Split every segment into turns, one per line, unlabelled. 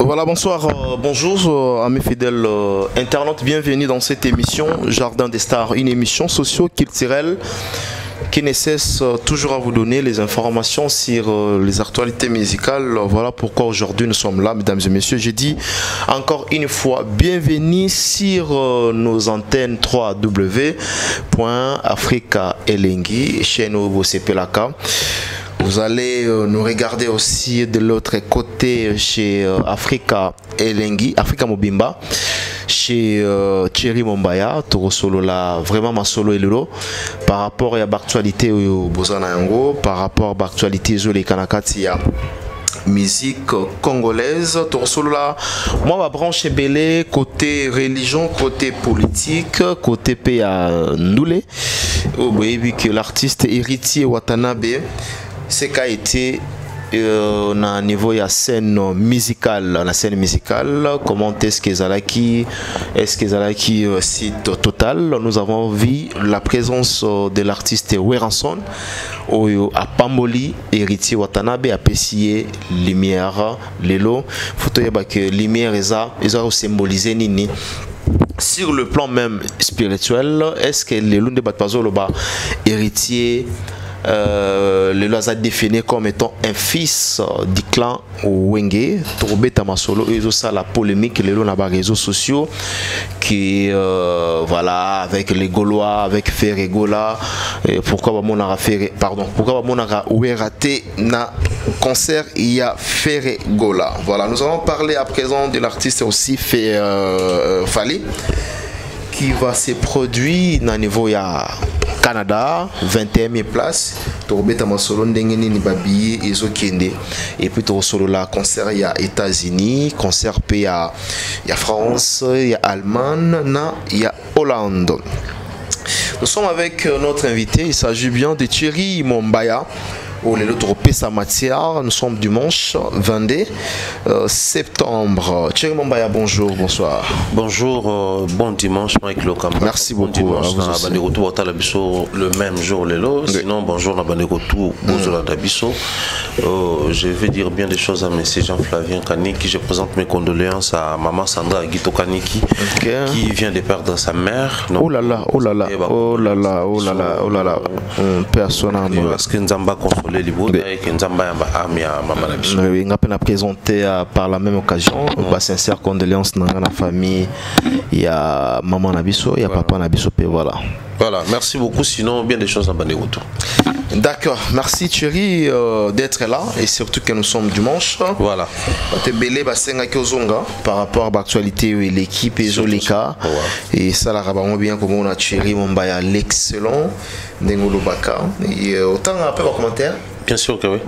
Voilà, bonsoir, bonjour à mes fidèles internautes, bienvenue dans cette émission Jardin des Stars, une émission socio-culturelle qui ne cesse toujours à vous donner les informations sur les actualités musicales. Voilà pourquoi aujourd'hui nous sommes là, mesdames et messieurs. J'ai dit encore une fois, bienvenue sur nos antennes www.africa Elengi, chez nous Sepelaka. Vous allez nous regarder aussi de l'autre côté chez Africa Elengi, Africa Mobimba, chez Thierry Mombaya, Toro Solo là, vraiment ma solo et lolo, par rapport à l'actualité au Bozana Yango, par rapport à l'actualité les Kanakati musique congolaise, Toro Solo là, moi ma branche est belé, côté religion, côté politique, côté PA Ndoulé, au oui que l'artiste héritier Watanabe, c'est qu'a été au niveau de la scène musicale, comment est-ce qu'ils allaient site total. Nous avons vu la présence de l'artiste Weranson à Pamboli, héritier Watanabe, à Pessier, lumière, Lelo. Faut que lumière ils ont symbolisé Nini. Sur le plan même spirituel, est-ce que les Lunde Batpazolo héritier le Loza défini comme étant un fils du clan Wenge, Tourbe Tamasolo, et ça la polémique les dans les réseaux sociaux qui voilà avec les Gaulois, avec Ferregola, pourquoi mon a fait pardon, pourquoi mon a raté na concert il y a Ferregola. Voilà, nous allons parler à présent de l'artiste aussi Fally qui va se produire dans niveau ya Canada, 21e place. Torbeta Masolo ndengeni ni babi ezokende. Et puis Solo la concert ya États-Unis, concert ya France, ya Allemagne, ya Hollande. Nous sommes avec notre invité, il s'agit bien de Thierry Mombaya. Au sa matière, nous sommes dimanche 22 septembre. Thierry Mombaya, bonjour, bonsoir.
Bonjour, bon dimanche, Mike Lokam.
Merci beaucoup.
Dimanche, le même jour, sinon, bonjour, je vais dire bien des choses à M. Jean-Flavien Kaniki. Je présente mes condoléances à maman Sandra Guito Kaniki, qui vient de perdre sa mère. Donc,
oh là là, oh là là, oh là là, oh là là, oh là là, personne
parce que nous avons consolé les bouts et que nous avons armé à maman Nabiso.
Oui, nous avons présenté par la même occasion, sincère condoléances dans la famille. Il y a maman Nabiso, il y a papa Nabiso, voilà.
Voilà, merci beaucoup. Sinon, bien des choses à Banégoto.
D'accord, merci Thierry d'être là et surtout que nous sommes dimanche.
Voilà.
Par rapport à l'actualité et l'équipe et Zoleka. Et ça, la rabat bien comme on a Thierry Mombaya, l'excellent Ndengolo Baka. Et autant après vos commentaires.
Bien sûr que oui.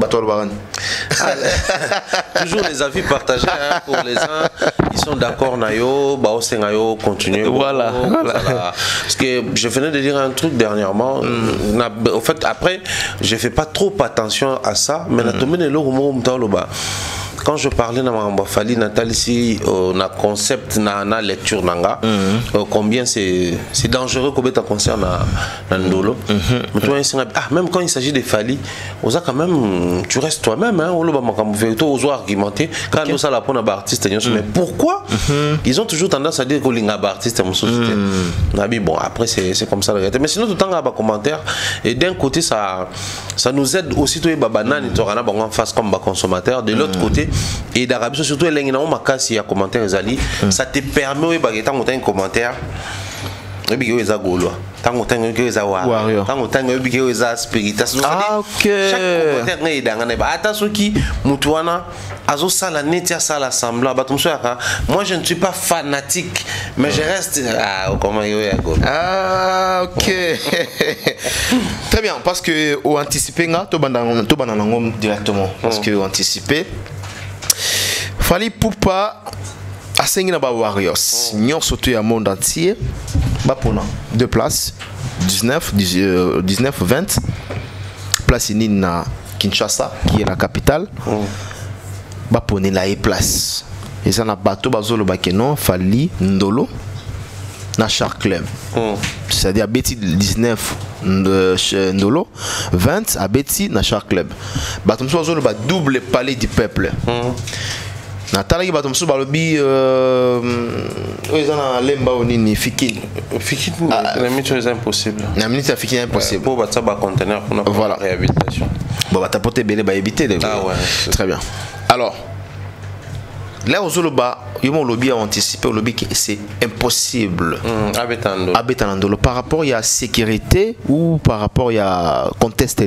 Toujours les avis partagés hein, pour les uns. Ils sont d'accord, Nayo, Baosengayo, continuez.
Voilà.
Parce que je venais de dire un truc dernièrement. En fait, après, je ne fais pas trop attention à ça. Mais quand je parlais de Fally Nathalie ici, na concept, na lecture nanga, combien c'est dangereux comme un concert na Ndolo. Même quand il s'agit de Fally, quand même, tu restes toi-même, hein, tu oses argumenter. Quand nous ça la prendre artiste, mais pourquoi ils ont toujours tendance à dire que les artistes bon, après c'est comme ça. Mais sinon tout le temps il y a des commentaires et d'un côté ça nous aide aussi toi babanani tu en face comme consommateur, de l'autre côté et d'Arabie surtout il y a commentaires ça te permet de faire un commentaire et puis ils ont chaque commentaire moi je ne suis pas fanatique mais je reste
ok. Très bien, parce que au anticiper directement parce que anticiper Fally Poupa a signé ba Warriors nyon surtout au monde entier bapona deux places 19 20 place na Kinshasa qui est la capitale bapona la place et ça na bateau bazolo bakeno Fally Ndolo na Shark Club c'est-à-dire Betty 19 Ndolo 20 à Betty na Shark Club bateau bazolo ba double palais du peuple Natala qui va tomber sur le lobby ils ont lemba au nini fikin
la minute est impossible
la minute à fikin impossible
pour battre ça conteneur pour
voilà
réhabilitation
bon bah t'as porté belé bah éviter
ah ouais
très bien alors là aux loba ils vont lobby à anticiper au lobby c'est impossible abetando par rapport il y a sécurité ou par rapport il y a contexte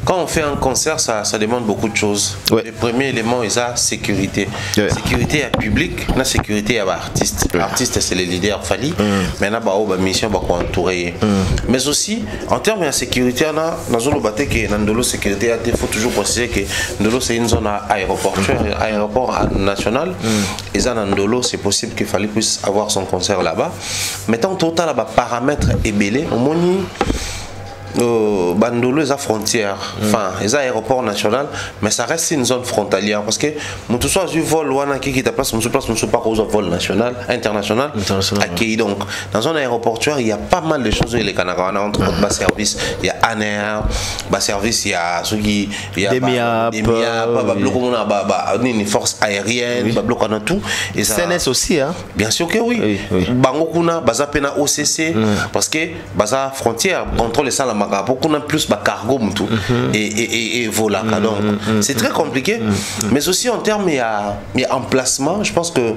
quand on fait un concert ça demande beaucoup de choses le premier élément est la sécurité sécurité à public la sécurité à artiste l'artiste c'est le leader Fally maintenant bah mission va entourer mais aussi en termes de sécurité dans zone baté que Ndolo sécurité il faut toujours préciser que Ndolo c'est une zone aéroportuaire aéroport national et ça Ndolo c'est possible qu'il fallait puisse avoir son concert là-bas mais tant total là-bas paramètres et belé au moni Bandolo est à frontière, enfin, est à aéroport national, mais ça reste une zone frontalière parce que nous tous soit du vol loin qui ta place, nous pas au vol national, international, accueilli donc dans un aéroportuaire il y a pas mal de choses les Canadiens entre autres bas service, il y a ANR, bas service il y a ceux qui il y a des blocs comme on a une force aérienne, bloc on a tout
et ça CNS aussi hein.
Bien sûr que oui. Bango kuna baza pena OCC parce que baza frontière contrôle ça la beaucoup plus de cargo et voilà donc c'est très compliqué mais aussi en termes il y a emplacement je pense que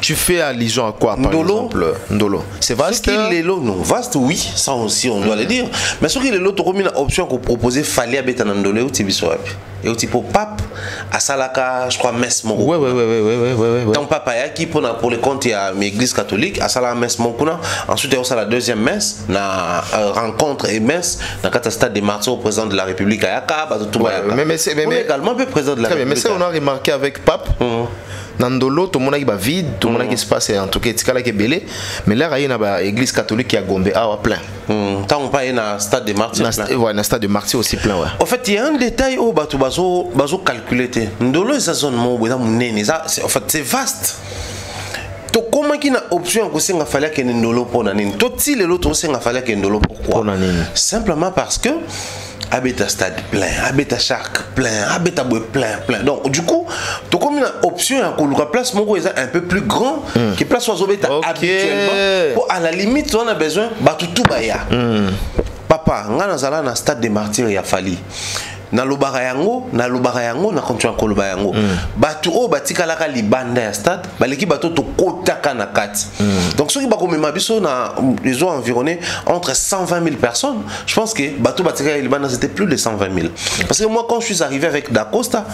tu fais allusion à quoi par exemple Ndolo c'est vaste
non vaste oui ça aussi on doit le dire mais ce qui est l'autre comme une option qu'on proposait fallait habiter dans Ndolo ou Tibisoapi et au type pape à Salaka je crois messe mon
ouais
tant papa qui pour le compte il y a l'église catholique à Salaka messe mon kuna ensuite il y a la deuxième messe na rencontre et messe dans le stade des martyrs au président de la République à Yaka mais également le président de la République
mais ça on a remarqué avec pape Nandolo, tout le monde est vide, tout le monde qui se passe en tout cas, c'est belé. Mais là, il y a une église catholique qui a Gombe plein.
Tant on pas dans stade de martyrs.
Ouais, dans stade de martyrs aussi plein. Ouais.
En fait, il y a un détail où tu vas calculer. Ndolo est sa zone en fait, c'est vaste. To comment qui na option que c'est fallait que Ndolo pour nanine. Tout si les autres c'est fallait que Ndolo pourquoi? Simplement parce que Abeta stade plein, Abeta Shark plein, Abeta Boy plein. Donc du coup, tu comme une option à la place mon est un peu plus grand que place oiseau beta habituellement. Pour à la limite on a besoin tout baya. Papa, ngana zala na stade des martyrs ya Fally. Na lobara yango na kontu yango loba yango batu o batika la libanda ya stade baleki bato to kotaka na kati donc ceux qui ba komema biso na ils ont environné entre 120 000 personnes je pense que bato batika libanda c'était plus de 120 000 parce que moi quand je suis arrivé avec Dacosta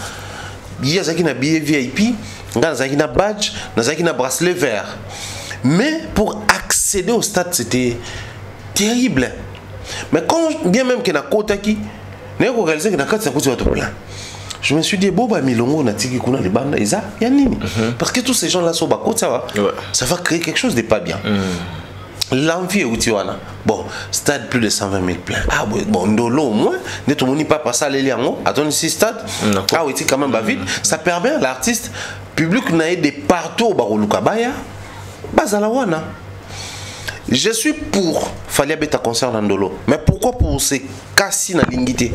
il y a zaki na billet VIP ngana zaki na badge na zaki na bracelet vert mais pour accéder au stade c'était terrible mais quand bien même que na kotaki je me suis dit bon bah milongo na tiki kuna libanda isa ya nini parce que tous ces gens là sont bas ça va créer quelque chose de pas bien l'envie où tu vois bon stade plus de 120 000 plein ah bon Ndolo au moins ne tout le monde pas passer les liens attends ici stade ah oui c'est quand même vide ça permet à l'artiste public n'a de partout barolukabaya bazalawana. Je suis pour Fally Abeta concert dans Ndolo. Mais pourquoi pour ces cas-ci na lingité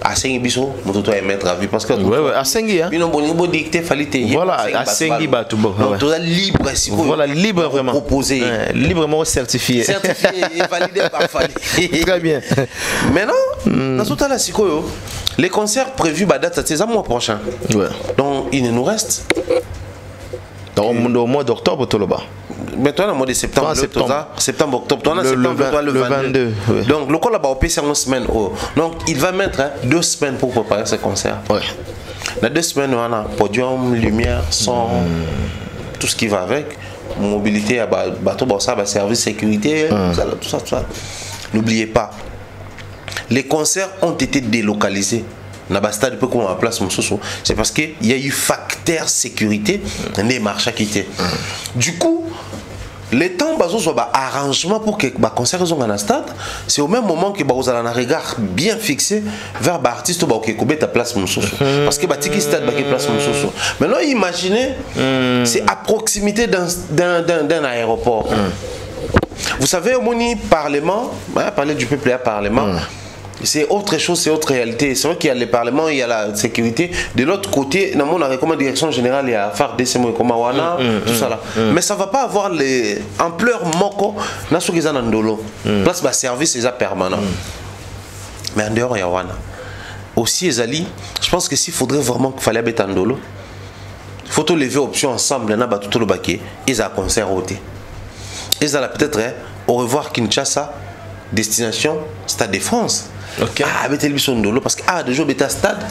à Sengi biso moto est mettre à vie parce que
à Sengi hein
une bonne dicté Fally té
voilà à Sengi ba tout bon
donc libre si
voilà libre vraiment
proposé
librement certifié
et validé par Fally
très bien
maintenant dans tout à la sikoyo les concerts prévus ba date c'est à mois prochain donc il nous reste
dans au mois d'octobre tout là-bas.
Mais toi, le mois de septembre, septembre, octobre, toi, le 22.
Oui.
Donc, le col là-bas, c'est une semaine. Donc, il va mettre 2 semaines pour préparer ce concert.
Ouais.
Dans 2 semaines, on a podium, lumière, son, tout ce qui va avec. Mobilité, bateau, service sécurité, tout ça. N'oubliez pas, les concerts ont été délocalisés. Stade peu qu'on a place c'est parce qu'il y a eu facteur sécurité des marches à quitter. Du coup, les temps arrangement pour que les concerts soient dans le stade, c'est au même moment que vous avez un regard bien fixé vers l'artiste qui est à place parce que le stade est place. Maintenant, imaginez, c'est à proximité d'un aéroport. Vous savez, au Parlement, parler du peuple à Parlement. c'est autre chose, c'est autre réalité. C'est vrai qu'il y a le Parlement, il y a la sécurité. De l'autre côté, dans mon recommande direction générale, il y a FARC, DCMO et Komawana, tout ça là. Mais ça ne va pas avoir l'ampleur moko dans ce qu'ils ont dans Ndolo. Place de service, c'est permanent. Mais en dehors, il y a Wana. Aussi, Ezali, je pense que s'il faudrait vraiment qu'il fallait être en Ndolo, il faut lever option ensemble, il y a tout le baquet, ils ont un concert ôté. Ils ont peut-être au revoir Kinshasa, destination Stade de France.
Ok.
Ah, mais tel Ndolo parce que déjà bêta stade.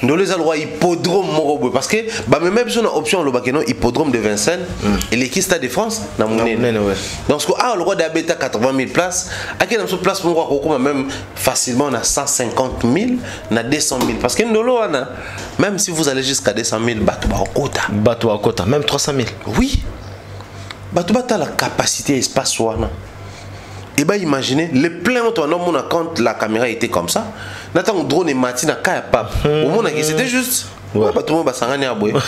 Ndolo ils ont le droit hippodrome morobo parce que même si on a option le baquet non hippodrome de Vincennes et l'équipe Stade de France na mon donc le droit d'habiter 80 000 places à quelle place pour voir même facilement on a 150 000 na 200 000 parce que Ndolo même si vous allez jusqu'à 200 000 bateau à quota même 300 000 oui bateau a la capacité espace wana. Et bien imaginez, le plein autonome quand la caméra était comme ça, n'attend drone et matin à Kayapap. Au monde c'était juste. Ouais. Tout le monde va s'en aller à boire.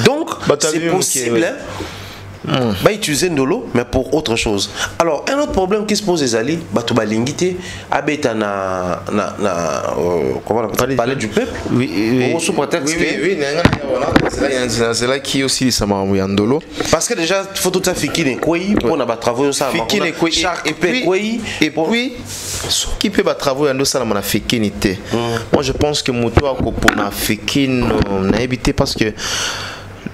Donc c'est possible. Bah utiliser Ndolo mais pour autre chose. Alors un autre problème qui se pose les alliés, bato balingité abeta comment on appelle parler du peuple.
Oui.
Sous prétexte
c'est là qui aussi ça m'a envoyé Ndolo
parce que déjà faut tout ça fikine quoi pour na ba travaux ça
fikine quoi et puis qui peut ba travaux ando ça na fikinité. Moi je pense que moto pour na fikine na éviter parce que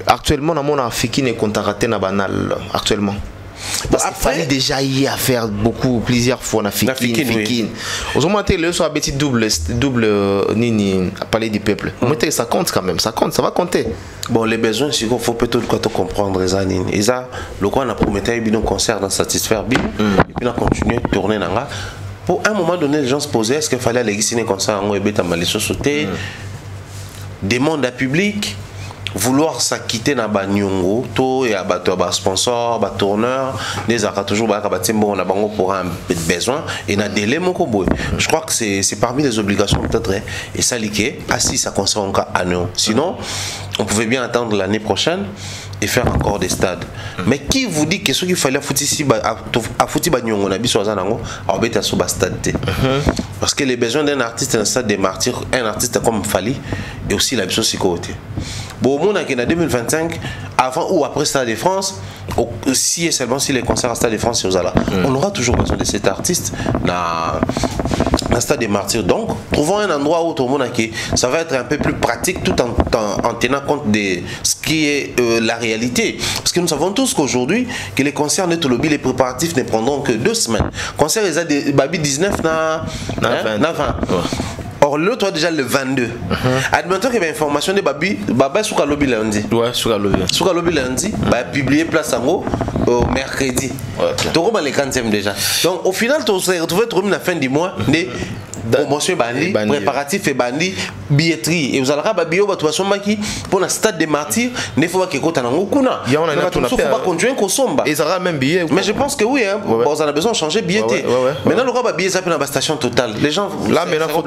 actuellement, on a fait qui contracté na banal actuellement. Parce qu'il fallait déjà y faire beaucoup, plusieurs fois on a fait qui. Aujourd'hui, le soit petit double nini à parler du peuple. Mais ça compte quand même, ça compte, ça va compter.
Bon, les besoins, c'est qu'il faut peut-être quoi te comprendre les années. Et ça, le quoi on a promis un concert dans satisfaire bien, et puis on a continué de tourner dans là. Pour un moment donné, les gens se posaient est-ce qu'il fallait aller guisiner comme ça en web à malaisie sauter, des mondes à public. Vouloir s'acquitter dans Banyongo, tout et à battre sponsor, à tourneur, les arcs toujours on a pour un besoin et na délai mon coboy. Je crois que c'est parmi les obligations peut-être et ça liqué assis ça concerne encore à nous. Sinon, on pouvait bien attendre l'année prochaine et faire encore des stades. Mais qui vous dit que ce qu'il fallait foutre ici à foutre Banyongo na biso azanango à obéter sur stade. Parce que les besoins d'un artiste un stade des martyrs, un artiste comme Fali et aussi la biso côté. Bon, au monde en 2025, avant ou après Stade de France, si et seulement si les concerts à Stade de France, on aura toujours besoin de cet artiste dans Stade des Martyrs. Donc, trouvons un endroit où tout le monde ça va être un peu plus pratique tout en tenant compte de ce qui est la réalité. Parce que nous savons tous qu'aujourd'hui, que les concerts de Tolobi, les préparatifs ne prendront que 2 semaines. Concert, ils ont des Babi 19 na 20. Or, l'autre, toi, déjà le 22. Admettons qu'il y a une information de Babi, Baba Souka Lobby lundi.
Ouais, Souka Lobby. Souka
Lobby lundi, publié place en haut mercredi. Tu as les 40e déjà. Donc, au final, tu vas retrouver la fin du mois, des promotion bandi, préparatif et bandi, billetterie. Et vous allez avoir bio, tu vas pour le stade des martyrs, il faut que tu aies un faut pas continuer qu'on somba.
Et ça aura même billet.
Mais je pense que oui, hein, on a besoin de changer billetterie. Maintenant, le roi billet, ça peut dans la station totale. Les gens,
là, maintenant, il faut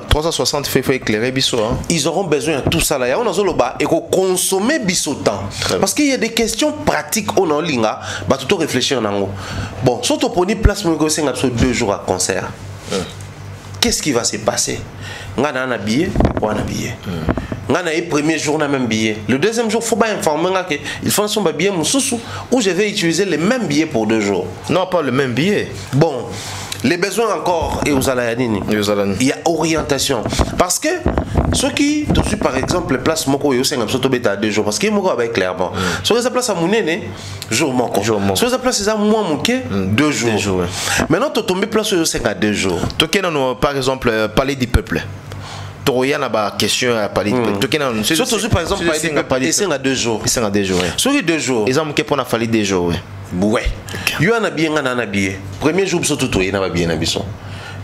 360 fait éclairer biso.
Ils auront besoin de tout ça là. On a zoloba et qu'on consommer biso temps. Parce qu'il y a des questions pratiques on en ligne, bah tout réfléchir en ango. Bon, surtout pour une place, nous avons 2 jours à concert. Qu'est-ce qui va se passer? On a un billet, on a un billet. On a un premier jour, on a un même billet. Le deuxième jour, il faut pas informer qu'il faut son billet où je vais utiliser les mêmes billets pour 2 jours.
Non, pas le même billet.
Bon. Les besoins encore, et aux Alayadini, il y a orientation. Parce que ceux qui, par exemple, les places Moko et Osen, à 2 jours, parce qu'il y a Moko avec clairement. Sur les places à Mounene, jour Moko. Sur les places à moins Mouké, 2 jours. Maintenant, tu tombes place Osen à 2 jours.
Par exemple, parler du peuple. Il y a une question à parler du peuple.
Surtout, par exemple, parler du peuple, à 2 jours.
Ils sont à 2 jours.
Sur les 2 jours.
Ils ont pour fallu 2 jours.
Ouais. Il y a un habillé, un habillé. Premier jour, il y a un habillé.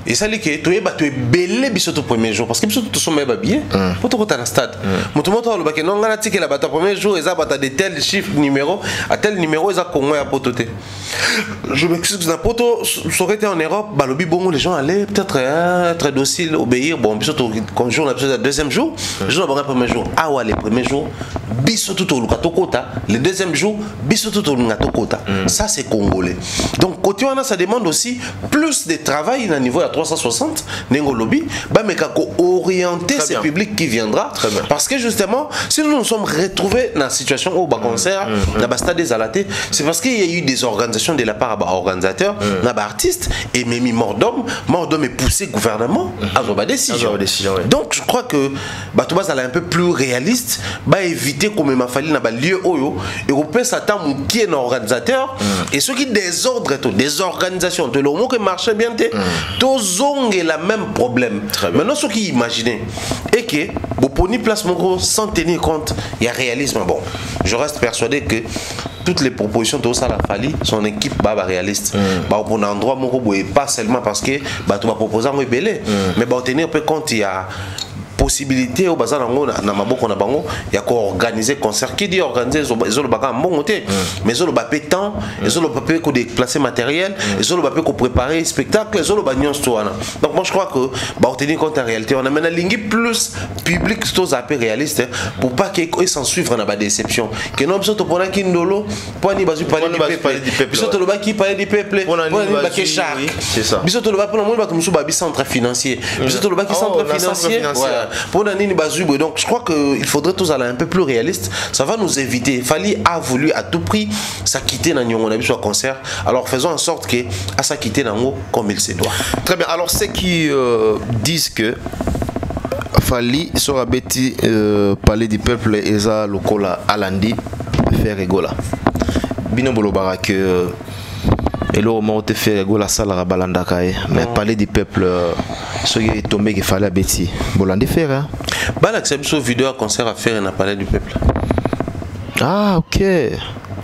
Et ça, tu es belé le premier jour parce que tu es habillé pour te retrouver dans le stade. Tu le premier jour, il y a des tels chiffres, numéros, à tel numéro, il y a combien de temps. Je m'excuse, dans poto, ça aurait été en Europe, les gens allaient peut-être être dociles, obéir. Bon, quand jour, le deuxième jour, le premier jour. Ah ouais, les premiers jours, biso tout au Kota, le deuxième jour, biso tout au Kota. Ça, c'est congolais. Donc, côté on a, ça demande aussi plus de travail à niveau à 360, Nengo Lobby, mais orienter ce public qui viendra. Parce que justement, si nous nous sommes retrouvés dans la situation où concert, dans le stade des Alatés, c'est parce qu'il y a eu des organisations de la part d'organisateurs, d'artistes, et même Mordom est poussé gouvernement à avoir des décisions. Donc je crois que Batouba est un peu plus réaliste, va éviter comme il fallu dans le lieu où et on peut s'attendre qui est un organisateur et ceux qui désordre des organisations de l'homme qui marche bien, tous ont le même problème. Maintenant ceux qui imaginent et que vous prenez place sans tenir compte, il y a réalisme. Bon, je reste persuadé que toutes les propositions de Ossala Fali, son équipe baba réaliste. Pour un endroit, pas seulement parce que tu vas proposer un belé, mais tenir un peu compte, il y a possibilité au bazar na maboko na bango ya ko organiser concert qui dit organiser zo baka bon côté mais zo le bapé temps zo le bapé ko déplacer matériel zo le bapé ko préparer spectacle zo le bagnon stoana. Donc moi je crois que tenir compte en réalité on a maintenant lingi plus public tous appels réaliste pour pas qu'ils s'en suivre na ba déception que non biso to pona kindolo poni bazu parler du peuple biso to le baki parler du peuple poni baki char c'est ça biso to le baki pona mo ba musu ba centre financier biso to le baki centre financier pour Nanini Bazoubo. Donc je crois qu'il faudrait tous aller un peu plus réaliste. Ça va nous éviter. Fali a voulu à tout prix s'acquitter dans Nyongo Nabi soit concert. Alors faisons en sorte que à s'acquitter dans Nyongo comme il se doit.
Très bien. Alors ceux qui disent que Fali sera bêti parler du peuple et ça lokola alandi faire rigola. Bino bolobara que et là, on a fait la salle à Balandaka, mais parler du peuple, ce qui est tombé qu'il fallait bêtir. Bolandi faire, hein?
Balak, c'est une vidéo à concert à faire et on a parlé du peuple.
Ah, ok.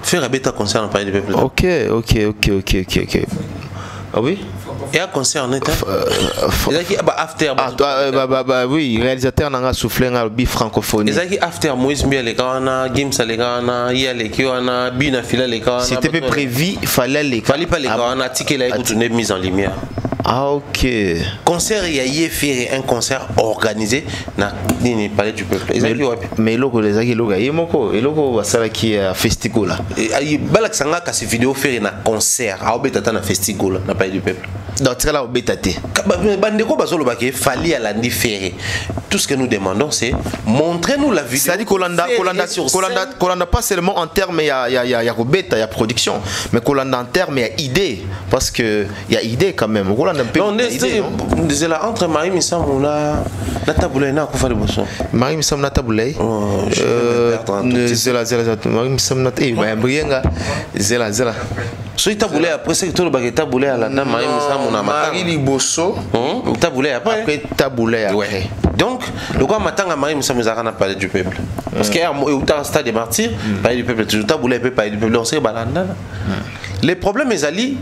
Faire un bêta concert, on a parlé du peuple.
Ok. Ah oui?
Et un concert, on était. After.
Oui, réalisateur n'a pas soufflé un bi francophonie.
Et after Moïse Mbia les gars, Gims les gars, Ia les gars, Bina Fila les gars.
C'était peu prévu, il fallait les gars.
Fallait pas les gars, on a ticket là et tout mise en lumière.
Ah ok.
Concert, il y a fait un concert organisé na ni parler du peuple.
Mais loko les agi loga yemoko et loko wasala qui a festival là.
Et balak sanga ka ces vidéos faire na concert, a obetata na festival na parler du peuple.
Donc c'est là obetate.
Bandeko bazolo baké fali à l'andi faire. Tout ce que nous demandons c'est montrez-nous la vidéo.
C'est-à-dire Kolanda pas seulement en termes il y a robeta, il y a production, mais Kolanda en termes il y a idée parce que il y a idée quand même.
Non, c'est là entre Marie Missam on a la taboulée na kofa de bosso.
Marie Missam na taboulée. Zela Marie Missam na eh bah brienga zela.
So taboulée après c'est tout le baguette taboulée à la dame Marie Missam on a
Marie Libosso.
Taboulée après
taboulée.
Ouais. Donc le quoi matanga Marie Missam Zara n'a parlé du peuple. Parce qu'il y a un stade des martyrs, parler du peuple toujours taboulée peut parler du peuple on sait balanda. Les problèmes les alliés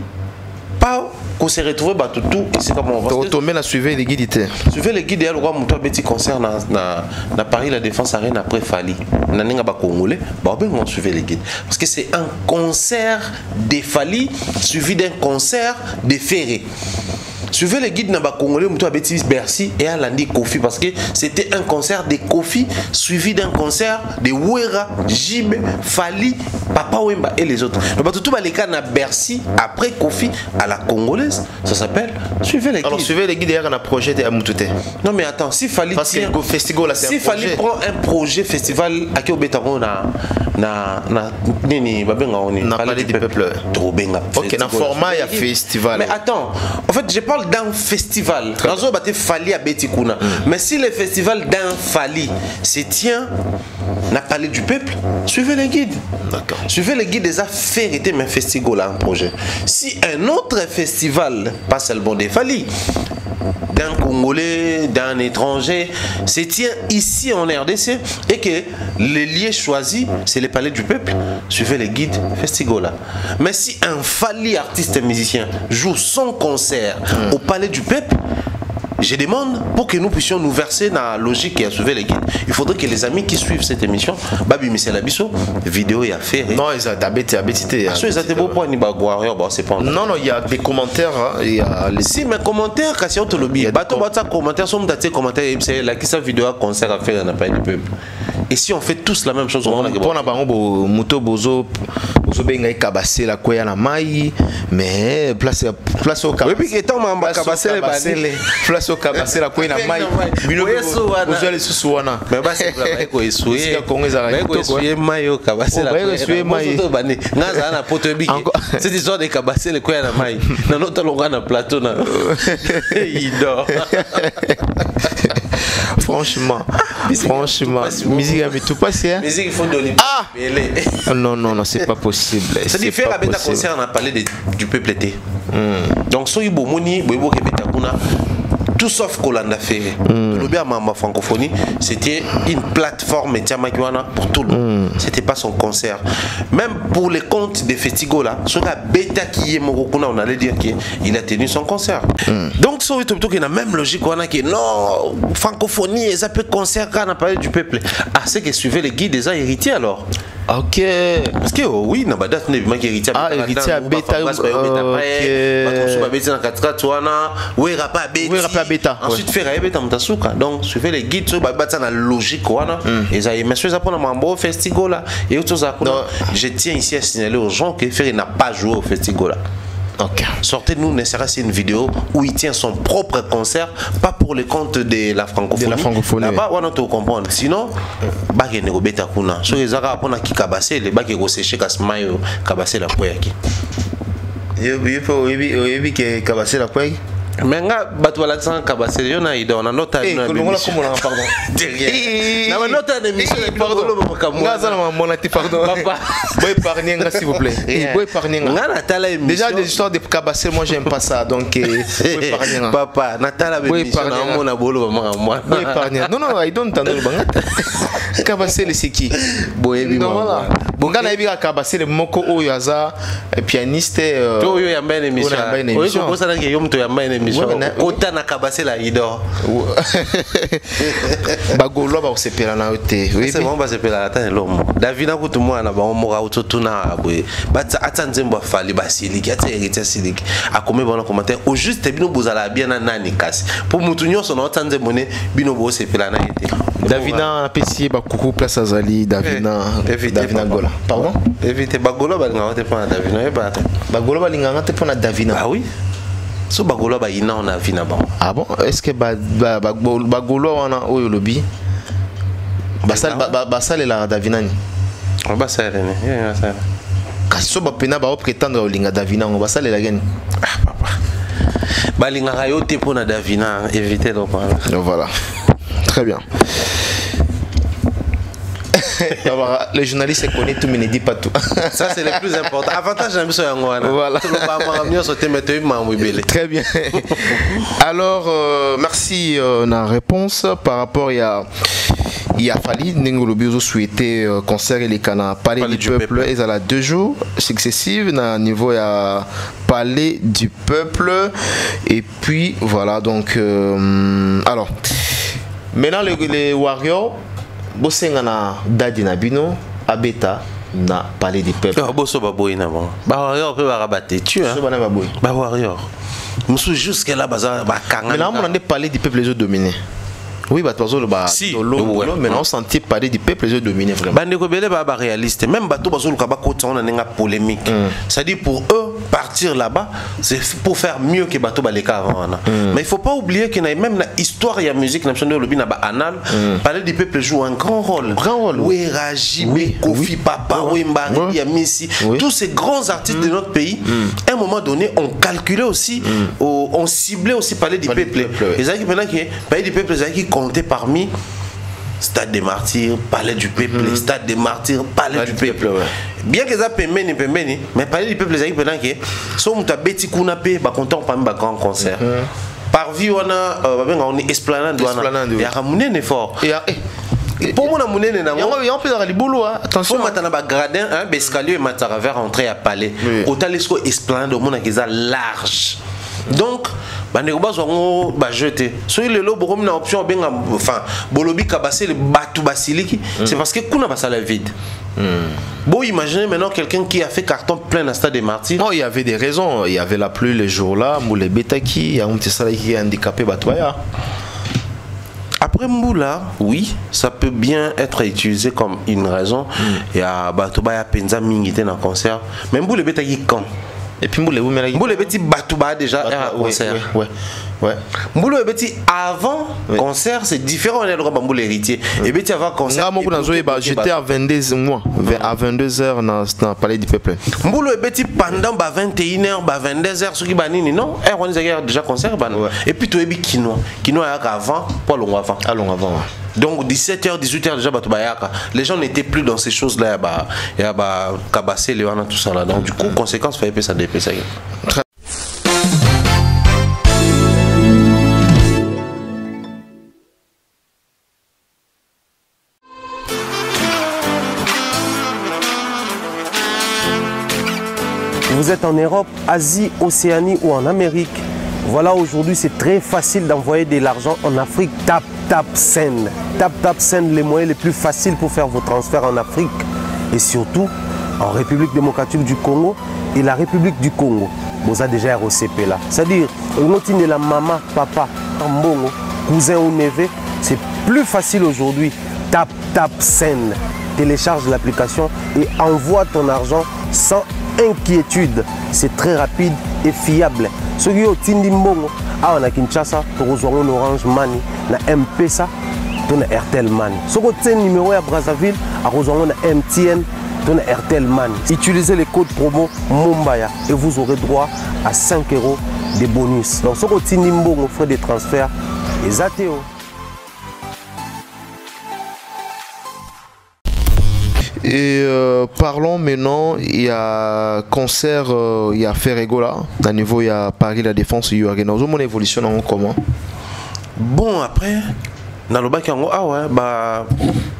pas qu'on s'est retrouvé tout et c'est comme on va
tomber la suivre les guides
suivre les guides et le roi mon petit concert na Paris la Défense Arène après Fali na ninga ba congolais on suivre les guides parce que c'est un concert de Fali suivi d'un concert de Ferré. Suivez les guides Naba Congolais, Moutou Abetis Bercy et Alandi Kofi parce que c'était un concert de Kofi suivi d'un concert de Ouera, Jib, Fali, Papa Wemba et les autres. Donc tout les cas na Bercy après Kofi à la congolaise, ça s'appelle Suivez les guides.
Alors suivez les guides derrière un projet de Amoutouté.
Non mais attends, si Fali
parce que le festival là c'est
si Fali prend un projet festival à qui Obetango na nini babenga oni
na parler du peuple.
Trop benga.
OK, na format il y a festival.
Mais attends, en fait je parle d'un festival. Razo bate Fali à Betikuna. Mais si le festival d'un Fali se tient, n'a parlé du peuple, suivez les guides.
D'accord.
Suivez les guides des affaires et un festival là, un projet. Si un autre festival, pas seulement des Fali, d'un Congolais, d'un étranger, se tient ici en RDC et que les lieux choisis, c'est le palais du peuple, suivez les guides festival là. Mais si un Fali artiste musicien joue son concert au palais du peuple, je demande pour que nous puissions nous verser dans la logique et à sauver les guides. Il faudrait que les amis qui suivent cette émission, Babi Michel Abisso, vidéo et affaires.
Non, ils ont d'habitude. Non, il y a des commentaires.
Si mes commentaires, quand on te le dit, bateau commentaires sont datés commentaires. C'est là qui sa vidéo concert à faire n'a pas du peuple. Et si on fait tous la même chose, on a
pour na bango moto bozo benga kabase la koya na mai mais place au kabase.
Oui, puis étant mamba kabase les
place au kabase la koya na mai. Bino bozo les susuana.
Mais bah c'est là ko esoué. Ko esoué mai au kabase la koya. Esoué mai. Ngaza na poto biki. Cette histoire de kabase le koya na mai. Na nota longa na plateau na. Il dort.
Franchement, musique avec tout passé. Hein?
Musique il faut donner.
Ah non, c'est pas possible.
C'est différent avec ta concert, on a parlé du peuple été. Donc so ibo moni, boibo kebeta kuna. Tout sauf Kolanda fait. Le bien ma francophonie, c'était une plateforme pour tout le monde. C'était pas son concert. Même pour les comptes des festivals là, sur la bêta qui est Morokuna, on allait dire qu'il a tenu son concert. Donc ça il y a la même logique on a qui non francophonie, ça peut concert quand on a parlé du peuple. Ah c'est que suivait les guides des héritiers alors.
Ok.
Parce que oui, na badat ne bima héritier.
Ah héritier à bêta. Bêta.
Ensuite faire bêta mtasuka. Donc suivez les guides sur battre la logique wana. Et ça monsieur ça prend un bon festival là et autres ça. Je tiens ici à signaler aux gens que Ferry n'a pas joué au festival là.
Okay.
Sortez-nous nécessairement une vidéo où il tient son propre concert, pas pour le compte de la francophonie. Là-bas, on doit comprendre. Sinon, bagé ne beta kuna. So les arabes on a qui kabasser les bagé go sécher kasmayo kabasser la poyaki.
Il faut que kabasser la poyaki.
Mais nga batu la sang kabasser yo na ida on a nota na
pardon.
Na nota de mission
pardon. Nga za na mona ti pardon. Papa, boy épargner nga s'il vous plaît. Boy épargner nga.
Nga natala émission.
Déjà des histoires de kabasser moi j'aime pas ça donc boy épargner nga.
Papa, natala émission na mona bolo ba moi.
Boy épargner. Non, I don't know bangata. Kabasser le siki.
Boy bi
non voilà. Bon nga na ebi kabasser le moko oyo aza pianiste
to yo ya mbene émission. Oyo ko ça na ke yo mto ya mbene autant na kabase la idor
bagolo ba osepela na ote
oui c'est bon ba sepela ata lomo davina kutu mwana ba omora utotuna abwe batsa atanzembo fali basiliki ata héritier siliki akome bona commentaire au juste bino bozala bien na nani kasi pour mutunyo sono atanzembo ne bino bo sepela na ete
Davina apesi ba coucou place azali Davina Gola pardon
éviter bagolo ba ngate pa Davina e ba
bagolo ba linga ngate pa Davina
ah oui. So bagolo ba ina on a vu na bon.
Ah bon, est-ce que bagolo wana oyo lobi basal la Davina ni
basal ni ya basal
kasi so ba pena ba prétendre olinga Davina on basal la gani
ah papa balinga rayote pour na Davina éviter donc
voilà très bien. Les journalistes connaissent tout mais ne disent pas tout.
Ça c'est le plus important. Avantage d'un mission
voilà. Très bien. Alors merci na réponse par rapport il y a Fali Nengolobi ont souhaité concert les Cana Palais du Peuple et à la 2 jours successifs na niveau ya Palais du Peuple et puis voilà donc alors maintenant les Warriors bosenga na dadi na bino abeta na Palais du Peuple.
Boso baboy na bon. Ba warrior pe ba rabaté tu hein.
Boso na baboy.
Ba warrior. Musu jusque là baza ba kanga.
Mais là on a Palais du Peuple les autres dominés. Oui, bah toi
si,
mais on sentit parler du peuple les dominés vraiment.
Bandeko belé ba réaliste, même bateau bazo luka ba côté on a une polémique. C'est-à-dire pour eux partir là-bas, c'est pour faire mieux que bateau baleka avant. Mais il faut pas oublier que même la histoire et la musique nationale lobby na ba anal, Palais du Peuple joue un grand rôle. Oui, Raji, Kofi Papa, Wembari, Yamisi, tous ces grands artistes de notre pays, à un moment donné, on calculait aussi, on ciblait aussi Palais du Peuple. Et ça qui maintenant que Palais du Peuple qui comptait parmi Stade des Martyrs, Palais du Peuple, Stade des Martyrs, Palais du Peuple. Bien que ça pemeni, mais Palais du Peuple c'est pendant que so muta beti kuna pe ba content parmi ba grand concert. Par vie on a esplanade il y a un effort. Pour moi, on peut aller boulot. Attention, maintenant, le gradin, l'escalier et matara vers entrer à Palais. Autant les esplanades au monde qui est large. Donc, bandeko sont jeté. So il est là pour une option bien enfin bolobi kabasser le batou basiliki, c'est parce que kuna basala vide. Bon, imaginez maintenant quelqu'un qui a fait carton plein à Stade des Martyrs.
Non, il y avait des raisons, il y avait la pluie le jour là, Moulé Betaki, il y a un petit salarié qui est handicapé batoya.
Après Mboula, oui, ça peut bien être utilisé comme une raison. Il y a Batouba, il y a Penza Mingité dans le concert. Mais Mboula est qui quand?
Et puis Mboula est
petit Batouba déjà à concert.
Ouais.
Mboula est avant concert, c'est différent de Mboula héritier. Et puis avant concert.
J'étais à 22 mois, à 22h dans le Palais du Peuple.
Mboula est pendant 21h, 22h, ce qui banini non? On a déjà concert. Et puis tu es Kinois. Kinois avant, pas long avant. Donc 17h, 18h déjà les gens n'étaient plus dans ces choses-là. Il y a Kabassé, Léon, tout ça là. Donc du coup, conséquence, il fallait ça dépêcher.
Vous êtes en Europe, Asie, Océanie ou en Amérique. Voilà, aujourd'hui c'est très facile d'envoyer de l'argent en Afrique. Tap Send. Tap Send, les moyens les plus faciles pour faire vos transferts en Afrique. Et surtout en République démocratique du Congo et la République du Congo. Vous avez déjà ROCP là. C'est-à-dire, de la maman, papa, mbongo, cousin ou neveu, c'est plus facile aujourd'hui. Tap Send. Télécharge l'application et envoie ton argent sans inquiétude. C'est très rapide et fiable. Ceux qui ont Tindi Mbongo, on a Kinshasa, on a Orange Money, on a M-Pesa, on a Airtel Money. Ceux qui ont numéro à Brazzaville, on a MTN, on a Airtel Money. Utilisez les codes promo Mumbaya et vous aurez droit à 5 € de bonus. Donc ceux qui ont Tindi Mbongo, frais de transfert, les ATO.
Et parlons maintenant, il y a concert, il y a Ferrego là, à niveau il y a Paris La Défense, il y a mon évolution en comment?
Bon après, dans le bac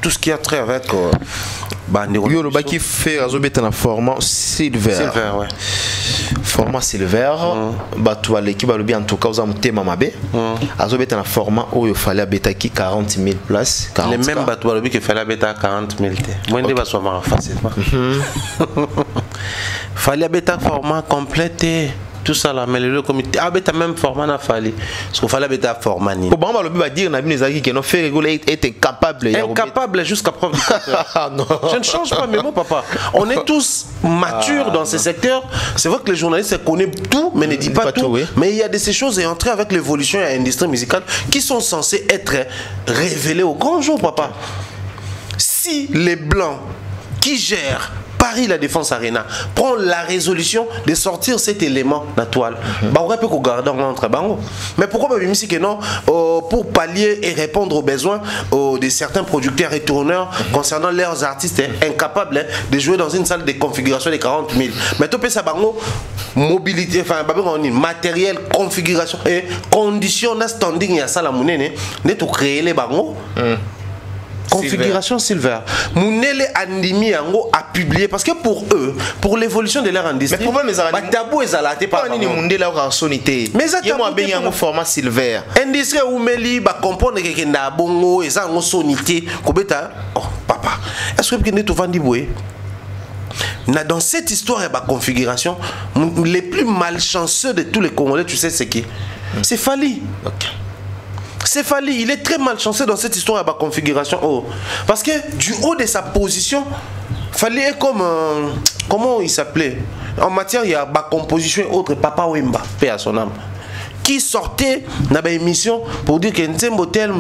tout ce qui a trait avec
le bac qui fait un format silver. Format silver, l'équipe a bien en tout cas aux thème mabé. Azobet un format où il fallait bêta qui 40 000 places.
Les mêmes bateaux qui fallait bêta 40 000. Moi je vais soit facilement. Fallait bêta format complété. Tout ça là, mais le comité a même format n'a fallu. Parce qu'il fallait bêta format.
Comment on va dire que nos Ferrego est incapable.
Incapable jusqu'à preuve du contraire. Je ne change pas mes mots, papa. On est tous matures dans ces secteurs. C'est vrai que les journalistes connaissent tout, mais ne disent pas tout. Oui. Mais il y a de ces choses et entrer avec l'évolution et l'industrie musicale qui sont censées être révélées au grand jour, papa. Si les Blancs qui gèrent Paris La Défense Arena prend la résolution de sortir cet élément de la toile. On aurait pu garder entre bango. Mais pourquoi pas que non pour pallier et répondre aux besoins de certains producteurs et tourneurs concernant leurs artistes incapables de jouer dans une salle de configuration de 40 000. Mais tout ça bango mobilité, enfin matériel, configuration et conditions de standing à salle à mounene, ne tout créer les bango. Configuration Silver. Mounele Andimi Yango a publié parce que pour eux, pour l'évolution de leur industrie, mais tabou est alaté par
Mounele a sonité. Mais ça moi bien Yango format Silver.
Industrie où meli ba comprendre que na bongo et ça en sonité kobeta. Oh papa, est-ce que tu vas dire dans cette histoire et ba configuration, les plus malchanceux de tous les Congolais, tu sais c'est qui? C'est Fali. C'est Fali, il est très malchanceux dans cette histoire à la configuration. Parce que du haut de sa position, Fali est comme comment il s'appelait? En matière, il y a la composition et autres, Papa Wemba, paix à son âme, qui sortait dans l'émission pour dire que Nzembo tel,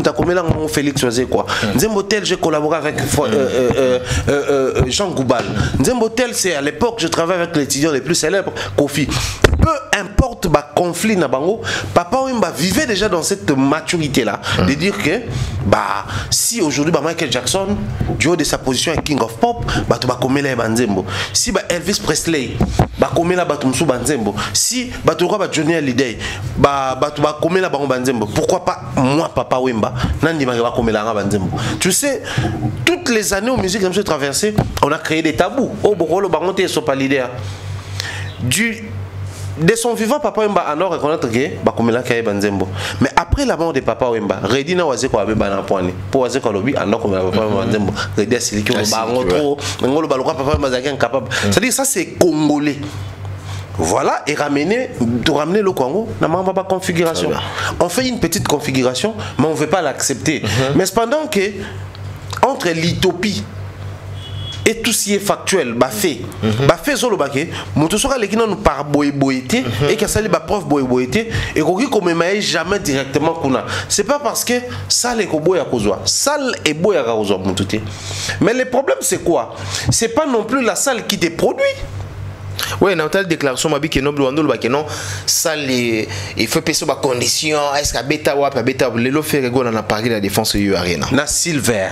Félix Oazé quoi. Nzembo tel, j'ai collaboré avec Jean Goubal. Nzembo tel, c'est à l'époque, je travaille avec les étudiants les plus célèbres, Kofi. Peu importe le conflit na bango, Papa Wemba vivait déjà dans cette maturité là de dire que si aujourd'hui Michael Jackson du haut de sa position est King of Pop, tu vas commettre les banzembo. Si Elvis Presley va commettre la batumsu banzembo. Si tu vas Johnny Hallyday, tu vas commettre la banzembo. Pourquoi pas moi Papa Wemba nandi va commettre la banzembo. Tu sais, toutes les années aux musiques comme je traversé, on a créé des tabous. Oh bokolo bangote so pas leader. De son vivant, Papa Wemba a non reconnaître que mais après la mort de Papa Wemba, Redina Wazé ko abeba na poani. Pour Wazé ko lobi ando ko Papa Wemba Redina siliki ba ngotro ngolo ba lokwa Papa Wemba zaki incapable. C'est-à-dire ça c'est congolais. Voilà, et ramener le Congo dans ma configuration. On fait une petite configuration, mais on ne veut pas l'accepter. Mais cependant que, entre l'utopie et tout ce qui est factuel, fait sur le baquet, mon tout sera les qui nous par boyboité et qui a sali ba prof boyboité et qu'on comme mais jamais directement qu'on a. C'est pas parce que ça les koboy à kozwa, sale et boy à kozwa mon tout. Mais le problème c'est quoi? C'est pas non plus la salle qui te produit.
Oui, dans telle déclaration, ma que non, ça il faut payer sur condition. Est-ce que bêta ou pas bêta, le lot fait rigoler dans Paris la défense du arena.
Na Silver.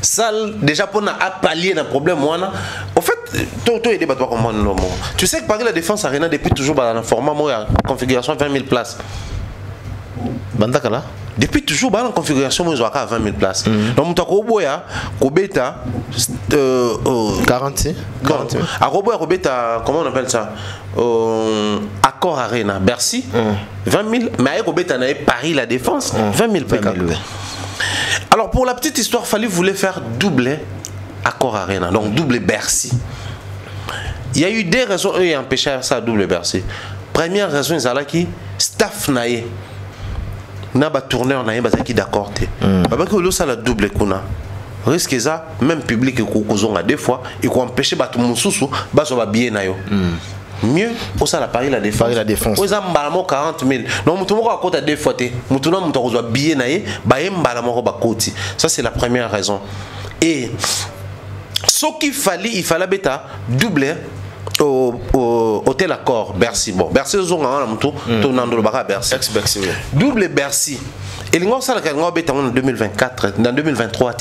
Ça déjà pour pallier un problème moi. En fait, tout est débat comment tu sais que Paris la défense arena depuis toujours dans un format moi configuration 20 000 places.
Bandakala.
Depuis toujours dans la configuration moi à 20 000 places. Donc mon tako boya ko bêta
40.
À Robeta, comment on appelle ça? Accord Arena, Bercy, 20 000. Mais à Robeta, Paris la défense, 20 000 PK. Alors pour la petite histoire, il voulait faire double Accord Arena, donc double Bercy. Il y a eu des raisons qui ont empêché ça double Bercy. Première raison, c'est qui staff naïe. N'a pas tourné en naïe, qui d'accord. Parce que ça la double kuna. Risque ça, même public et a des fois, et qu'on empêche tout le monde sous, bien mieux, au ça la Paris la défense.
Paris la défense.
Aux ambalamo 40 000. Non, mon tour à côté des fois, mon tour à bien naïe, ça c'est la première raison. Et ce qu'il fallait, il fallait bêta doubler au tel accord Bercy. Bon, Bercy ont un tour, tournant le bar Bercy. Double Bercy. Et les gens ça en 2024, dans 2023.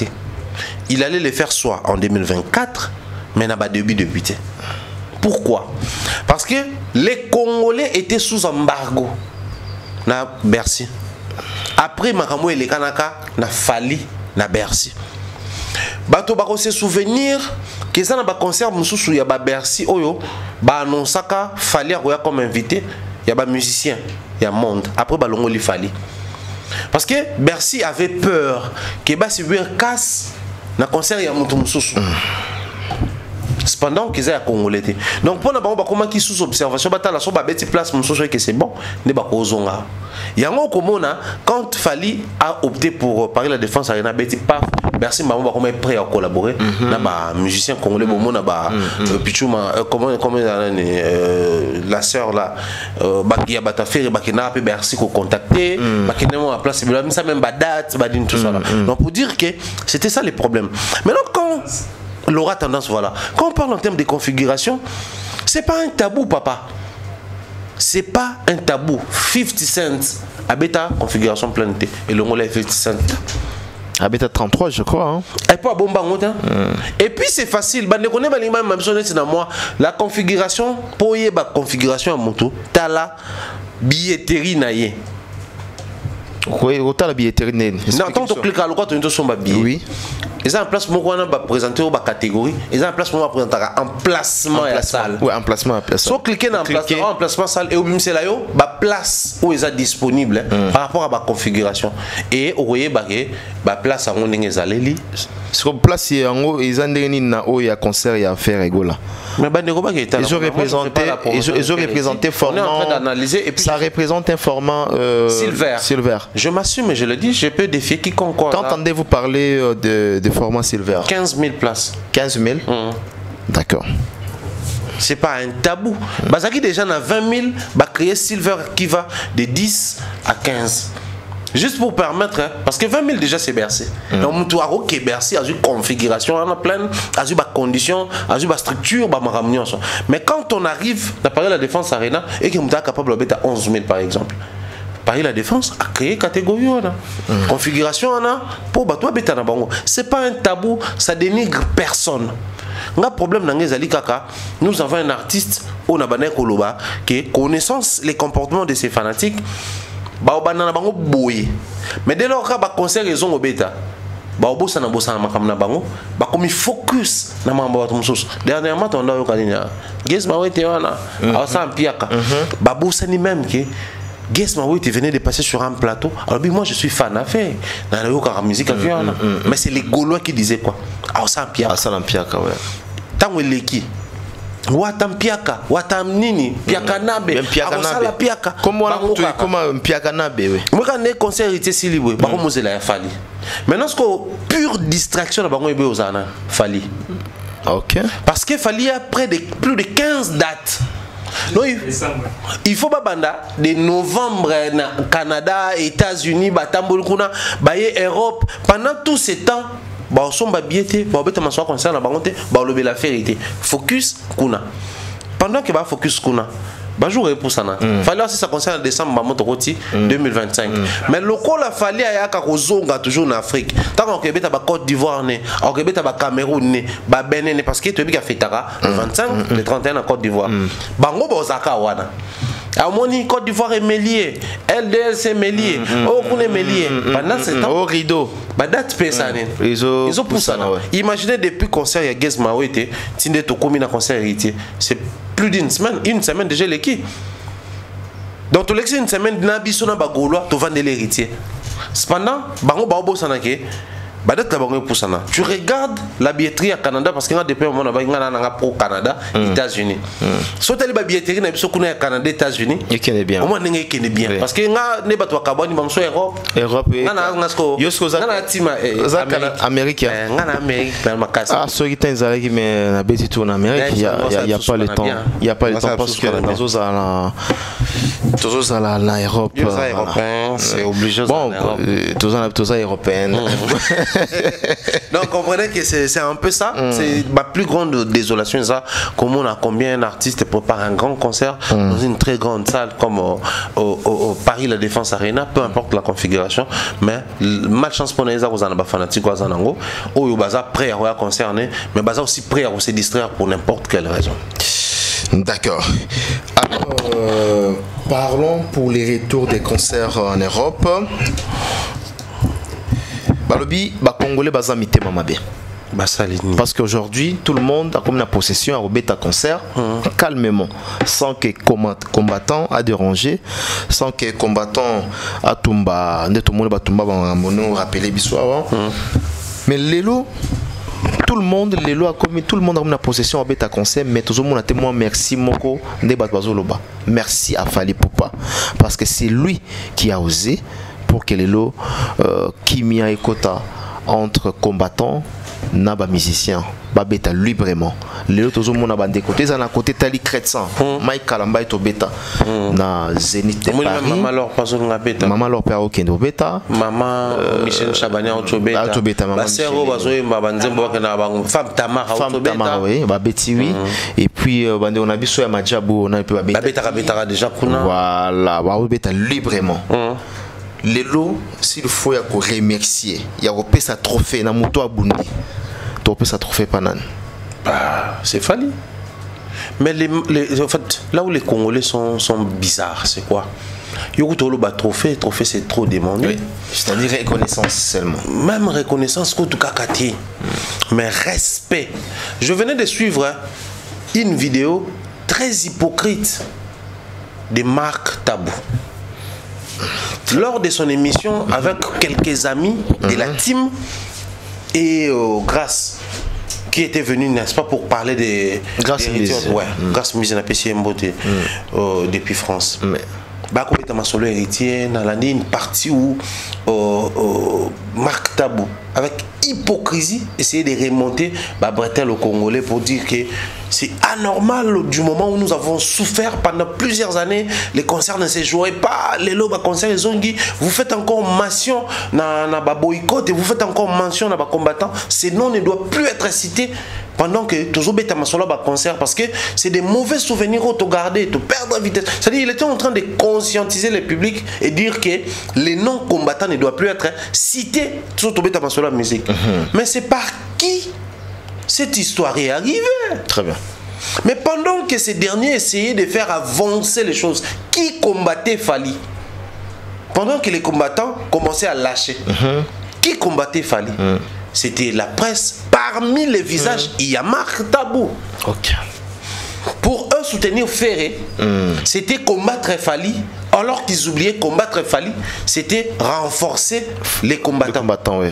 Il allait les faire soit en 2024, mais n'a pas début de but. Pourquoi? Parce que les Congolais étaient sous embargo. Na Bercy. Après Makamou et les Kanaka, na Fali, na Bercy. Bato bako se souvenir que ça n'a pas concert Moussou ya ba Bercy oyo ba annonçaka Fali a comme invité, ya ba musicien, ya monde. Après ba longo li Fali. Parce que Bercy avait peur que ba subir casse na concert ya mutu mususu. Cependant qu'ils aient à Congolais. Donc pour nous comment qui sous observation batala so ba beti place mususu que c'est bon ne ba kozonga. Yango komona quand Fali a opté pour Paris la défense arena beti paf Bercy m'a comment est prêt à collaborer na ba musicien congolais bon na ba Pichuma comment la sœur là bakia batafere bakina pe Bercy ko contacter bakina à place ça même ba date ba din tout ça là. Donc pour dire que c'était ça les problèmes. Maintenant quand l'aura tendance, voilà. Quand on parle en termes de configuration, c'est pas un tabou, papa. C'est pas un tabou. 50 cents à bêta configuration planète et le mot est 50 cents.
À bêta 33, je crois. Hein.
Et pas bon Et puis c'est facile. La configuration pour y la configuration à mon tour, t'as la billetterie naïe.
Oui, autant la billetterie naïe.
Non, tant que tu cliques à l'eau, tu as un billet. Oui. Ils ont un placement qu'on va présenter aux catégories. Ils ont un placement qu'on va présenter en placement à la salle.
Oui, en placement à la salle.
Si vous cliquez dans en placement salle et au même c'est là, la place où ils sont disponibles par rapport à la configuration. Et vous voyez la place à mon ingénieur.
Sur place, ils ont un concert et affaire égola.
Mais ils
ont représenté format.
On est en train d'analyser et puis
ça représente un format Silver.
Je m'assume et je le dis, je peux défier quiconque.
Entendez-vous parler de format Silver?
15 000 places.
15 000 D'accord.
C'est pas un tabou. Bazaki déjà dans 20 000, va créer Silver qui va de 10 à 15. Juste pour permettre, parce que 20 000 déjà c'est Bercy. Donc, tu as ok Bercy, a une configuration, on a plein, a une condition, a une structure, mais quand on arrive à Paris la défense arena et que nous sommes capable de 11 000 par exemple. Paris la défense a créé catégorie configuration pour toi bêta na bango. C'est pas un tabou, ça dénigre personne. On a problème dans les alikaka. Nous avons un artiste au Nabané Koloba qui connaissance les comportements de ces fanatiques. Mais dès lors que ba concert ils ont bêta. Ba bossa na makam na bango, ba comme focus na mamba watu mususu. Dernièrement on a eu kalinya. Gesma wete wana, awasa mpiaka. Ba bossa ni même que Gesma wete venait de passer sur un plateau. Alors moi je suis fan à faire. Dans la musique mais c'est les Gaulois qui disaient quoi? Awasa mpiaka.
Awasa mpiaka ouais.
Tango leki. Watampiaka, watamnini, piakanabe,
Piakanabe.
piaka.
Comment on Piakanabe, oui.
Moi quand les concerts étaient si libres, par contre moi Fali. Maintenant ce que pure distraction là ebe ozana Fali.
OK.
Parce que Fali a plus de 15 dates. Non, il faut pas banda de novembre na Canada, États-Unis, Batambol kuna, baye Europe pendant tout ce temps. Bah on somba biété, bah beta maso concert na bangote, bah lobe la vérité. Focus kuna. Pendant que bah focus kuna, bah jouer pour ça na. Fallait aussi ça concerne décembre bah monte roti 2025. Mais le col a fallu à yaka kozonga toujours en Afrique. Tant que beta ba Côte d'Ivoire né, au que beta ba Cameroun né, ba Benin né parce que tu as fait tara le 25, le 31 en Côte d'Ivoire. Bango ba Osaka wana. Harmonie Côte d'Ivoire est mêlier, LDLC mêlier, oh qu'on est mêlier. Pendant ce temps,
au rideau.
Bah date personne. Ils ont poussé ça. Imaginez depuis concert il y a Gez Mawete, tinde to komi na concert héritier. C'est plus d'une semaine déjà l'équipe. Donc tout l'excès une semaine na biso na bagolois to vendre l'héritier. Cependant, bango ba obo sanake. Tu regardes la billetterie à Canada parce qu'il y a des pays pro Canada, États-Unis. Si tu as la billetterie à Canada, États-Unis,
il connaît bien.
Au moins, il connaît bien. Parce que les bateaux à Carbone, ils sont Europe.
Europe, Amérique. Ah, ceux qui t'ont dit mais la bête en Amérique, il n'y a pas le temps. Il n'y a pas le temps parce que les autres à l'Europe.
C'est obligé.
Bon, tous les Européens.
Donc comprenez que c'est un peu ça. C'est ma plus grande désolation ça. Comme on a combien d'artistes préparent un grand concert dans une très grande salle comme au Paris La Défense Arena, peu importe la configuration, mais malchance pour les aux fanatiques aux anango ou au bazar prêt à concerner, mais bazar aussi prêt à se distraire pour n'importe quelle raison.
D'accord. Alors parlons pour les retours des concerts en Europe. Balobi, ba Congolais baza mitema mabe. Parce qu'aujourd'hui, tout le monde a comme la possession à remettre à concert calmement, sans que combattant a dérangé, sans que combattant a tomba, tout le monde a tomba mono rappelé bissoir. Mais l'élo, tout le monde a commis, tout le monde a la possession à remettre à concert, mais tout le monde a témoin merci moko ndebat bazoloba. Merci à Fali Poupa parce que c'est lui qui a osé pour que l'élo Kimia et Kota entre combattants naba musiciens babeta librement les autres tout le monde a bandé côté ça na côté tali Kretsan Mike Kalamba et Tobeta na Zénith de Paris
maman alors pas on ngabeta
maman leur père aucun Tobeta
maman Michel Chabania Tobeta
maman
Sero bazoye banzembo na ba femme Tamara
Tobeta oui babeti oui et puis bandé on a biso ya Majabu on a peu
babeta déjà kuna
voilà babeta librement. Les lots, s'il faut remercier, il y a un trophée dans moto à Bundi. Tu as un trophée panan.
C'est Fali. Mais en fait, là où les Congolais sont bizarres, c'est quoi? Il y a un trophée c'est trop demandé.
Oui. C'est-à-dire reconnaissance seulement.
Même reconnaissance, tout cas, mais respect. Je venais de suivre une vidéo très hypocrite de Marc Tabou. Lors de son émission avec quelques amis de la team et Grâce qui était venu, n'est-ce pas, pour parler des
Grâce Mise.
Ouais, Grâce Mise n'a pas essayé depuis France. Bah, quand tu as solo héritier, dans l'année, une partie où Marc Tabou, avec hypocrisie, essayait de remonter Bretel au Congolais pour dire que c'est anormal du moment où nous avons souffert pendant plusieurs années, les concerts ne se jouaient pas, les lobes concerts, les zongi, vous faites encore mention dans boycott et vous faites encore mention dans combattants, ces noms ne doivent plus être cités pendant que toujours bêta masolo concert parce que c'est des mauvais souvenirs auto garder, te perdre vitesse. C'est-à-dire il était en train de conscientiser le public et dire que les noms combattants ne doivent plus être cités sur bêta masolo musique. Mais c'est par qui cette histoire est arrivée?
Très bien.
Mais pendant que ces derniers essayaient de faire avancer les choses, qui combattait Fali? Pendant que les combattants commençaient à lâcher, qui combattait Fali? C'était la presse. Parmi les visages, il y a Marc Tabou.
Ok.
Pour eux, soutenir Ferré, c'était combattre Fali. Alors qu'ils oubliaient combattre Fali, c'était renforcer les combattants.
Oui.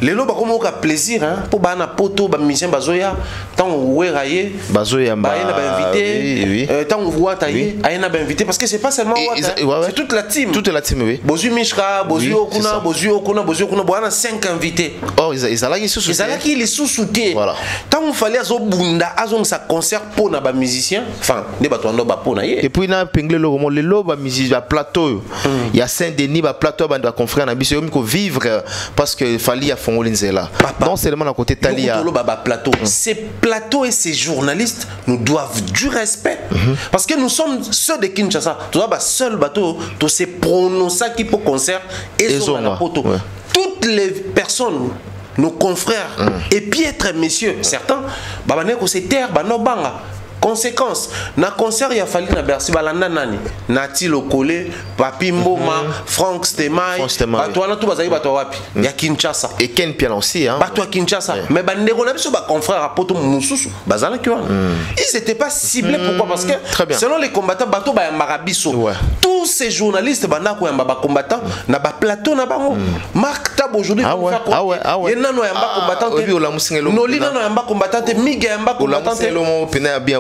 les lots comme au plaisir hein pour bana poto ba musicien bazoya tant oué raillé
bazoya
ba invité tant voit taillé ayena ba invité parce que c'est pas seulement c'est toute la team
oui
bozu mishra bozu okuna bozu okuna boana 5 invités
oh ils allaient sous-souté
ils allaient les sous-souté voilà tant il fallait azo bunda azo sa concert pour na ba musicien enfin ne ba tondo ba pour na ye
et puis na pengle le romo le lo ba musique ba plateau il y a Saint-Denis ba plateau ba confrère na biso ko vivre parce que fallait à Fongolinzela non seulement à côté Talia
plateau ces plateaux et ces journalistes nous doivent du respect parce que nous sommes ceux de Kinshasa tu vois seul bateau tous ces prononcer qui pour concert et son photo toutes les personnes nos confrères et piètres messieurs certains babane ko se terre ba no banga conséquence na concert il a fallu na Bercy balanda nani Nati Lokole Papi Mboma Frank Stemai bato wana tout bazali bato wapi ya Kinshasa
et Ken Piana aussi hein
bato Kinshasa mais bandeko na biso ba confrère à poto mususu bazala ki wana ils étaient pas ciblés pourquoi parce que selon les combattants bato ba marabiso tous ces journalistes banda ko yamba ba combattants na ba plateau na bango Marc Tab aujourd'hui yenano yamba combattant Noli nano yamba combattant Miga yamba combattant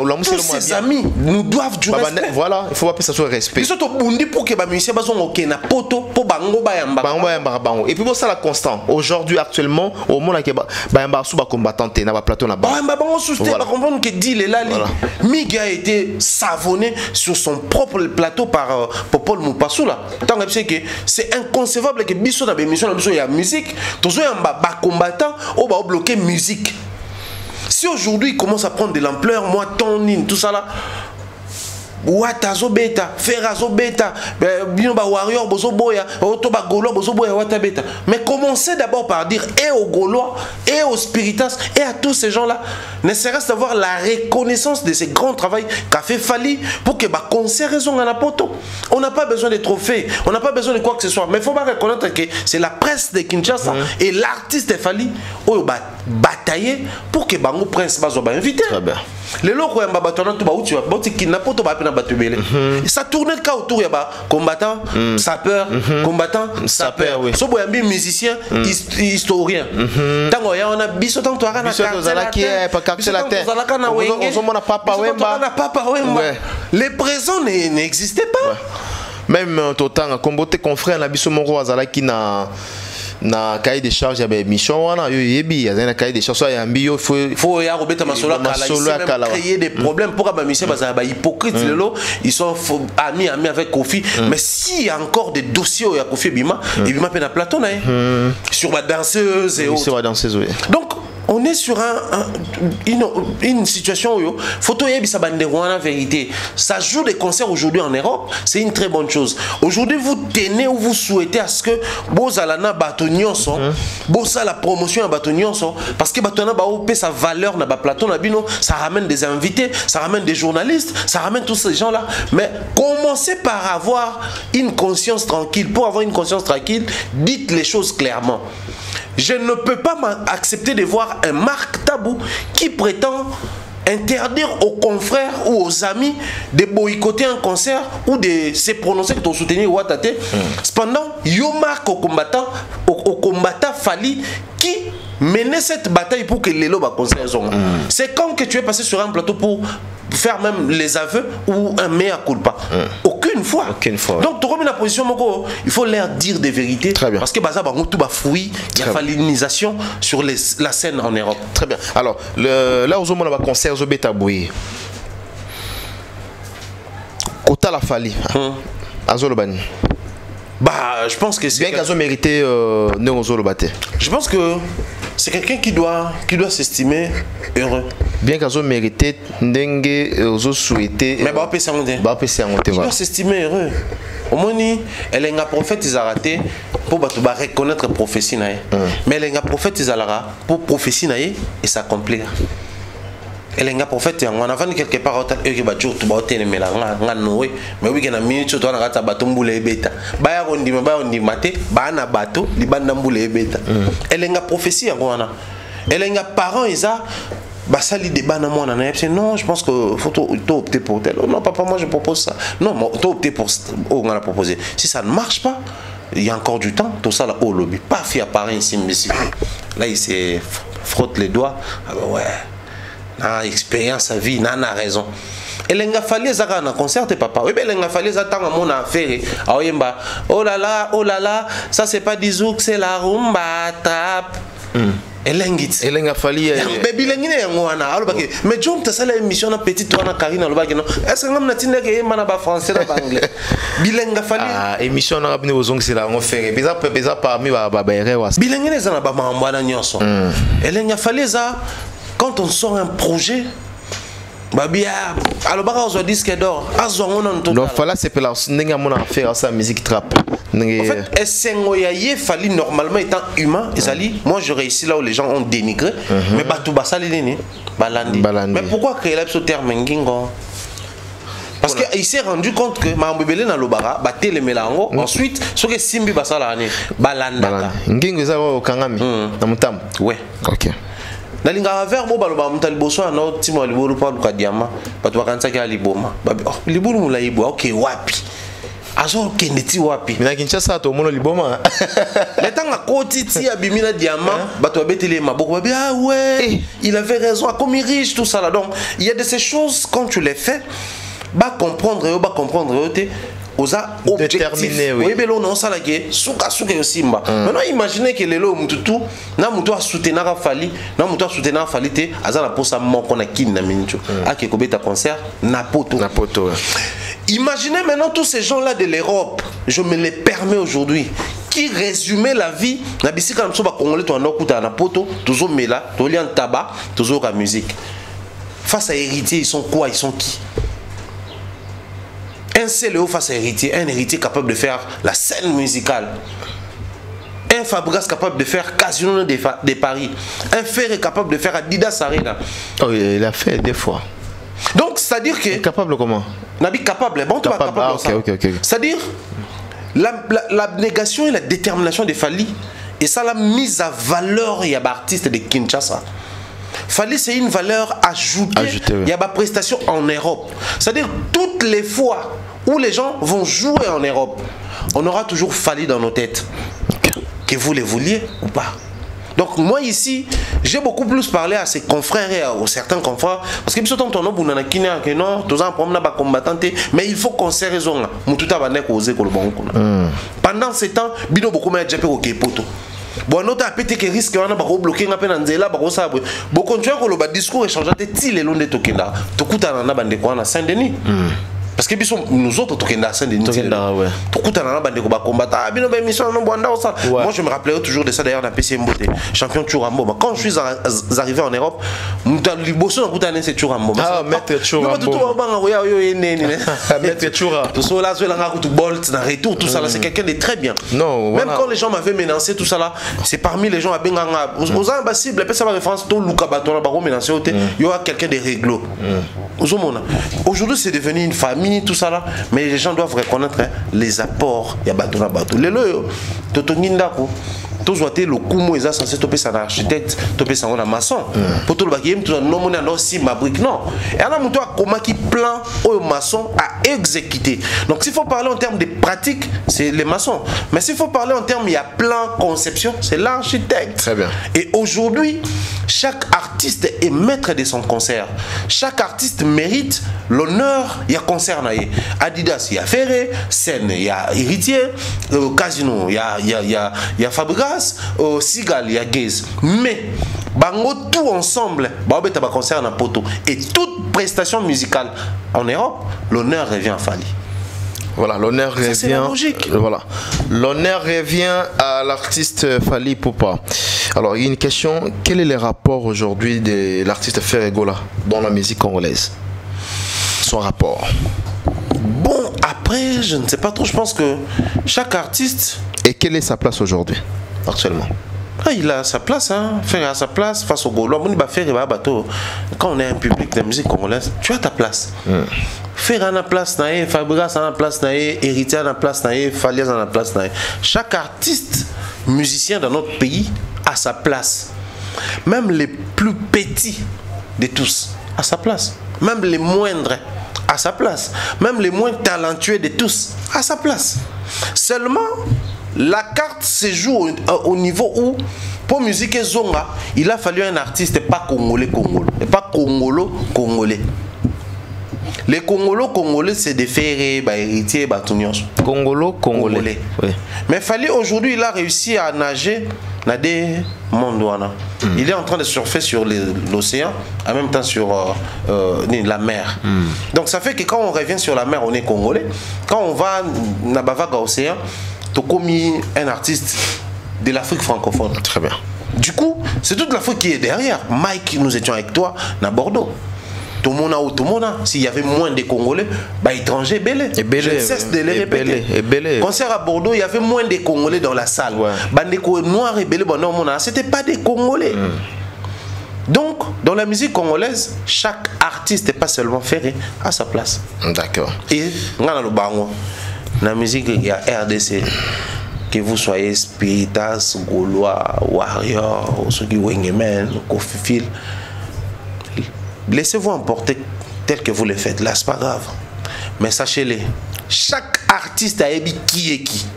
tous
ses amis nous doivent du respect.
Voilà, il faut appeler ça sur le respect.
Ils sont bundi pour que les musiciens soient na poto pour bango bayamba.
Et puis pour ça la constant. Aujourd'hui actuellement au monde que bayamba sous ba combattant na ba plateau na ba.
Bayamba bango sous te ba comprendre que dit là Miga a été savonné sur son propre plateau par Popol Mupasula. Tant que c'est inconcevable que biso na émission na biso ya musique, toujours yamba ba combattant ou ba bloquer musique. Si aujourd'hui il commence à prendre de l'ampleur, moi, Tonin, tout ça là, Watazo beta, Ferrazo beta, Binoba Warrior, Bozo Boya, Otoba Golo, Bozo Boya, Wata beta. Mais commencez d'abord par dire et aux Gaulois, et aux Spiritas, et à tous ces gens-là, ne serait-ce d'avoir la reconnaissance de ces grands travaux qu'a fait Fali pour que bah concert raison à la poto. On n'a pas besoin de trophées, on n'a pas besoin de quoi que ce soit. Mais il faut pas reconnaître que c'est la presse de Kinshasa et l'artiste Fali où bah batailler pour que Bango Prince soit invité.
Très bien.
Les locaux en babatona tout baouti va boti kinapoto ba pena batubele. Ça tourne ka autour ya ba combattant, sapeur, combattant, sapeur. So boyambi musicien, historien. Tango ya on a biso tanto aka na papa wemba. Les présents n'existaient pas.
Même total comboté confrère na biso moko azalaki na cahier de charge ya mission wana yo yebi ya na cahier de charge ya mbio
faut ya robeta masolo kala créer des problèmes pour ba mission baza ba hypocrite lelo ils sont amis avec Kofi mais si y a encore des dossiers ya Kofi Bima et Bima pe na plateau na sur la danseuse et autres
sur la danseuse oui
donc on est sur une situation où photo yebisa banderwana vérité ça joue des concerts aujourd'hui en Europe c'est une très bonne chose aujourd'hui vous tenez ou vous souhaitez à ce que bozalana batonion son bosa la promotion à batonion son parce que batona ba opé sa valeur na ba plateau na bino ça ramène des invités ça ramène des journalistes ça ramène tous ces gens là mais commencez par avoir une conscience tranquille pour avoir une conscience tranquille dites les choses clairement. Je ne peux pas accepter de voir un Marc Tabou qui prétend interdire aux confrères ou aux amis de boycotter un concert ou de se prononcer que ton soutenir Ouattate. Cependant, yo Marc au combattant Fali qui menait cette bataille pour que les lobes concert. C'est comme que tu es passé sur un plateau pour faire même les aveux ou un mea culpa. Aucune fois. Donc, tu remets la position, il faut leur dire des vérités.
Très bien.
Parce que Baza Bango tout va fruit, il y a falinisation sur la scène en Europe.
Très bien. Alors, là, aux hommes, on a concert Zobeta Bouye. Kota la Fali. Azolobani.
Bah, je pense que c'est.
Bien qu'Azo mérité Neurozolobate.
Je pense que c'est quelqu'un qui doit s'estimer heureux.
Bien qu'Azo mérité Ndenge Ozo souhaité.
Mais bah, il doit s'estimer heureux. Au moins, elle est un prophète, ils ont raté pour reconnaître prophétie. Mais elle est un prophète, ils ont pour prophétie et s'accomplir. Elle est un prophète, on a vu quelque part mais oui, il y a minute tu as un bateau mboulé bêta. Elle est un prophétie, elle est un parent, ils ont basali débat dans moi non je pense que faut opter pour tel non papa moi je propose ça non faut opter pour on a proposé si ça ne marche pas il y a encore du temps tout ça là au lobby pas fait apparaître ici mais Là, il se frotte les doigts. Ah bah ouais, na expérience à vie, na raison. Et l'enga falli zaka na concert papa. Oui, ben l'enga falli zaka dans mon affaire. Ah yemba. Oh là là, ça c'est pas du zouk, c'est la rumba tap. Et
l'enga falli.
Baby l'engine ngwana. Alors mais John t'as ça l'émission na petite toi na Karina le bagage non. Est-ce que ngam na tinda ke mana ba français na ba anglais. Bilenga falli. Ah
émission na bini ozong c'est la on fait. Pesa parmi ba ere was.
Bilengine za na ba mambana nyonso. Et l'enga falli za quand on sort un projet Babia, alors bah on se dit que d'or,
donc voilà c'est pour la n'enga mon affaire ça musique trap.
En fait, SNOYAYE fallait normalement étant humain, moi je réussis là où les gens ont dénigré, mais batou basali nini, balandi. Mais pourquoi créer là ce terme ngingo? Parce qu'il s'est rendu compte que ma bébé na lobara, baté le mélango, ensuite ce que simbi basala ni balanda.
Ngingo ça au kangami, na mutam.
Ouais.
OK.
Na linga vers bo baloba mutali boso na timo libolu pa luka diama batu bakanza ka liboma babi oh libulu mula ibo OK wapi azo kendeti wapi
mina Kinshasa to mono liboma
letanga koti ti abimina diama batu babetele maboko babi ah ouais il avait raison comme il riche tout ça là. Donc il y a de ces choses quand tu les fais ba comprendre osa
déterminé oui.
Oui mais là on ça là que souka simba. Maintenant imaginez que lelo mututu na mutu a soutenir fali na mutu a soutenir fali te azala posa moko na kin na mincho ake kobeta concert na poto. Imaginez maintenant tous ces gens là de l'Europe, je me les permets aujourd'hui, qui résumaient la vie na bisika na soba congolais to na kuta na poto toujours mela to li en tabac toujours la musique. Face à héritier, ils sont quoi? Ils sont qui? Un CLO face à héritier, un héritier capable de faire la scène musicale. Un Fabregas capable de faire Casino des Paris. Un Ferré capable de faire Adidas Arena.
Oh, il a fait des fois.
Donc, c'est-à-dire que...
Capable comment?
Nabi capable, bon, tu vas capable.
Ah, ok.
C'est-à-dire, l'abnégation et la détermination de Fali, et ça, la mise à valeur, il y a des artistes de Kinshasa. Fali, c'est une valeur ajoutée. Il y a des prestations en Europe. C'est-à-dire, toutes les fois où les gens vont jouer en Europe, on aura toujours Fali dans nos têtes. Que vous les vouliez ou pas. Donc moi ici, j'ai beaucoup plus parlé à ses confrères et à certains confrères. Parce que mais il faut qu'on s'est raison. Pendant ce temps, Bino beaucoup m'a déjà au Kepoto. Bon, on a pété que risque on a bloqué un peu dans Zela, bon, continuer le discours échangeant ti les longs de Tokenda. Tokuta na bande quoi na Saint-Denis. Parce que nous autres, Tokenda Saint-Denis. Tokuta na bande ko ba combattre. Ah bino ba mission no banda ça. Moi je me rappelais toujours de ça d'ailleurs dans PC Mbote. Champion Churambo. Quand je suis arrivé en Europe, Liboso na kutana c'est Churambo.
Ah maître Churambo.
Mais tout ba nga yo ene.
Maître Chura.
Tout ça là, la nga tout Bolt na retour tout ça là, c'est quelqu'un de très bien.
Non,
même quand les gens m'avaient menacé tout ça là, c'est parmi les gens à Benganga. Aux impossible, après ça va référence tout Luka Batona baro menacé il y aura quelqu'un de réglo. Aujourd'hui c'est devenu une famille tout ça là, mais les gens doivent reconnaître les apports ya Batona Bato. Les loyo totonginda ko tous voter le coup ils sont censés toper ça architecte, toper ça on a maçon. Pour tout le bagage tout non mon alors si ma brique non. Et alors mon toi comment qui plan au maçon à exécuter. Donc s'il faut parler en termes de pratique, c'est les maçons. Mais s'il faut parler en termes il y a plan conception, c'est l'architecte.
Très bien.
Et aujourd'hui, chaque artiste est maître de son concert. Chaque artiste mérite l'honneur, il y a concert naïe. Adidas, il y a Ferré, Seine, il y a Héritier, Casino, il y a Fabregas, Sigal, il y a Gaze. Mais, bango tout ensemble, bah concert na poto. Et toute prestation musicale en Europe, l'honneur revient à Fali.
Voilà, l'honneur revient. Voilà, l'honneur revient à l'artiste Fali Ipupa. Alors, il y a une question. Quel est le rapport aujourd'hui de l'artiste Ferré Gola dans la musique congolaise? Son rapport.
Bon, après, je ne sais pas trop. Je pense que chaque artiste.
Et quelle est sa place aujourd'hui, actuellement?
Ah, il a sa place, hein. Ferré a sa place face au Gaulois. Quand on est un public de musique congolaise, tu as ta place. Ferré a la place, Fabregas a la place, Héritier a la place, Falias a la place. Chaque artiste musicien dans notre pays a sa place. Même les plus petits de tous a sa place. Même les moindres à sa place. Même les moins talentueux de tous à sa place. Seulement, la carte se joue au niveau où, pour musique et zonga, il a fallu un artiste pas congolais, et pas congolais. Les Congolais, c'est des ferrés, héritiers, batunios.
Congolais. Oui.
Mais il fallait aujourd'hui, il a réussi à nager dans des mondes. Il est en train de surfer sur l'océan, en même temps sur la mer. Donc ça fait que quand on revient sur la mer, on est Congolais. Quand on va dans Bavaga océan, tu as commis un artiste de l'Afrique francophone.
Très bien.
Du coup, c'est toute l'Afrique qui est derrière. Mike, nous étions avec toi à Bordeaux. Tout le monde a ou tout le monde a. S'il y avait moins de Congolais, étrangers, belé. Je cesse de les répéter. Concert à Bordeaux, il y avait moins de Congolais dans la salle. Ouais. Noirs et belé, c'était pas des Congolais. Donc, dans la musique congolaise, chaque artiste n'est pas seulement ferré à sa place.
D'accord.
Et dans la musique, il y a RDC. Que vous soyez Spiritas, Gaulois, Warrior, Osogi Wengemen, Kofifil. Laissez-vous emporter tel que vous le faites. Là, c'est pas grave. Mais sachez-le, chaque artiste a émis qui est qui.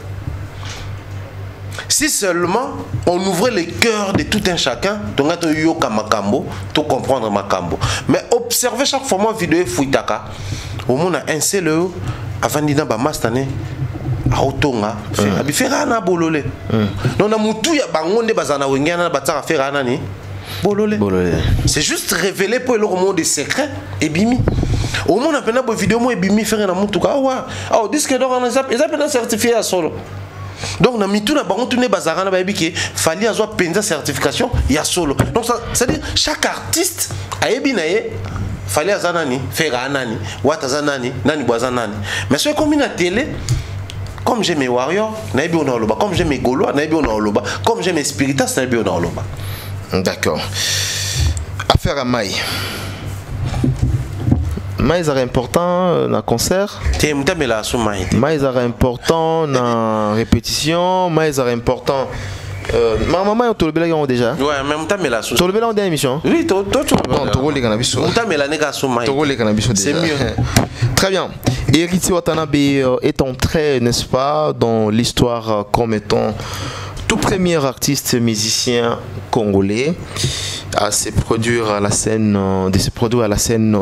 Si seulement on ouvrait les cœurs de tout un chacun, tu vas yoka makambo, tout comprendre makambo. Mais observez chaque fois moi vidéo fouitaka. Au moins un seul avant d'y aller mastane. Autonga, ferana bololé. Non na mutu ya bangonde bazana wengana bataka ferana ni. Bololé. C'est juste révélé pour le monde des secrets et bimi. Au moins on a peine vidéo moi et bimi faire na mutuka wa. Ah disque d'or on a peine certifié à solo. Donc na mitu na bango tourner bazarana ba biki fallait avoir penza certification ya solo. Donc ça c'est à dire chaque artiste a ebinaye fallait azanani faire anani wata zanani nani boazanani. Mais c'est comme une télé. Comme j'aime mes Warriors, comme j'aime mes Gaulois, comme j'aime mes Spiritas,
d'accord. Affaire à Maï. Maï est important dans le concert. Maï est important dans la répétition. Maï est important. Ma maman est au Bélagan déjà.
Ouais, même temps, mais la
sous. Le Bélagan d'émission.
Oui, tout.
Non, tout les cannabis. C'est mieux. Très bien. Héritier Watanabe est entré, n'est-ce pas, dans l'histoire comme étant tout premier artiste musicien congolais à se produire à la scène,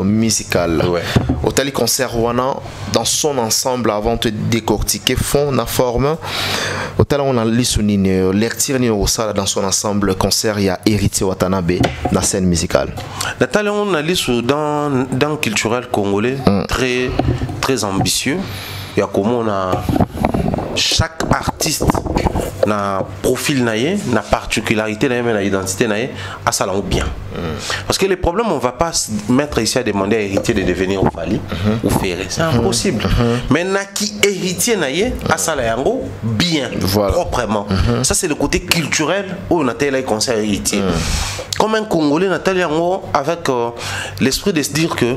musicale. Ouais. Au tali concert Wana dans son ensemble avant de décortiquer fond la forme. Au tali on a l'issonine l'ertir ni au dans son ensemble concert il y a Héritier Watanabe dans la scène musicale.
La tali on a l'issou dans culturel congolais très ambitieux. Il y a comment on a chaque artiste na profil naie, na particularité naie, na identité naie, à ça ou bien. Parce que les problèmes, on va pas mettre ici à demander à héritier de devenir Ofali ou Ferré, c'est impossible. Mais na qui héritier naie, à ça yango bien, voilà. Proprement. Ça c'est le côté culturel où on a tel concert héritier. Comme un Congolais, Nathalie yango avec l'esprit de se dire que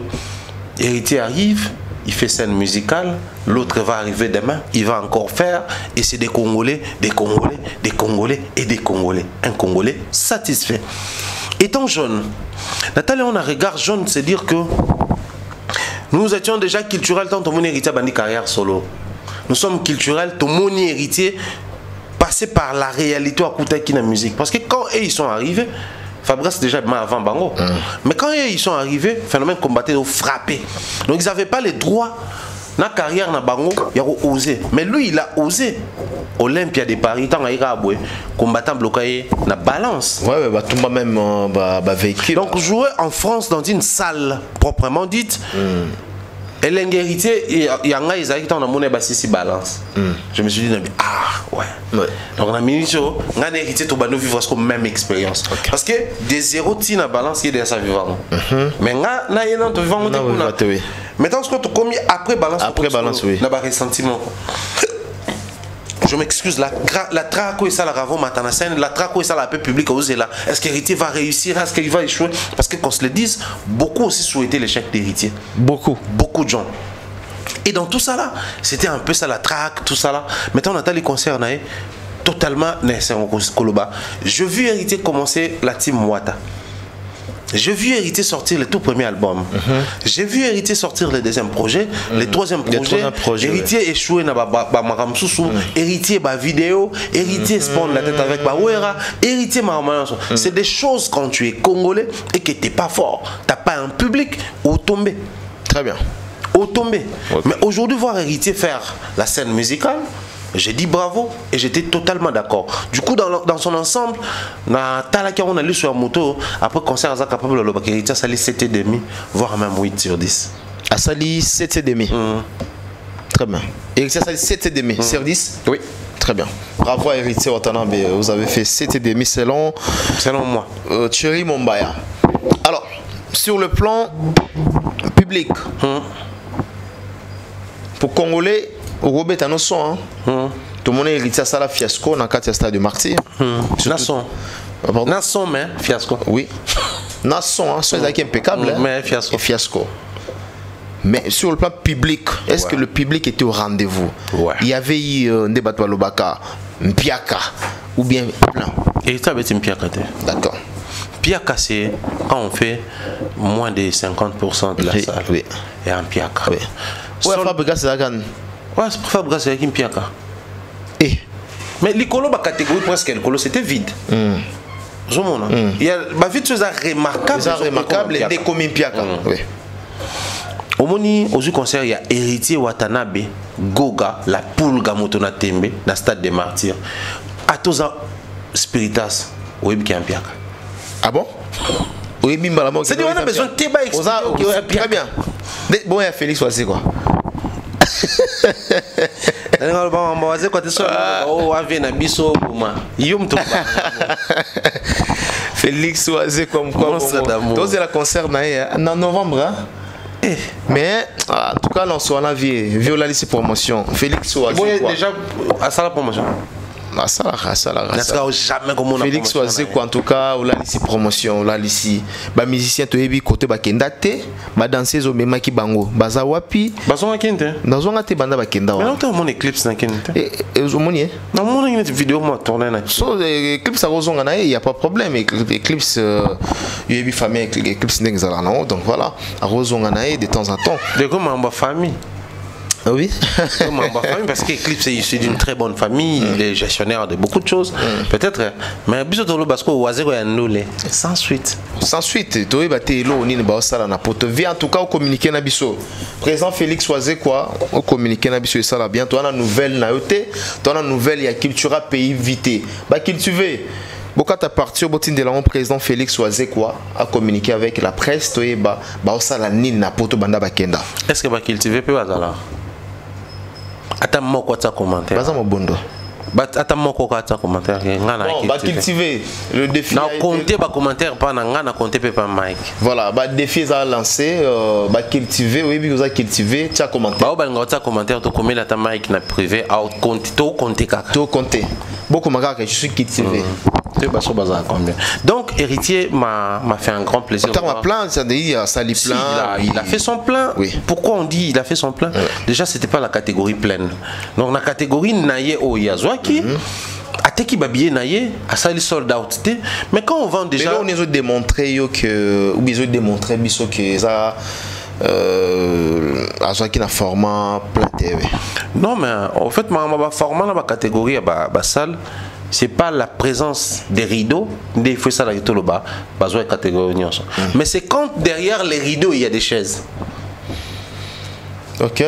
héritier arrive. Il fait scène musicale, l'autre va arriver demain, il va encore faire, et c'est des Congolais, des Congolais, des Congolais et des Congolais. Un Congolais satisfait. Étant jeune, Nathalie, on a un regard jeune, c'est dire que nous étions déjà culturels tant que mon héritier a carrière solo. Nous sommes culturels, tout mon héritier passé par la réalité à côté de la musique. Parce que quand ils sont arrivés, Fabrice déjà avant Bango. Mais quand ils sont arrivés, phénomène combattait au frappé. Donc ils n'avaient pas les droits. Dans la carrière na Bango, il a osé. Mais lui, il a osé. Olympia de Paris, tant qu'il a combattant bloqué na balance.
Ouais, bah tout même véhicule.
Donc jouer en France dans une salle proprement dite. Et l'héritier, il y a un Isaac qui a monnaie basse balance. Je me suis dit, ouais. Donc, on a mis un héritier qui va vivre la même expérience. Okay. Parce que des zéros qui na balance, il y a des vivants. Mais on a un vivant. Maintenant, ce que tu as commis après balance,
oui.
On a un ressentiment. Je m'excuse, la traque ça la ravo matin scène, la traque ça la paix publique osé là. Est-ce qu'héritier va réussir, est-ce qu'il va échouer? Parce que qu'on se le dise, beaucoup aussi souhaitaient l'échec d'héritier. Beaucoup de gens. Et dans tout ça là, c'était un peu ça la traque, tout ça là. Maintenant on attend les concerts totalement nécessaire au Koloba. Je vu héritier commencer la team Mwata. J'ai vu Héritier sortir le tout premier album. J'ai vu Héritier sortir le deuxième projet, le troisième projet. Héritier échoué dans Maramsousou, Héritier vidéo, Héritier spawn la tête avec Bawera, Héritier Maramanaso. C'est des choses quand tu es congolais et que tu n'es pas fort. Tu n'as pas un public au tombé.
Très bien.
Au tombé. Okay. Mais aujourd'hui, voir Héritier faire la scène musicale, j'ai dit bravo et j'étais totalement d'accord. Du coup, dans son ensemble, on a lu sur la moto, après concert, on a capable de Héritier a sali 7,5, voire même 8 sur 10.
A sali 7,5. Très bien. Héritier a sali 7,5 sur 10.
Oui.
Très bien. Bravo à Héritier Watanabe, vous avez fait 7,5
selon moi.
Thierry Mombaya. Alors, sur le plan public, pour Congolais, Robert a nos sons. Tout le monde est héritier à la fiasco dans le stade de Martyr.
Nasson, mais fiasco.
Oui. Nasson, c'est impeccable.
Mais fiasco.
Fiasco. Mais sur le plan public, est-ce que le public était au rendez-vous? Il y avait eu un débat de Lobaka, Mpiaka, ou bien plein.
Et ça avait été Mpiaka.
D'accord.
Mpiaka, c'est quand on fait moins de 50% de la salle.
Oui.
Et un Mpiaka.
Oui. Ouais, Fabrica, c'est la gagne.
Ouais, c'est pour Fabrica, c'est un Mpiaka.
Et
mais l'écolo, la catégorie presque l'écolo, c'était vide. Il y a vite chose remarquable.
C'est remarquable, et comme Mpiaka. Oui.
Au moni, aux concerts, il y a Héritier Watanabe, Goga, la poule Gamotona Tembe, dans le stade des Martyrs. À tous les Spiritas, oui, qui est un Mpiaka.
Ah bon? Oui,
c'est dit, on a besoin de Teba expliquer.
Très bien. Bon, il y a Félix Oisé quoi. Félix Oisé comme quoi. Donc c'est la concert en novembre. Mais en tout cas, on soit la vie. Viola ici promotion. Félix Oisé quoi.
Déjà à ça la promotion.
Félix Oisé quoi en tout cas on a ici promotion là ici ba musicien to yebi côté ba kendate ba danseuse au même qui bango baza wapi
bazonga kente
nazonga te banda ba kenda
mais non t'as mon eclipse na kente
et omoni
non mon une vidéo moi tourner na
so eclipse a rozonga na il y a pas de problème eclipse yebi famille eclipse n'exala non donc voilà a rozonga na de temps en temps
de comment ma famille.
Oui.
Parce qu'Eclipse est issu d'une très bonne famille, il est gestionnaire de beaucoup de choses, peut-être. Mais sans suite.
Sans suite, tu viens en tout cas au communiqué Nabiso. Président Félix Oisé quoi, au communiqué Nabiso et ça là bien. Tu as une nouvelle naïveté, tu as une nouvelle il y a culture pays vité. Bah cultiver. Beaucoup à partir de la président Félix Oisé quoi a communiqué avec la presse, tu es bah ça la nil na poto banda bakenda.
Est-ce que bah cultiver peut alors? Attends moi quoi ça commentaire.
Baza mo bondo.
Attends moi quoi ça commentaire.
Bon, bah cultiver le défi.
Na compter ba commentaire pas na compter pas Mike.
Voilà, bah défi a lancé bah cultiver oui vous a cultiver tu as commenté.
Bah ba ngota commentaire to combien la ta Mike na privé à compter kaka.
To compter. Beaucoup maga que je suis cultivé.
Donc Héritier m'a fait un grand plaisir.
Plein, il
a fait son plein. Oui. Pourquoi on dit il a fait son plein? Déjà c'était pas la catégorie pleine. Donc la catégorie naïe au Yazouaki. Ateki babillé naïe, à ça il sold out. Mais quand on vend déjà.
Mais là, on a démontré que ou besoin de démontrer que ça. Qui n'a format platé.
Non mais en fait ma format dans la catégorie à salle. C'est pas la présence des rideaux, des fois ça là tout le bas, besoin de catégorie. Mais c'est quand derrière les rideaux il y a des chaises.
Ok.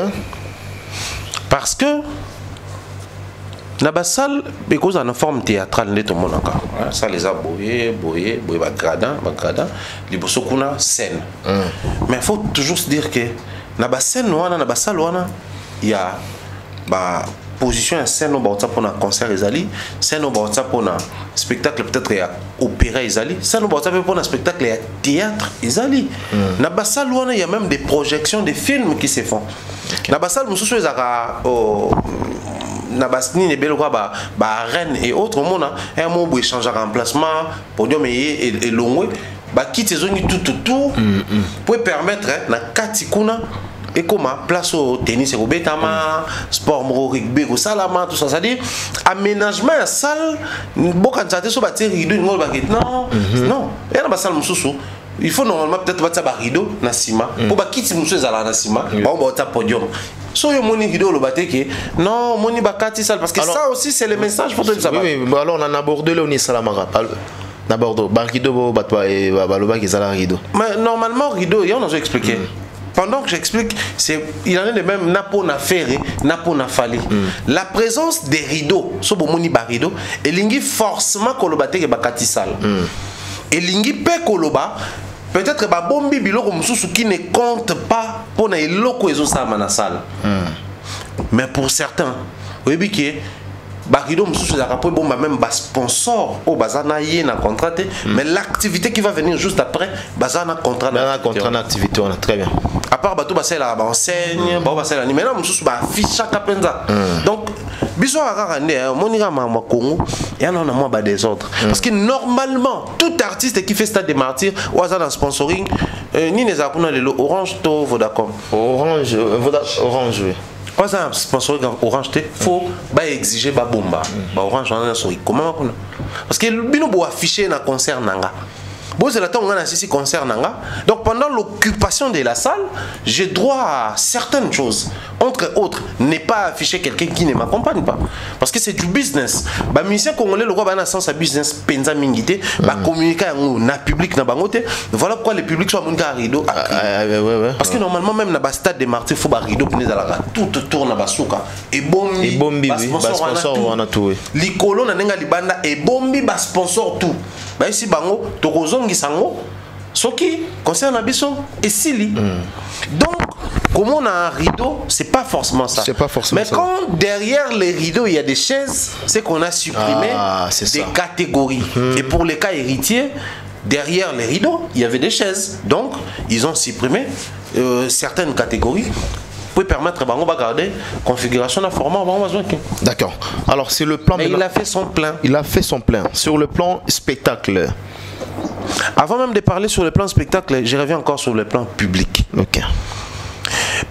Parce que la salle, parce qu'on a une forme théâtrale de tout le monde encore. Ça les a boyé, bagradin, les bossokuna scène. Mais il faut toujours se dire que la scène la salle il y a position en scène pour un concert izali, scène pour un spectacle peut-être opéra izali, scène pour un spectacle théâtre izali. Na salle il y a même des projections de films qui se font. Na salle mususu ezaka Nabasni nebelo quoi reine et autres monde un mot pour échanger remplacement podium et longwe quitte zone tout pour permettre na katikuna et comment place au tennis et au bétama sport rugby au salama tout ça ça dit aménagement à salle beaucoup de ça sur bâtir non non et na salle mususu il faut normalement peut-être battre ba rideau na ciment pour ba kiti muso ezala na ciment ba on ba podium so yo moni rideau lo bateke non moni ba kati sale parce que alors, ça aussi c'est le message pour te savoir.
Oui, alors on a abordé là on est salamara na Bordeaux ba rideau ba toi et ba loba ki sala rideau.
Mais normalement rideau on a expliqué. Pendant que j'explique, il en est de même napo na ferré, napo na fali. La présence des rideaux, so bomoni ba rideau, et lingi forcément kolobate ke ba kati sale. Et lingi pe koloba peut-être ba bombi biloko mususu qui ne compte pas pour na eloko ezo sa na salle. Mais pour certains, oui que ba rideau mususu za rapport bomba même ba sponsor au bazana yé na contrat mais l'activité qui va venir juste après bazana contrat
na contrat d'activité on a très bien.
À part bato basela ba enseigne ba basela ni maintenant mususu ba affiche chaque penza. Donc biso akarande monika mama Congo et on a moi ba désordre parce que normalement tout artiste qui fait Stade des Martyrs ou a un sponsoring ni les akuna le Orange to Vodacom
Orange oui.
Pas un sponsoring Orange T, faut exiger ba bomba. Ba Orange on a son comment parce que bino bo afficher na concert nanga. Bon c'est la temps on a ici concert nanga. Donc pendant l'occupation de la salle, j'ai droit à certaines choses. Entre autres, ne pas afficher quelqu'un qui ne m'accompagne pas parce que c'est du business. Ba musicien congolais le roi ba na sens à business penza mingité, ba communiquer na public na bangote. Voilà pourquoi les publics sont monka rideau. Parce que normalement même na ba Stade des Martyrs faut ba rideau pneu la tout tourne na basuka et bombi
ba sponsor on a tout.
Likolo na nenga libanda et bombi ba sponsor tout. Ba ici bango tokozongi sango soki concerne biso et sili. Donc comment on a un rideau, c'est pas forcément ça. Mais ça. Quand derrière les rideaux il y a des chaises, c'est qu'on a supprimé des catégories. Et pour les cas héritiers, derrière les rideaux, il y avait des chaises. Donc ils ont supprimé certaines catégories pour permettre de garder configuration de format.
D'accord. Alors c'est le plan.
Mais il a fait son plein.
Il a fait son plein. Sur le plan spectacle.
Avant même de parler sur le plan spectacle, je reviens encore sur le plan public.
Ok.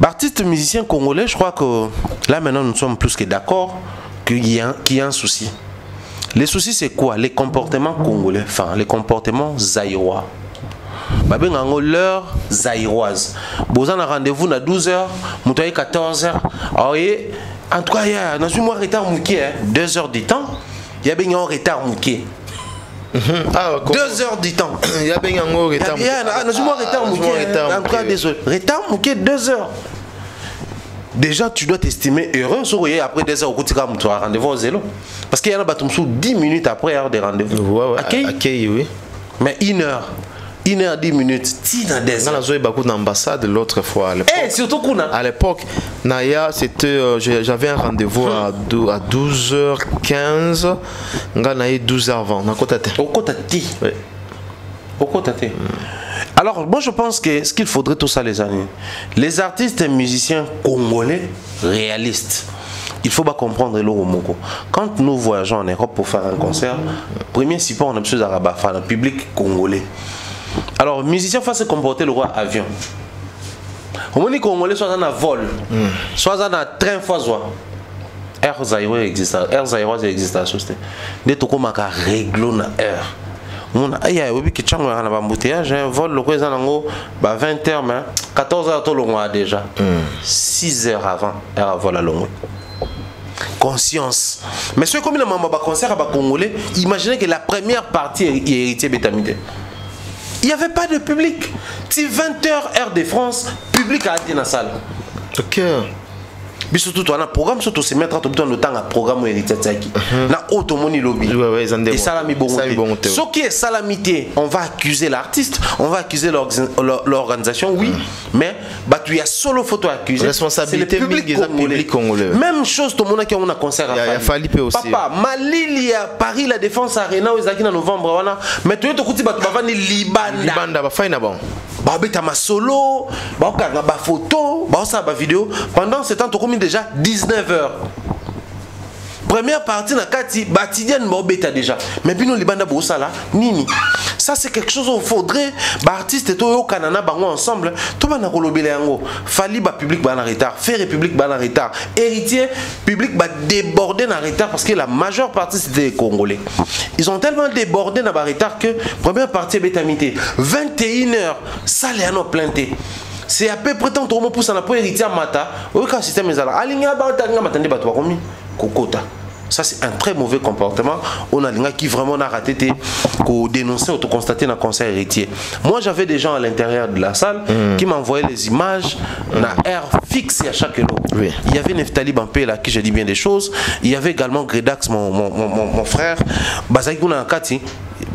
Artiste musicien congolais, je crois que là maintenant nous sommes plus que d'accord qu'il y a un souci. Les soucis c'est quoi? Les comportements congolais, enfin les comportements zaïrois. Babengango l'heure zaïroise. Bozan a rendez-vous à 12h, moutaye 14h. En tout cas, il y a un retard mouké, 2 heures du temps. Il y a bien un retard mouké. 2 heures du temps.
Il y a bien un retard mouké.
En tout cas, désolé. Retard mouké 2 heures. Déjà, tu dois t'estimer heureux. Après 2 heures, tu as rendez-vous au zélo. Parce qu'il y en a 10 minutes après heure de rendez-vous.
Accueil, oui.
Mais 1 heure. 1 heure 10 minutes,
l'ambassade l'autre fois.
Surtout
à l'époque, Naya, c'était, j'avais un rendez-vous à 12h15, Naya 12h20.
Alors, moi je pense que ce qu'il faudrait tout ça, les amis, les artistes et musiciens congolais réalistes, il faut pas comprendre le Moko. Quand nous voyageons en Europe pour faire un concert, premier support, on a besoin d'un public congolais. Alors, musicien faut se comporter le roi avion. Au moins, congolais soit dans un vol, soit dans un train fois. Air Zaïrois existe, Air Zaïrois existe à la société. Dès que tu as réglé na air. On a un embouteillage, un vol, le roi 20h, mais 14h tout le mois déjà. 6 heures avant, air vol à l'ongwe. Conscience. Mais ce comme il y a un concert à Congolais, imaginez que la première partie est héritier bétamide. Il n'y avait pas de public. Si 20h heure de France, public a été dans la salle.
Ok.
Mais surtout, on a un programme, surtout se mettre tout le temps à programme héritier Tsaki. Na automoni lobby. Et salami bongoté. Ce qui est salamité, on va accuser l'artiste, on va accuser l'organisation, oui. Mais il y a solo photo accusé.
Responsabilité public congolais.
Même chose, tout le monde qui a un concert à
faire. Il fallait aussi.
Papa, Mali, Paris, la Défense Arena, aux Akina novembre. Mais tu es tout le monde Libanda.
Libanda, bon.
Babeta ma solo, ba photo, ba vidéo. Pendant ce temps, tu as déjà 19h. première partie na kati batidienne bobeta déjà mais bino libanda bosala nini ça c'est quelque chose où faudrait artiste to yo kanana bango ensemble to bana kolobela yango fali ba public ba na retard fait république ba na retard héritier public ba débordé na retard parce que la majeure partie c'était les Congolais ils ont tellement débordé na ba retard que première partie betamité 21h ça les a planté. C'est à peu près tant que pour ça n'a pas hérité à mata au cas système ezala alinga ba tanga matande ba to komi kokota. Ça c'est un très mauvais comportement. On a linga qui vraiment a raté qu'on dénoncer ou constater dans le conseil héritier. Moi j'avais des gens à l'intérieur de la salle qui m'envoyaient les images na air fixe à chaque lot. Oui. Il y avait Neftali Bampé là qui je dis bien des choses. Il y avait également Gredax mon frère. Bazakuna Kati.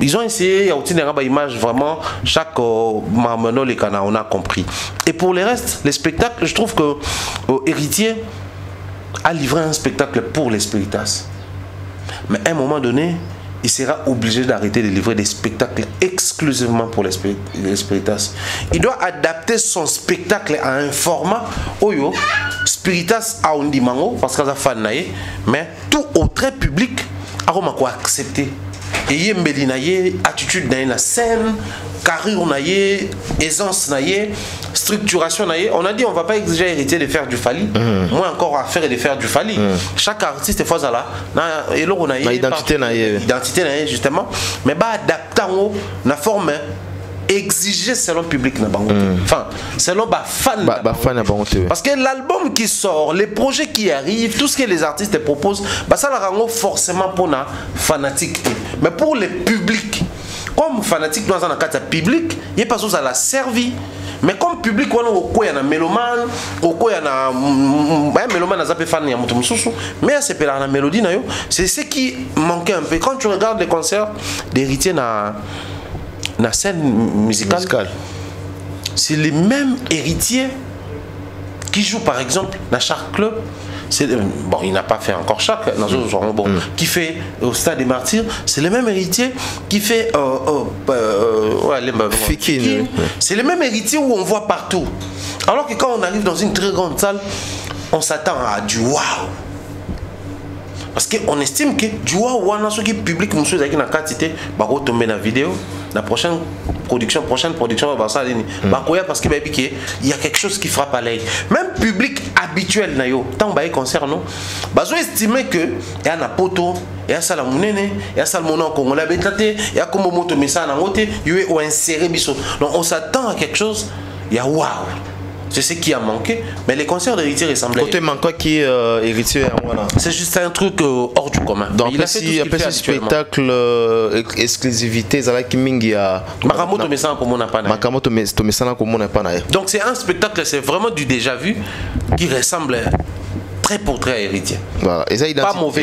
Ils ont essayé, il y a aussi des images vraiment, chaque marmonneau, les canards, on a compris. Et pour les restes, les spectacles, je trouve que Héritier a livré un spectacle pour les Spiritas. Mais à un moment donné, il sera obligé d'arrêter de livrer des spectacles exclusivement pour les Spiritas. Il doit adapter son spectacle à un format Oyo, Spiritas a un dimango, parce qu'il y a fan, mais tout au très public, a accepter. Et yembeli naye attitude naye na scène carrure naye aisance naye structuration naye on a dit on va pas exiger héritier de faire du Fali moi encore à faire et de faire du Fali chaque artiste fois là na eloko naye
identité
naye justement mais ba adapter na forme exiger selon public na bango enfin selon ba fan
na bango
parce que l'album qui sort les projets qui arrivent tout ce que les artistes proposent bah ça la rango forcément pour na fanatique mais pour les publics comme fanatique dans un cadre public il pas ça la servi mais comme public on a un mélomane un mélomane a fan ya mutu mususu mais c'est pas la mélodie na yo c'est ce qui manquait un peu quand tu regardes les concerts d'Héritier na scène musicale. C'est les mêmes héritiers qui jouent par exemple dans chaque club. Bon, il n'a pas fait encore chaque, qui fait au Stade des Martyrs, c'est les mêmes héritiers qui fait c'est les mêmes héritiers où on voit partout. Alors que quand on arrive dans une très grande salle, on s'attend à du waouh. Parce qu'on estime que du waouh, ce qui est public, nous sommes dans la quantité, va retomber dans la vidéo, la prochaine production, va ça parce qu'il y a quelque chose qui frappe à l'œil. Même public habituel, tant que concert, nous, on estime que il y a un poto, il y a ça la mounene, il y a ça le monon congolais, il y a comme moto message en côté, il y a inséré biso. Donc on s'attend à quelque chose, il y a waouh. C'est ce qui a manqué, mais les concerts d'Héritier ressemblaient.
Côté manquant qui est Héritier, voilà.
C'est juste un truc hors du commun.
Donc il a fait tout ce spectacle exclusivité, ça qui mingi a.
Makamoto Messana comme on n'a pas.
Makamoto Messana comme on n'a pas.
Donc c'est un spectacle, c'est vraiment du déjà vu qui ressemble très pour très à Héritier.
Voilà. Et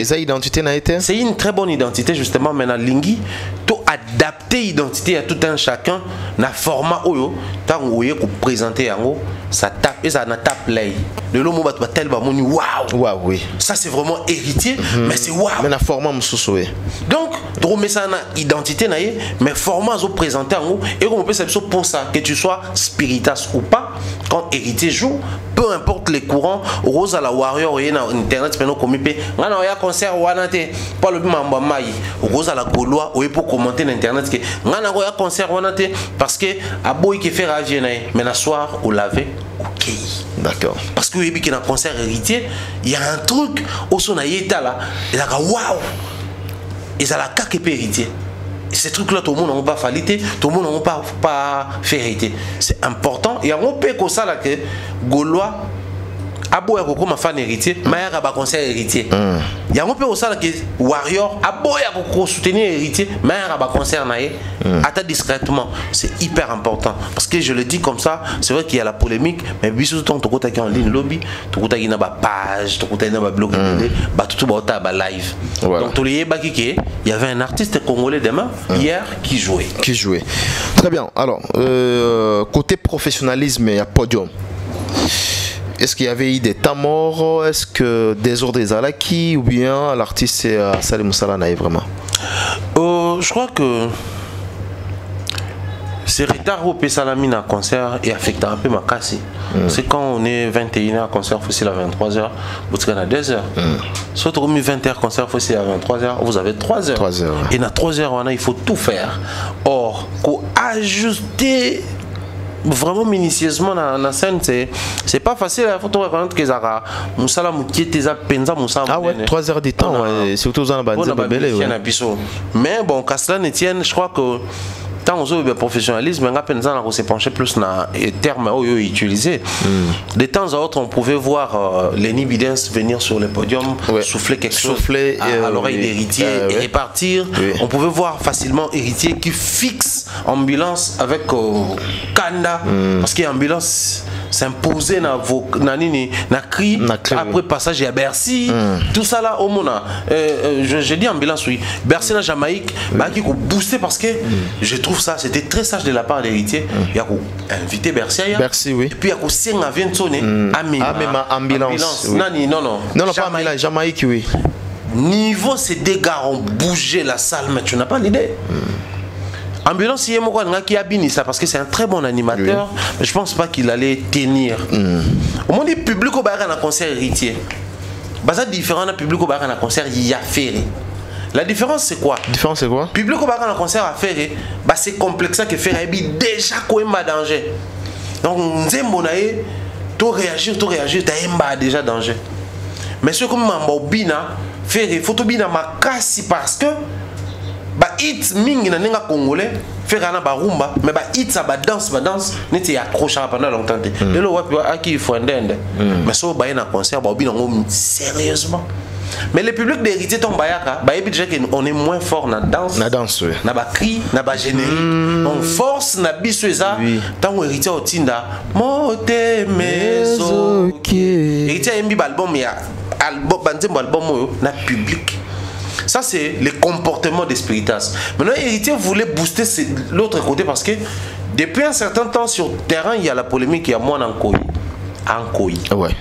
ça identité n'a été.
C'est une très bonne identité justement, mais dans Lingi, tout adapter identité à tout un chacun, na format oyo, tant où il faut présenter en haut. Ça tape et ça n'a tape l'œil. Le nom va tel va moni waouh.
Oui.
Ça c'est vraiment héritier, mais c'est waouh.
Mais la format m'soussoué.
Donc, mais ça na identité naie, mais format zo présenté en haut et on peut savoir pour ça que tu sois spiritas ou pas quand héritier joue, peu importe les courants, rose à la warrior et na internet peno comipé. Ngana ya concert wanate pas le mamba mai. Rose à la gaulois ou pour commenter l'internet que ngana ya concert wanate parce que aboy qui fait ravier naie, mais la soir au laver. Ok.
D'accord.
Parce que dans un concert héritier, il y a un truc au son aïeta là, il y a waouh. Ils ont la caque et héritier. Et ces trucs-là, tout le monde n'a pas falité, tout le monde n'a pas fait hériter. C'est important. Il y a un peu comme ça là que Gaulois abo ya kokoma fan héritier mais ya ba concert héritier ya un peu au ça que warrior abo ya ko soutenir héritier mais ya ba concert naé atta discrètement. C'est hyper important parce que je le dis comme ça, c'est vrai qu'il y a la polémique mais biso ton to kota ki en ligne lobby to kota ki na ba page to kota na ba blog ba tout ba ba live. Donc to lié ba kike il y avait un artiste congolais demain hier qui jouait.
Très bien. Alors côté professionnalisme et à podium, est-ce qu'il y avait eu des temps morts? Est-ce que des ordres des Alaki ou bien l'artiste c'est Salim Moussala Naï vraiment?
Je crois que C'est retard au Pessalami à concert et affecte un peu ma casse. C'est quand on est 21h à concert, facile à 23h, vous êtes à 2h. Soit on 20h concert, facile à 23h, vous avez 3h.
3h.
Et dans 3h, il faut tout faire. Or, pour ajuster vraiment minutieusement dans la scène, c'est pas facile. Il faut reconnaître que ça Moussala Moutié, Penza Moussa.
Ah ouais, 3 heures de temps, surtout dans la bande.
Mais bon, qu'à cela ne tienne, je crois que tant aux professionnalisme, on s'est penché plus dans les termes utilisés. De temps à autre, on pouvait voir Lenny Bidens venir sur le podium, souffler quelque chose à l'oreille d'Héritier et repartir. On pouvait voir facilement Héritier qui fixe ambulance avec Kanda, parce qu'ambulance s'imposait dans na cri après passage à Bercy. Tout ça là, au Mona, je dis ambulance, oui. Bercy na Jamaïque, qui a boosté parce que je trouve ça, c'était très sage de la part d'Héritier. Il a invité Bercy.
Bercy, oui.
Et puis il y a aussi un avion sonné.
Ambulance. Non, pas ambulance, Jamaïque, oui.
Niveau ces dégâts ont bougé la salle, mais tu n'as pas l'idée. Ambulance, il y a qui a béni ça parce que c'est un très bon animateur, mais je pense pas qu'il allait tenir. Au moment du public au bar à un concert Héritier, c'est différent d'un public au bar à un concert Yaféré. La différence c'est quoi? Public au bar à un concert à Ferré, c'est complexe que Ferré est déjà quand même danger. Donc Nzembonaye, tout réagir, t'as déjà danger. Mais ce comme Mambobina, Ferré, faut tout bien ma casse parce que hit mingi na nenga congolais faire na barumba mais hit ça danse n'était accroché pendant longtemps et le wapi aki fondende mais so ba na concert ba obina ngom sérieusement mais le public d'Héritier tombe bayaka ba ebi déjà que on est moins fort na danse
oui.
na ba cri na ba générique on force na biso eza tant Héritier otinda mote mezo Héritier embi album ya album banzembo album na public. Ça, c'est le comportement des Spiritas. Maintenant, Héritier voulait booster l'autre côté parce que depuis un certain temps sur le terrain, il y a la polémique, il y a moi en Koyi.
Ouais.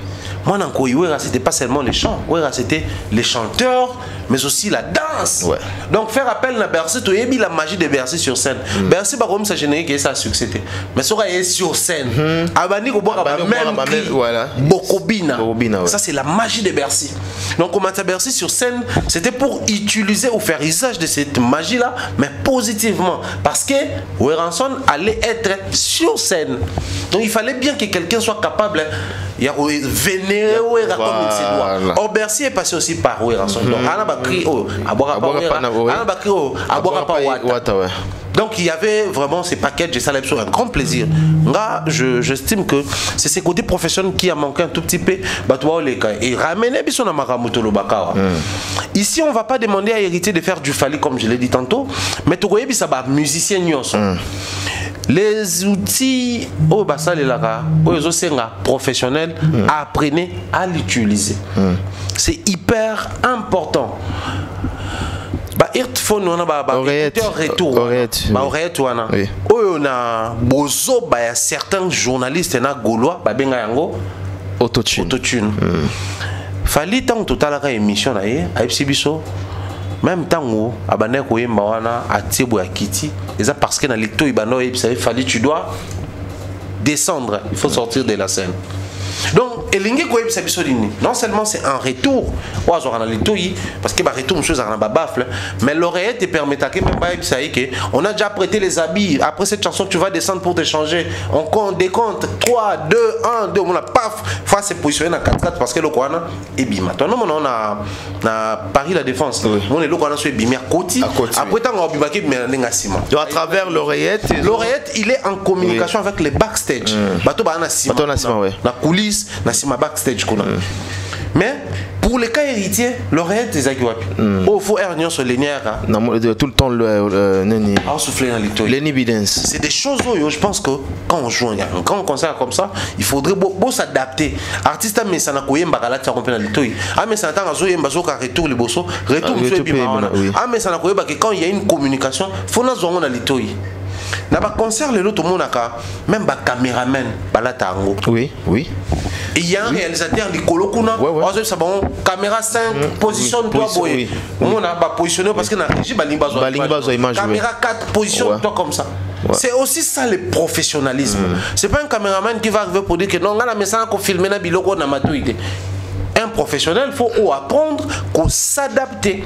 Moi en Koyi, c'était pas seulement les chants, c'était les chanteurs, mais aussi la danse. Ouais. Donc faire appel à Bercy, tu as la magie de Bercy sur scène. Bercy, par contre, ça génère que ça a succès. Mais ça est sur scène. Abani ko boire même voilà. Bokobina. Ça c'est la magie de Bercy. Donc comment ça Bercy sur scène, c'était pour utiliser ou faire usage de cette magie là, mais positivement, parce que Weranson allait être sur scène. Donc il fallait bien que quelqu'un soit capable de vénérer Ouera comme il se doit. Or Bercy est passé aussi par Weranson. Donc donc il y avait vraiment ces paquets, j'ai ça un grand plaisir. Là, j'estime que c'est ces côtés professionnels qui a manqué un tout petit peu. Et ramener Bisson à Maramoutolo Bakawa. Ici, on ne va pas demander à Héritier de faire du Fali comme je l'ai dit tantôt, mais tu vois, ça va musicien les outils au basal et la professionnels, apprenez à l'utiliser. C'est hyper important. Earphone on a bozo ba certains journalistes na gaulois ba benga yango autotune. Fali tant total ka émission na ye biso même temps abane ko yemba wana atiebo ya kiti eza parce que na lito ibano fali tu dois descendre, il faut sortir de la scène. Donc, non seulement c'est un retour, parce que retour mais l'oreillette te permet on a déjà prêté les habits. Après cette chanson, tu vas descendre pour te changer. On compte, décompte 3, 2, 1, 2. On a paf, fois c'est positionné dans 4-4 parce que le Kouana est bima. On a Paris la Défense. On est le Kouana sur bima côté. Après, on a travers l'oreillette. L'oreillette, il est en communication avec les backstage. La coulisse. Nassima backstage mais pour les cas héritiers l'oreillette des aguapi il faut erreur sur les nerfs
tout le temps
souffler dans les
Lenny Bidens.
C'est des choses où je pense que quand on joue un grand concert comme ça il faudrait s'adapter artiste mais ça n'a pas yemba tu comprends les toy mais ça attend azo yemba zo ka retour les bosso retour mais ça n'a pas que quand il y a une communication faut na zo na les toy. Dans le concert, tout le monde a même un caméraman.
Oui.
Il y a un réalisateur, Nicolo Kuna. Caméra 5, positionne-toi. On a positionné parce que la régie, caméra 4, positionne-toi comme ça. C'est aussi ça le professionnalisme. C'est pas un caméraman qui va arriver pour dire que non, on a mis ça pour filmer na biloko na matuité. Un professionnel, il faut apprendre qu'on s'adapter.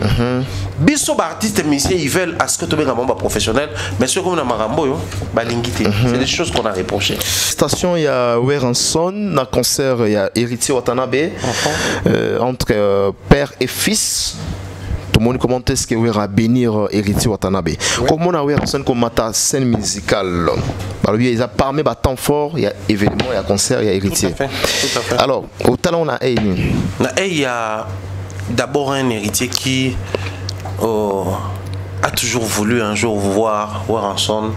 Biso artistes musiciens, ils veulent à ce que tu aies un bon professionnel, mais ceux comme Marambo, c'est des choses qu'on a reprochées.
Station, il y a Weranson, dans le concert, il y a Héritier Watanabe, entre père et fils. Tout le monde commente ce que Wera bénir Héritier Watanabe. Comment on a Weranson comme ta scène musicale? Il y a parmi les temps forts, il y a événements, il y a concert, il y a Héritier.
Tout à fait.
Alors, au talent, on a Eini.
Il y a d'abord un héritier qui a toujours voulu un jour voir Weranson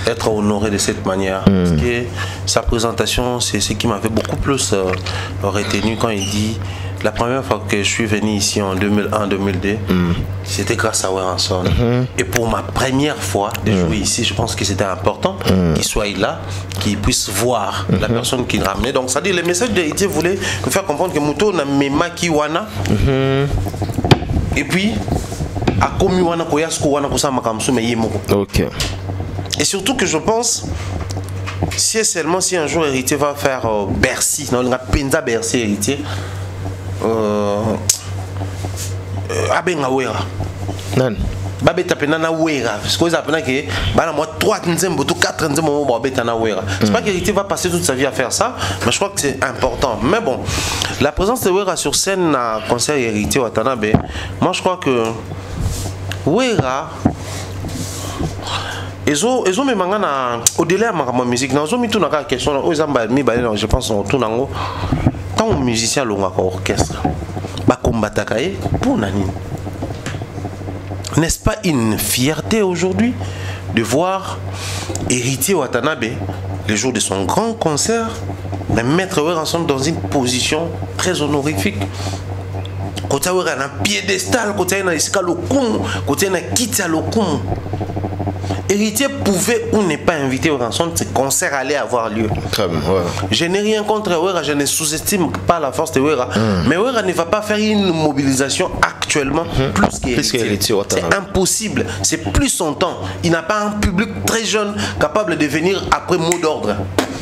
être honoré de cette manière. Parce que sa présentation, c'est ce qui m'avait beaucoup plus retenu quand il dit la première fois que je suis venu ici en 2001-2002, c'était grâce à Weranson. Et pour ma première fois de jouer ici, je pense que c'était important qu'il soit là, qu'il puisse voir la personne qui ramenait. Donc, ça dit, le message d'héritier voulait me faire comprendre que Mouto n'a mema kiwana. Et puis, à Komiwana, Koyasko, Wana, Kosama Kamsu, mais Yemoko.
Ok.
Et surtout que je pense, si et seulement si un jour héritier va faire Bercy, non, il y a Penza Bercy héritier. Abenga Wera.
Non.
Babé tapena na Wera. Parce que vous apprenez que bah moi 3 nzembo tout 4 nzembo babé na Wera. C'est pas qu'héritier va passer toute sa vie à faire ça, mais je crois que c'est important. Mais bon, la présence de Wera sur scène à concert héritier Watanabe, moi je crois que Wera Ezo me mangana au-delà de ma musique, dans une tout na question je pense on tourne en haut. Tant que musicien longa orchestre, ba combataka pour nani. N'est-ce pas une fierté aujourd'hui de voir Héritier Watanabe le jour de son grand concert, de mettre Weranson dans une position très honorifique. Côté on a un piédestal, côté on a escalokum, côté on a quitté lokum. Héritier pouvait ou n'est pas invité au rançon, ce concert allait avoir lieu.
Très bien, ouais.
Je n'ai rien contre Wera, je ne sous-estime pas la force de Wera. Mais Wera ne va pas faire une mobilisation actuellement plus qu'Héritier. C'est impossible, c'est plus son temps. Il n'a pas un public très jeune capable de venir après mot d'ordre.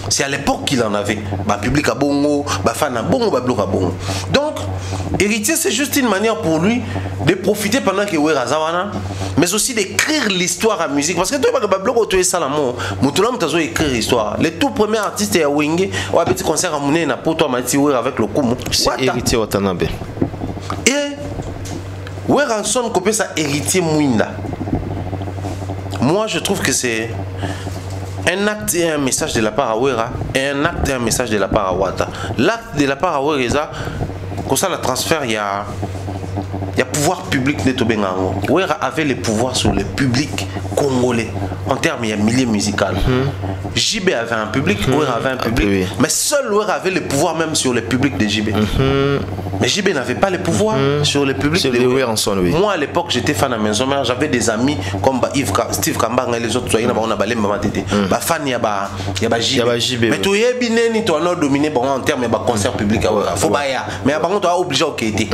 C'est à l'époque qu'il en avait. Bah, public à bongo, bah, fan à bongo, bah, bloc à bongo. Donc, Héritier, c'est juste une manière pour lui de profiter pendant que Wera Zawana, mais aussi d'écrire l'histoire à musique. Parce que toi, bah, bloc, tu es ça, l'amour. Moutolam, tu as écrit l'histoire. Les tout premiers artistes, c'est Wenge, ou un petit concert à Mouné, n'a pas toi, Mati, Wera avec le Kumu.
C'est Héritier Watanabe.
Et Weranson, copie ça, Héritier Mouinda. Moi, je trouve que c'est un acte et un message de la part à Wera et un acte et un message de la part à Wata. L'acte de la part à Wera, comme ça, le transfert, il y a pouvoir public de Tobengango. Wera avait le pouvoir sur le public congolais. En termes, il y a milieu musical. JB avait un public, Wera avait un public. Mais seul Wera avait le pouvoir même sur le public de JB. Mais JB n'avait pas le pouvoir sur le public de Weranson. Moi, à l'époque, j'étais fan à Maison Mère. J'avais des amis comme Steve Kambang et les autres. On a balé Mama Tété. Fan, il y a JB. Mais tu es bien, tu as dominé en termes de concert public. Faut pas y aller. Mais avant, tu as obligé au Kété.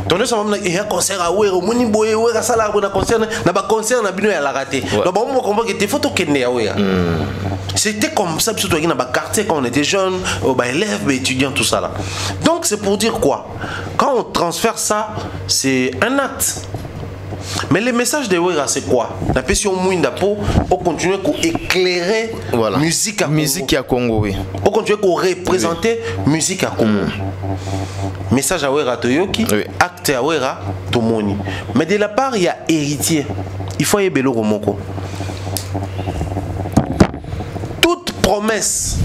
Donc, il y a un concert à Wera. Moni Boye, Wera Sala, un concert. Il y a un concert, il y a un raté. Donc, on comprend que tu faut que tu à Wera. C'était comme ça, surtout dans le quartier quand on était jeunes, élèves, étudiants, tout ça là. Donc c'est pour dire quoi? Quand on transfère ça, c'est un acte. Mais le message de Wera, c'est quoi? La question Mouinda on continue à éclairer la musique à Congo.
Musique à Congo, oui.
On continue à représenter musique à Congo. Message à Wera Toyoki, acte à Wera Tomoni. Mais de la part, il y a héritier. Il faut y Belo Romoko. Toute promesse,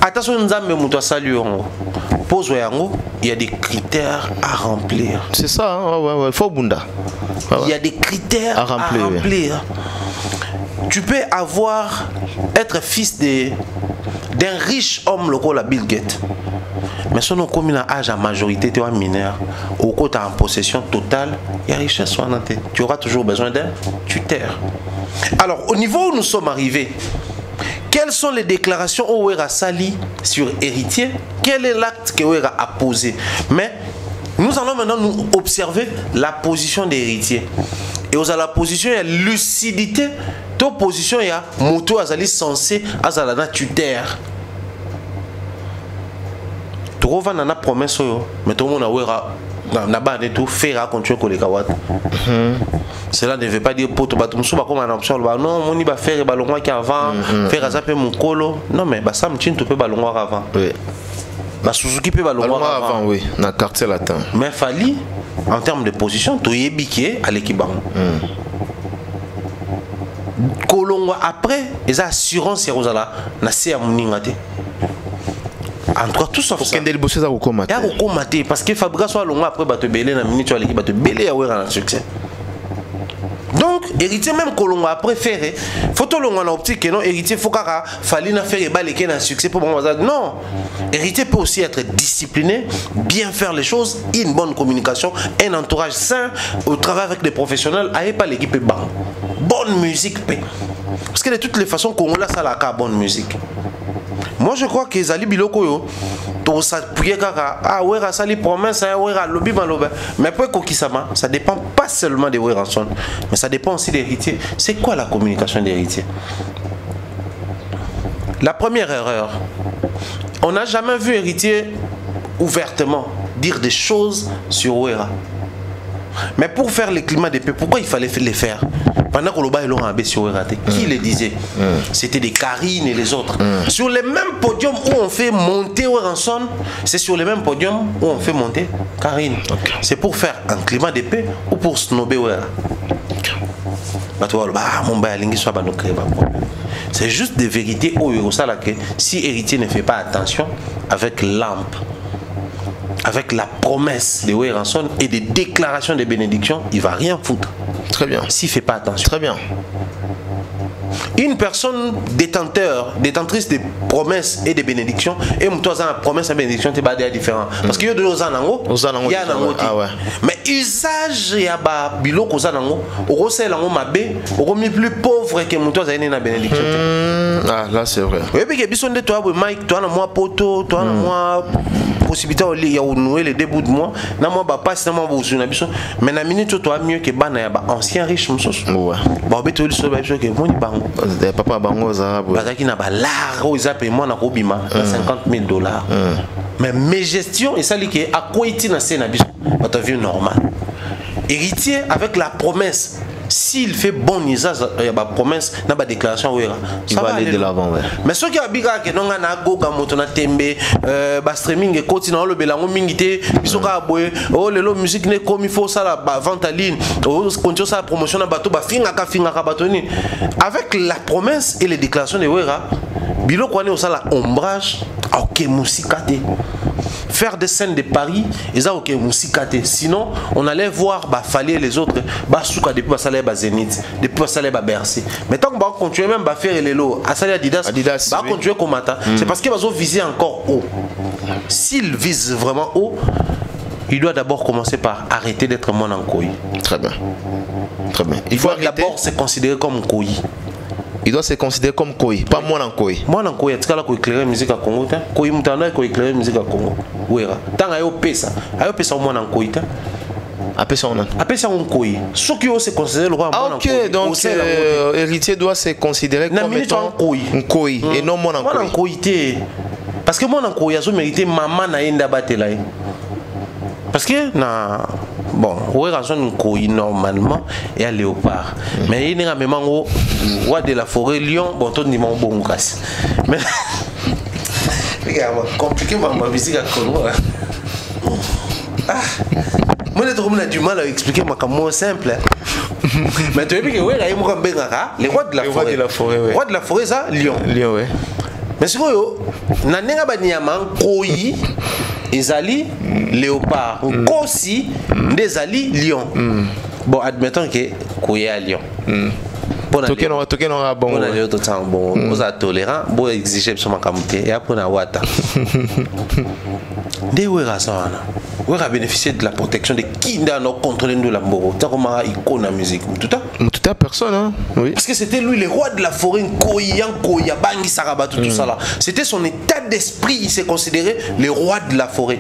attention, nous avons salué. Il y a des critères à remplir.
C'est ça, hein? Faut Bunda.
Il y a des critères à remplir. Tu peux être fils d'un riche homme local à Bill Gates. Mais si on a comme un âge à majorité, tu es mineur, au côté en possession totale, il y a richesse. Tu auras toujours besoin d'un tuteur. Alors, au niveau où nous sommes arrivés, quelles sont les déclarations où Wera Sali sur héritier? Quel est l'acte que Wera a posé? Mais nous allons maintenant nous observer la position des héritiers. Et aux la position, il y a lucidité to position ya moto azali censé azala na tuteur to va na promesse yo mais tout le monde a wera na bande tout faire continuer koleka wata. Cela ne veut pas dire pour tout bateau musuba comme un option non moni ba faire balongwa qui avant faire azape mon colo non mais ba sam tin to pe balongwa avant. Oui. Ba Suzuki pe balongwa avant
oui na quartier latin.
Mais Fally en termes de position to yebiké à l'équipe bang. Kolongwa après les assurances Yerozala na se amuningate. En tout cas, tout sauf ça. Parce que Fabrice soit long après bateau belé na minute l'équipe bateau belé à un succès. Donc héritier même Kolongo a préféré photo longue en optique que non héritier faut qu'à Fally na faire balé un succès pour moi non héritier peut aussi être discipliné bien faire les choses une bonne communication un entourage sain au travail avec des professionnels aille pas l'équipe bonne musique parce que de toutes les façons Congo là ça la bonne musique. Moi je crois que Zali Biloko yo to s'appuyer kaka ah ouais ça les promesses ouais lobby maloba mais pour kokisama ça dépend pas seulement des Weranson mais ça dépend aussi des héritiers. C'est quoi la communication des héritiers? La première erreur, on n'a jamais vu héritier ouvertement dire des choses sur Wera. Mais pour faire le climat de paix, pourquoi il fallait les faire? Pendant que l'Oba et Laurent Abé sur Weraté, qui les disait? C'était des Karine et les autres. Sur les mêmes podiums où on fait monter Weranson, c'est sur les mêmes podiums où on fait monter Karine. C'est pour faire un climat de paix ou pour snobber Wera? C'est juste des vérités où si héritier ne fait pas attention avec l'ampe, avec la promesse de Weranson et des déclarations de bénédiction, il ne va rien foutre.
Très bien.
S'il ne fait pas attention.
Très bien.
Une personne détentrice de promesses et de bénédictions, et toi, la promesse et bénédiction, c'est différent. Parce qu'il y a deux anango, il y a anango. Mais usage, il y a bilo ko zanango, au sel ango mabé, au mis plus pauvre que toi, ça na bénédiction.
Ah, là c'est vrai.
Oui, puis que bison de toi, Mike, toi, moi poto, toi, moi possibilité il y a nouer les débuts de moi, na moi ba passe na moi bozuna biso, mais na minute toi mieux que bana ya ba ancien riche musoso. Ouais. Ba beto li so ba biso que moni bango.
Papa bango za bo.
Ba ki na ba lar o za paiement na ko bima $50,000. Mais mes gestions et ça li que à quoi iti na sena biso. Ba ta vie normale. Héritier avec la promesse. S'il fait bon usage, il y a une promesse, il y a une déclaration,
il va aller de l'avant.
Mais ce qui a bien que non na goga motona tembe, streaming et continue le belango mingité, bisoka boye, oh lelo musique ne comme il faut ça la vente en ligne, oh continue ça la promotion na bateau, ba finga ka batoni. Avec la promesse et les déclarations de Wera, bilo quoi ne ça la ombrage, ok musikate. Faire des scènes de Paris, et ça ok musikate. Sinon, on allait voir Fally et les autres, souka depuis Salé Zénith, depuis Salé Bercy. Mais tant qu'on va continuer même à faire les lots, à Salé Adidas, va continuer comme matin. C'est parce qu'ils vont viser encore haut. S'ils visent vraiment haut, il doit d'abord commencer par arrêter d'être mon encoy.
Très bien. Très bien.
Il faut d'abord se considérer comme koi.
Il doit se considérer comme koi, pas moi en koi.
Moi en koi, tu as éclairer la musique à Congo, koi mutana ko éclairer la musique à Congo. Wera. Tant ayo pesa moi en koi.
Après ça
on koi. Ce qui se considère le roi
moi en koi. Ok, donc héritier doit se considérer comme étant un koi et non moi en koi.
Moi en koi parce que moi en koi, je mérite maman na yenda batela. Parce que na bon, ouais raison koi normalement et à léopard. Mais il n'y a même en roi de la forêt lion, bon ton dimon bon casse. Mais regarde, compliqué ma musique à Congo. Ah, moi on a du mal à expliquer ma comme simple. Mais tu vois que ouais, il me bengara, les rois de la forêt. Ouais. Roi de la forêt ça lion.
Lion ouais.
Mais c'est quoi yo? Na nenga ba niama koi ezali léopard ou aussi des ali lion. Bon, admettons que koi a lion.
Toké non a bon.
On a le temps bon, on a tolérant, bon exiger sur ma camouflage et après on a wata. Des Wera ça Wera bénéficier de la protection de qui dans contrôler de la moro. T'as comment icône la musique tout
à personne hein. Oui.
Parce que c'était lui le roi de la forêt Koya Bangi Saraba tout ça là. C'était son état d'esprit, il s'est considéré le roi de la forêt.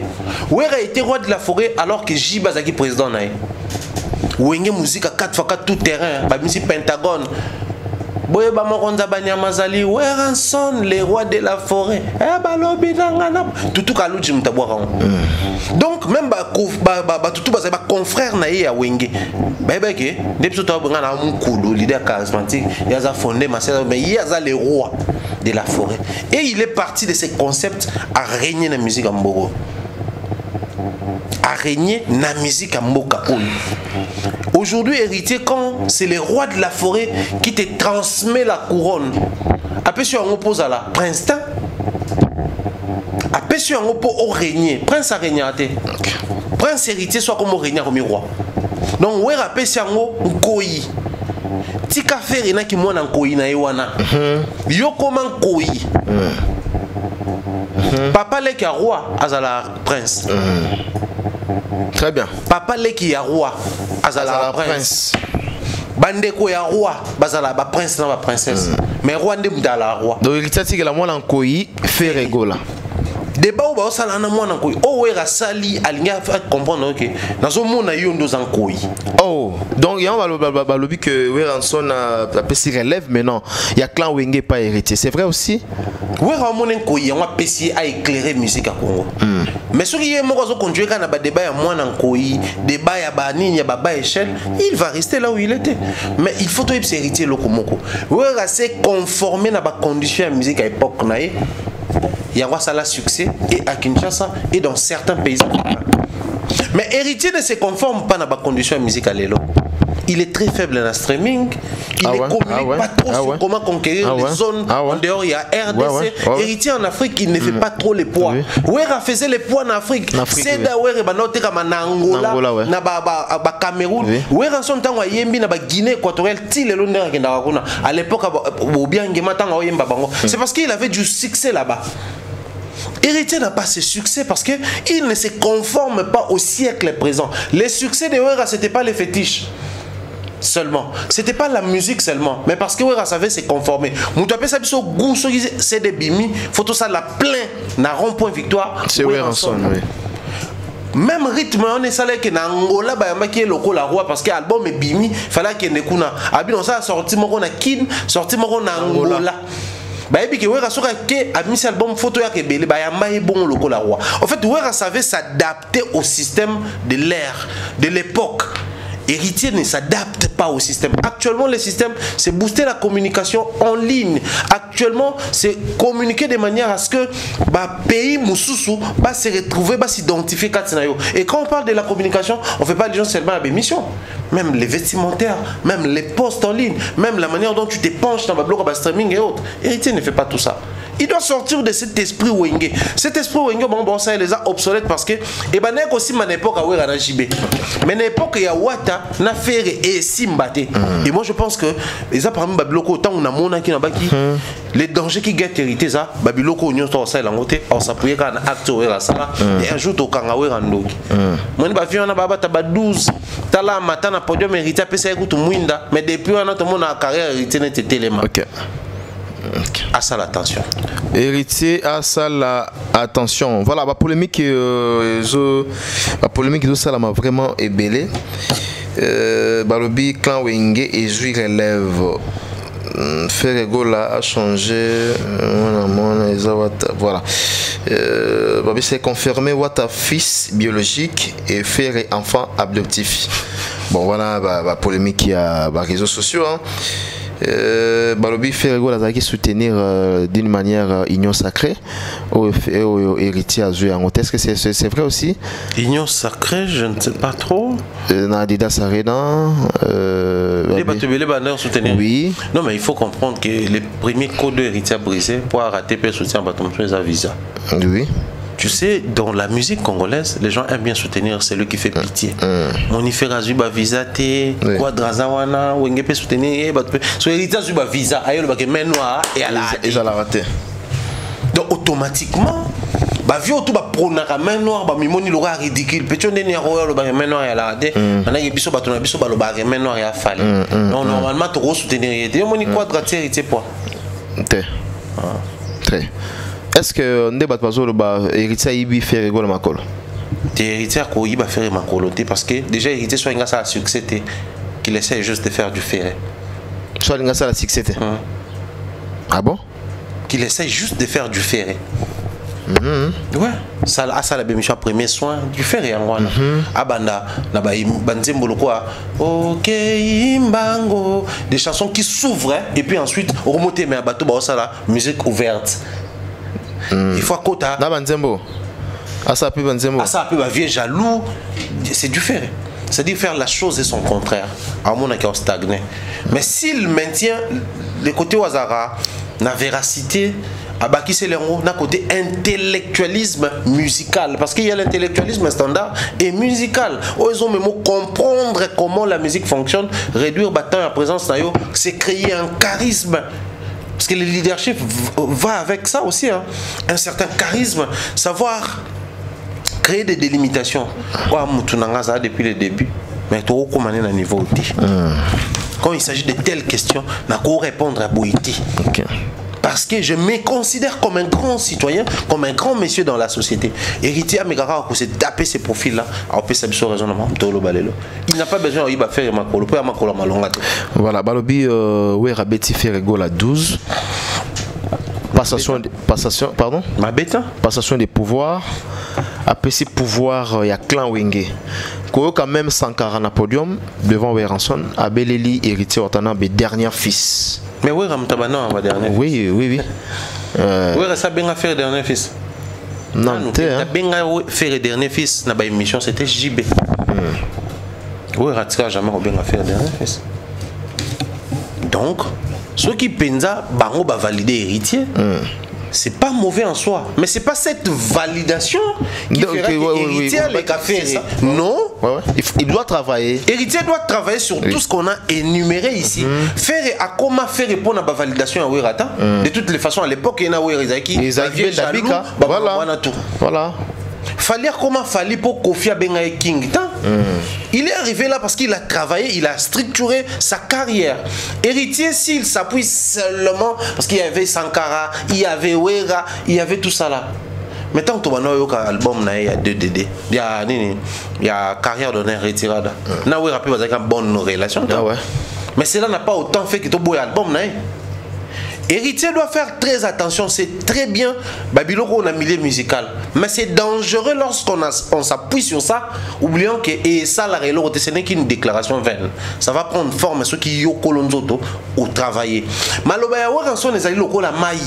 Wera était roi de la forêt alors que Jibazaki président naï. Wenge musique à 4x4 tout terrain, ba musique Pentagone. boyeba mokonza banyamazali Weranson les rois de la forêt balobi nangana tutu kaluji mutabwaka. Donc même ba tutu ba confrère na ye ya wenge ba ke depuis tout ngana mukulu leader charismatique yaza fondé mais il y a les rois de la forêt et il est parti de ces concepts à régner la musique en Mbogo, à régner la musique en Mboka. Aujourd'hui, héritier, quand c'est les rois de la forêt qui te transmet la couronne, après si on oppose à la prince, après si on oppose au régner, prince a régné, prince héritier soit comme au régner comme roi. Donc ouais, après si on koi, tika faire ina ki mwana koi na ewana, yo comment koi. Papa le qui a roi, azala prince.
Très bien.
Papa le qui a roi, azala prince. Bandeko ya roi, bazala ba prince na ba princesse. Mais roi ndem dala roi.
Donc il t'a dit que la mwana koi fait rigola.
Débat où ça na mwana koi. Oh wera sali alinga comprendre que nazo mona yondo zan koi.
Oh, donc il y a un lobby que Weranson a PC relève mais non, il y a clan Wenge pas héritier. C'est vrai aussi?
Wera monen koi on a PC à éclairer musique à Congo. Mais ce qui est moi quand conduire quand na débat ya mwana koi, débat ya ba nini ya baba échelle, il va rester là où il était. Mais il faut tout héritier lokomoko. Wera s'est conformé na ba condition ya musique à époque na ye. Il y a ça la succès et à Kinshasa et dans certains pays africains. Mais héritier ne se conforme pas à la condition musicale. Il est très faible dans le streaming. Il ne communique pas trop sur comment conquérir les zones. En dehors, il y a RDC. Héritier en Afrique, il ne fait pas trop les poids. Ouera faisait les poids en Afrique. C'est d'ailleurs en Angola, en Cameroun. Ouera son temps à Yembi, en Guinée équatoriale, à l'époque, c'est parce qu'il avait du succès là-bas. Héritier n'a pas ce succès parce qu'il ne se conforme pas au siècle présent. Les succès de Ouera, ce n'était pas les fétiches seulement. Ce n'était pas la musique seulement. Mais parce que Ouera savait se conformer. C'est des bimi. Faut tout ça la plein. Na rond-point victoire.
C'est Weranson, oui.
Même rythme, on est salé que na Angola, bah qui est local la roi parce que l'album est bimi. Fallait qu'il ne kuna. Abi on ça sorti mon na Kin, sorti mon na Angola. Baby que Ouera soka ke a mis album photo ya ke belé ba ya mai bon loko la roi. En fait Ouera savait s'adapter au système de l'ère, de l'époque. Héritier ne s'adapte pas au système. Actuellement, le système, c'est booster la communication en ligne. Actuellement, c'est communiquer de manière à ce que pays Moussoussou va se retrouver, va s'identifier. Et quand on parle de la communication, on ne fait pas les gens seulement à l'émission. Même les vestimentaires, même les posts en ligne, même la manière dont tu te penches dans le blog, streaming et autres. Héritier ne fait pas tout ça. Il doit sortir de cet esprit Wenge. Cet esprit Wenge, bon, ça, il les a obsolètes parce que, et ben, n'est aussi mon époque à Ouera Jibé. Mais l'époque, il y a Wata, n'a fait et Simbate. Et moi, je pense que, les a parmi Babiloko, tant on a mon qui n'a pas qui, les dangers qui guettent hérité, ça, Babiloko, on y a ça, on s'appuie quand on a acte Ouera, ça, et un jour, au Kangaouera Ndoki. Moi, je on a Baba Taba 12, Tala, matin, à podium hérité, après ça, écoute, Mouinda, mais depuis, on a tout le monde à carrière hérité, n'était téléma. À ça l'attention.
Héritier à ça l'attention. Voilà, la polémique de ça m'a vraiment ébellé. Balobi clan Wenge et Jui relève. Ferregola a changé. Voilà. Babi s'est confirmé Wata fils biologique et Ferre enfant adoptif. Bon voilà, la polémique qui a les réseaux sociaux. Hein. Balobi Ferrego Lazaki soutenir d'une manière union sacrée au héritier à jouer en hôtel. Est-ce que c'est vrai aussi?
Union sacrée, je ne sais pas trop.
Adidas Arena.
Oui. Non, mais il faut comprendre que les premiers codes de héritier brisés pour arrêter le soutien à Baton à visa.
Oui.
Tu sais, dans la musique congolaise, les gens aiment bien soutenir celui qui fait pitié. Mon ifera zuba visa te, quadrazawana, wenge pe soutenir, so héritier zuba visa, ayo le main noir et à la
raté.
Donc automatiquement, bah vieux tout ba pronaka main noire, bah mimoni l'aura ridicule. Petit on est royal le main noir et à la raté. Maintenant il biso batona biso ba le main noir et à fallu. Non normalement tu re soutenir héritier. Moni quadraté héritier quoi.
Très. Est-ce que on débat pas sur le bas héritier ibi faire rigolo makolo?
Héritier ko iba faire makolo parce que déjà héritier soit un gars à succès qu'il essaie juste de faire du ferret.
soit il a la succès. Ah bon?
Qu'il essaye juste de faire du ferré. Ouais, ça la bémission premier soin du ferré en Rwanda. Abanda, Banzembolo quoi. Ok, Imbango. Des chansons qui s'ouvrent et puis ensuite remonter mais à bateau ça la musique ouverte. Il faut à côté.
Na Banzembo. Ah ça peut Banzembo.
Ah ça peut vieux jaloux. C'est du ferré. C'est-à-dire faire la chose et son contraire. À mon avis, stagné. Mais s'il maintient le côté Ouazara, la véracité, Abaki c'est le côté intellectualisme musical. Parce qu'il y a l'intellectualisme standard et musical. Ils ont même comprendre comment la musique fonctionne, réduire la présence, c'est créer un charisme. Parce que le leadership va avec ça aussi. Hein. Un certain charisme, savoir créer des délimitations. Depuis le début, mais tu as un niveau. Quand il s'agit de telles questions, je peux répondre à Boïti. Parce que je me considère comme un grand citoyen, comme un grand monsieur dans la société. Héritier Amegara, c'est taper ces profils-là, raisonnement. Il n'a pas besoin de faire ma colo.
Voilà, Balobi, oui, Rabeti Ferrego la 12. Passation, pardon?
Ma bête?
Passation des pouvoirs. Après ces pouvoirs, il y a clan Wenge. Quand même Sankara na podium devant Weranson, Abeleli héritier Otana, dernier fils.
Mais oui, Ramtabana va dernier.
Oui.
Oui, ça bien faire dernier fils.
Non,
t'as bien faire dernier fils. Na ba émission c'était JB. Oui, Ratika jamais bien faire dernier fils. Donc, ceux qui pensent bango va valider héritier. C'est pas mauvais en soi, mais c'est pas cette validation qui fera que héritier a fait ça. Non.
Il doit travailler.
Héritier doit travailler sur tout ce qu'on a énuméré ici. Faire à comment faire répondre à la validation à Werata. De toutes les façons, à l'époque, il y a
Voilà.
Fallait comment fallait pour Kofi Bengaï King. Il est arrivé là parce qu'il a travaillé, il a structuré sa carrière. Héritier, s'il s'appuie seulement parce qu'il y avait Sankara, il y avait Wera, il y avait tout ça là. Maintenant, tu vois, album, il y a 2 DD. Il y a carrière d'honneur retirada. Na Wera peut avoir une bonne relation. Mais cela n'a pas autant fait que tu as un album. Héritier doit faire très attention, c'est très bien, Babylon on a milieu musical, mais c'est dangereux lorsqu'on s'appuie sur ça, oubliant que et ça la réalité ce n'est qu'une déclaration vaine, ça va prendre forme ceux qui y colonzoto au travailler. Malobaya Weranson les alliés locaux la maille.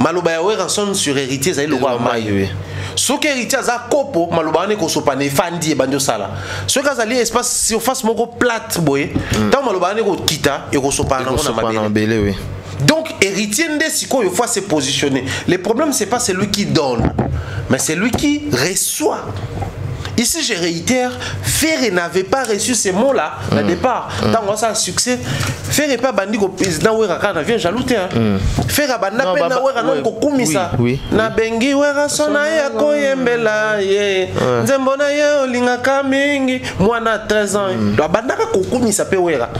Malobaya Weranson sur héritier les alliés locaux la maille. Ce qui héritier a copo malobane ko sopane fandi e bandio sala. Ce qui a allié espace surface moko plate boye. Tant malobane ko kita et ko sopane na mabele oui. Donc héritier ndé siko il faut se positionner. Le problème c'est pas celui qui donne, mais c'est lui qui reçoit. Ici, je réitère, Ferré n'avait pas reçu ces mots-là au départ. Tant qu'on a un succès, Ferré pas bandi au président Oueraka n'a vient jalouté. Ferré banda pena Oueraka non kokumisa. Na bengi Oueraka sona ya koyembela ye. Nzembona ye olinga kamingi. Moi na 13 ans. La banda kokumisa pe Oueraka.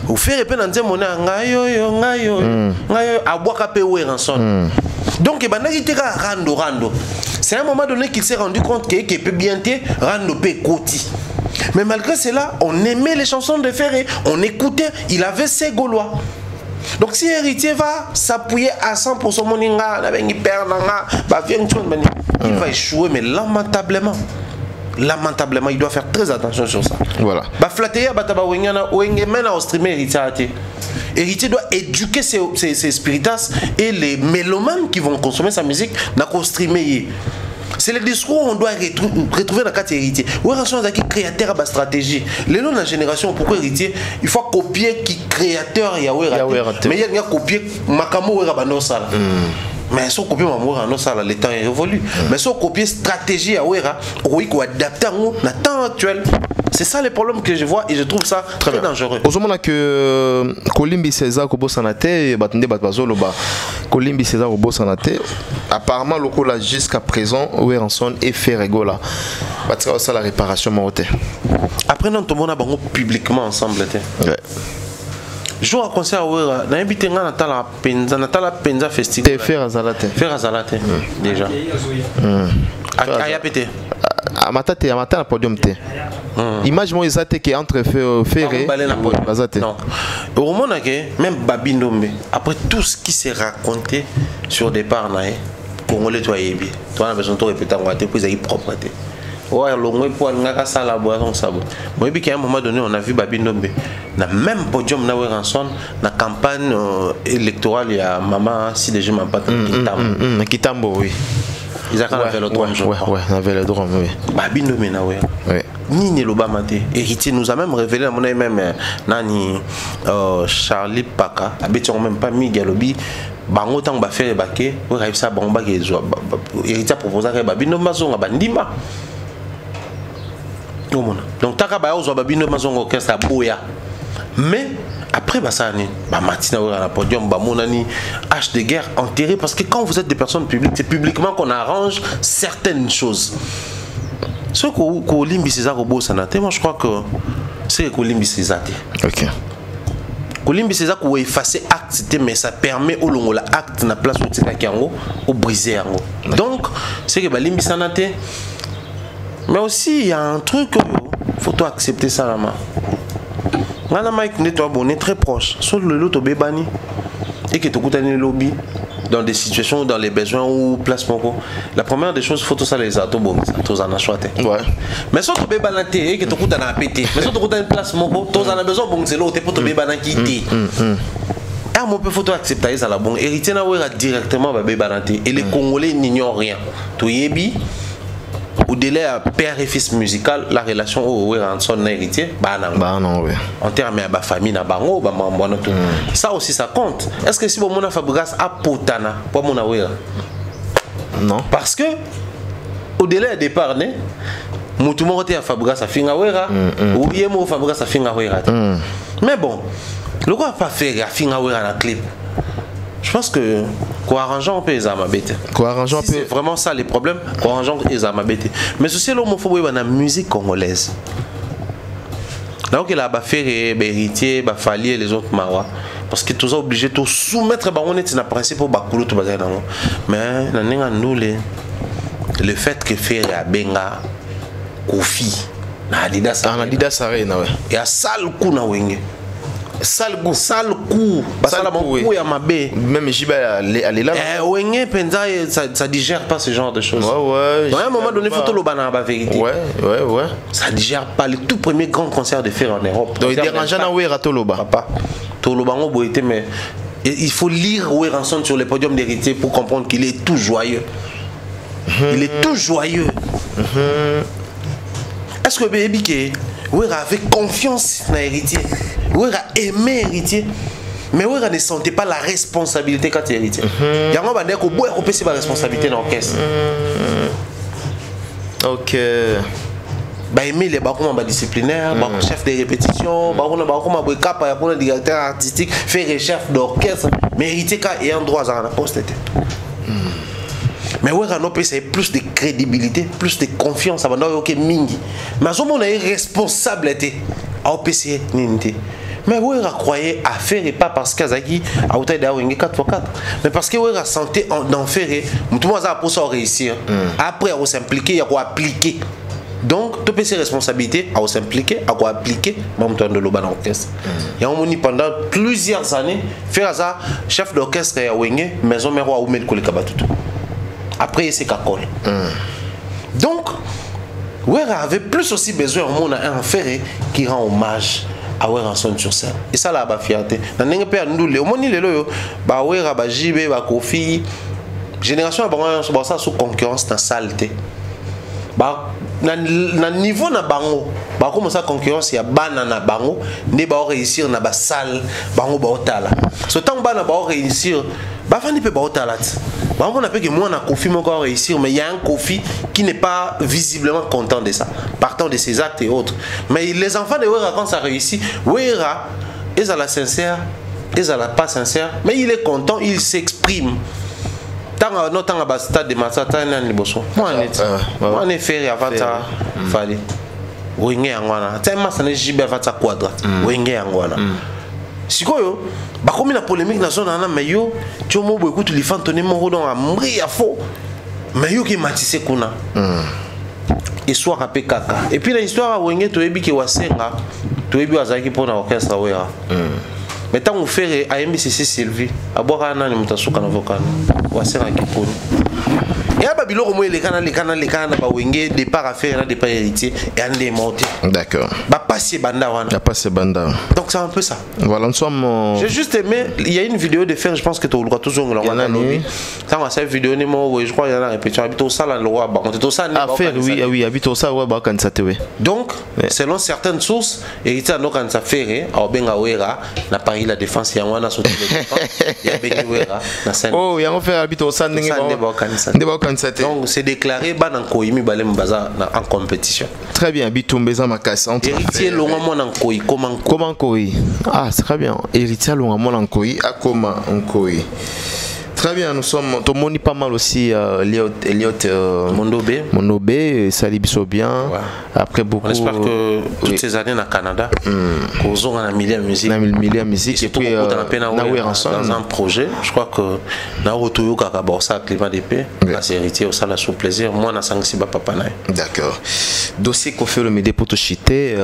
Ou Ferré pe na nzembona ngayo ngayo abwaka pe Oueraka. Donc il rando. C'est à un moment donné qu'il s'est rendu compte qu'il peut bien rando pe koti. Mais malgré cela, on aimait les chansons de Ferré, on écoutait, il avait ses Gaulois. Donc si héritier va s'appuyer à 100% moninga, il va échouer, mais lamentablement. Lamentablement, il doit faire très attention sur ça.
Voilà.
Héritier doit éduquer ses spiritas et les mélomanes qui vont consommer sa musique n'a qu'au streamer. C'est le discours qu'on doit retrouver dans la carte héritier. Où est-ce qui créateur à stratégie? Les noms de la génération, pourquoi héritier? Il faut copier qui créateur et mais il y a copier Makamo et Rabanosa. Mais si on copie le temps est révolu. Mais si on copie stratégie à Ouera, on peut adapter à le temps actuel. C'est ça le problème que je vois et je trouve ça très dangereux.
Au moment que Kolimbi César Kobo Sanate, Batende Batbazoloba, Kolimbi César Kobo Sanate, apparemment le là jusqu'à présent, Weranson et Ferregola. Batira ça la réparation marote.
Après nous tombons publiquement ensemble. Je joue à concert à Naïbité Natala Penza Festival.
Faire à Zalate.
Faire à Zalate, déjà. Ayapete.
Amata na podium te. Image moi ezate que entre Ferré bazate.
Non. Au moment que même Babi Ndombe, après tout ce qui s'est raconté sur départ naé, Congolais toi yebi. Toi on a besoin de répéter on va te poser propreté. Ouais, l'ongwe pour ngaka sala boisson sabo. Moi bi qu'à un moment donné on a vu Babi Ndombe na même podium na Weranson na campagne électorale il y a maman si déjà m'a pas Kitambo.
Kitambo oui.
Ils ont fait le droit.
Ouais, on avait le droit, oui.
Babi Ndombe na ouais. Ni l'Obama te. Héritier nous a même révélé à mon avis même nani Charlie Paka. Abeti on même pas Miguel Obi. Bango tang ba faire baké. Ouais arrive ça bango baké. Héritier proposé que Babi Ndombe zonga bandima. Donc taka ba ozo Babi Ndombe zonga orchestre boya. Mais après Bassani, Matina à la podium, Monani, hache de guerre enterré parce que quand vous êtes des personnes publiques, c'est publiquement qu'on arrange certaines choses. Ce que Limbi César au beau sanaté, moi je crois que c'est que Limbi César.
Ok.
Limbi César qui effacer acte, mais ça permet au long la acte na place où tu es au briser. Donc c'est que Limbi sanaté. Mais aussi il y a un truc, faut toi accepter ça la main. Mike on est très proche. Sur le lot au bébani et que tu as le lobby dans des situations, dans les besoins ou place moko. La première des choses, faut tout ça les atos bon, tous en acheter. Ouais. Mais sur le bébanité et que tu as pété. Mais sur tu as une place moko, tous en a besoin bon c'est l'autre pour te bébanaki té. Ah mon peu faut toi accepter ça la bon. Héritier na wera directement ba bébanité et les Congolais n'ignorent rien. Tu yebi au-delà père et fils musical, la relation au Weranson héritier,
oui.
En termes de famille, ça aussi ça compte. Est-ce que si mon a Fabregas a potana pour mon awera?
Non.
Parce que au-delà du départ, tout le monde a Fabregas a Fingawera ou Yemo Fabregas a Fingawera. Mais bon, le quoi pas faire à Fingawera dans le clip? Je pense que co-arrangeant peut les amabêter.
Co-arrangeant
si c'est vraiment ça les problèmes, co-arrangeant les amabêter. Mais ceci l'homophobie dans la musique congolaise. Là où il a faire héritier, Fali et les autres mawa. Parce que tous sont obligés de soumettre on est un principe au bakulu tout bazar dans. Mais nous le fait que faire à Benga Kofi na Adidas
Arena ouais.
Et à sale coup na wenge. Sale coup parce que la coup ya mabé
même Jiba elle est là
wenge penza ça digère pas ce genre de choses.
Ouais.
À un moment donné faut tout le bana la vérité.
Ouais.
Ça digère pas le tout premier grand concert de faire en Europe.
Donc il dérange na wera toloba.
Papa. Toloba ngo boité mais il faut lire Weranson sur les podiums d'héritier pour comprendre qu'il est tout joyeux. Il est tout joyeux. Est-ce que baby que Wera avait confiance dans l'héritier? Wera aimait l'héritier? Mais Wera ne sentait pas la responsabilité quand il est héritier. Il y a un moment où il la responsabilité dans l'orchestre.
Ok.
Aimer les barons disciplinaires, chef de répétition, barons directeur artistique, faire chef d'orchestre. Mais héritier quand il y a un droit à la poste. Mais Wera no c'est plus de crédibilité, plus de confiance avant que mingi. Mais à on a une responsabilité à OPC ninte. Mais Wera croyait à faire et pas parce qu'Azaki a outé d'awenge 4x4, mais parce que Wera sentait d'en faire, tout le monde a pour ça réussir. Après on s'impliquer, on appliquer. Donc tout ces responsabilités à s'impliquer, à appliquer, même temps de l'oban orchestre. Il y a un moment pendant plusieurs années faire ça chef d'orchestre à Wenge, maison mère ou Oumel Kolekabatutu. Après c'est Kakol. Donc Wera avait plus aussi besoin au monde à un ferré qui rend hommage à Weranson sur scène. Et ça là ba fierté. Na ndenge pe ndule au moni lelo yo ba Wera ba Jibe ba Kofi génération ba ça sous concurrence dans saleté. Ba na niveau na bango ba comme ça concurrence ya bana na bango ne ba réussir na ba salle bango ba otala. So tant bana ba réussir ba fani pe ba otala. On a que moi on a Kofi encore réussir, mais il y a un Kofi qui n'est pas visiblement content de ça, partant de ses actes et autres. Mais les enfants de Wera quand ça réussit, Wera ils ont la sincère, ils ont la pas sincère, mais il est content, il s'exprime. Tant à stade de Matsata ni boso. Moi on est fait avant ça, fallait. Wenge angwana. Tellement ça n'est jamais avant ça quadra. Wenge angwana. Sikoyo bakomi la polémique na zone na meyo tiomo bo écoute les fantômes moro dans amri à faux meyo qui matissé kuna histoire à Kaka. Et puis l'histoire à Wenge, tu es qui wasenga, tu es bien azaki pour l'orchestre Wera. Mais tant qu'on fait à MBCC Sylvie, à boire un an, il m'a vocal. Wasenga qui pone. Et à Babylone, au moins les canaux, bah Wenge, départ à faire, départ héritier, et un des montés.
D'accord.
Bah passer banda wana.
Pas passer banda.
Donc c'est un peu ça.
Voilà, nous sommes.
J'ai juste aimé, il y a une vidéo de faire, je pense que tu auras toujours le roi. Quand on cette vidéo, je crois qu'il y a la répétition, habite au salon le roi.
À faire, oui, habite au salon le roi, quand ça te fait.
Donc, selon certaines sources, héritier à quand ça fait, à Bengaouera, n'a pas eu la défense, il y a un sauté de défense, il y a Bengaouera, na scène.
Oh, il y a un fait habite au salon
donc c'est déclaré en compétition.
Très bien, Bitumbeza Makassa.
Héritier Longamon en Koi,
comment Koi? Ah, c'est très bien. Héritier Longamon en Koi, à comment en Koi? Très bien, nous sommes. Tout le monde pas mal aussi. Elliot Mondobé, Salibiso bien. Ouais. Après beaucoup.
On espère que toutes ces années au Canada, qu'on a un millier de musique.
Un millier de musique. Et puis,
dans un projet, je crois que Naruto Kakaborsa, Climat d'épée, c'est héritier au salon sous plaisir. Moi, on a 5-6 papa.
D'accord. Dossier qu'on fait le médé pour te chiter,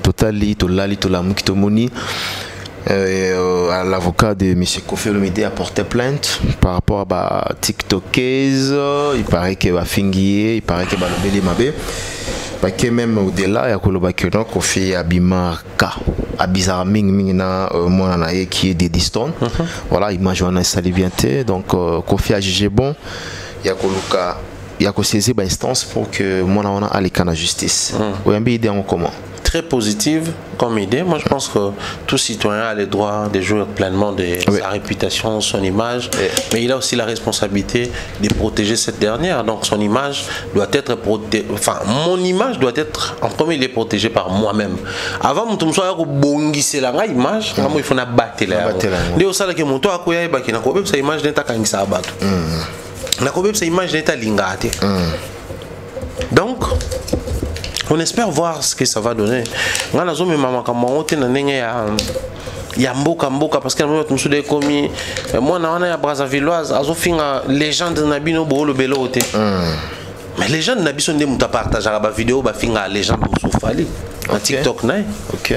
Totali, Tolali, Tolamuktomoni. À l'avocat de M. Kofi Olomide a porté plainte par rapport à TikTokers. Il paraît qu'il va finguer, il paraît qu'il va le bébé mabé. Parce que même au-delà, il y a que Kofi Abimaka, Abizar Ming na Moanaye qui est des distants. Voilà, image on a salivienté. Donc Kofi a jugé bon. Il y a que saisi l'instance pour que Moana aille à la justice. Vous avez une idée en comment?
Très positive comme idée. Moi, je pense que tout citoyen a le droit de jouer pleinement de sa réputation, son image, mais il a aussi la responsabilité de protéger cette dernière. Donc, son image doit être protégée. Enfin, mon image doit être en premier lieu protégée par moi-même. Avant, je me suis dit que la image, il faut battre la image. Donc, on espère voir ce que ça va donner. On a zoomé maman comme on il y a mboka parce que moi je me suis commis moi on a Brazzavilloise azo finga légende nabino bolo belote. Mais légende nabi sont des muta partager la vidéo ba finga légende Soufali na TikTok na.
OK.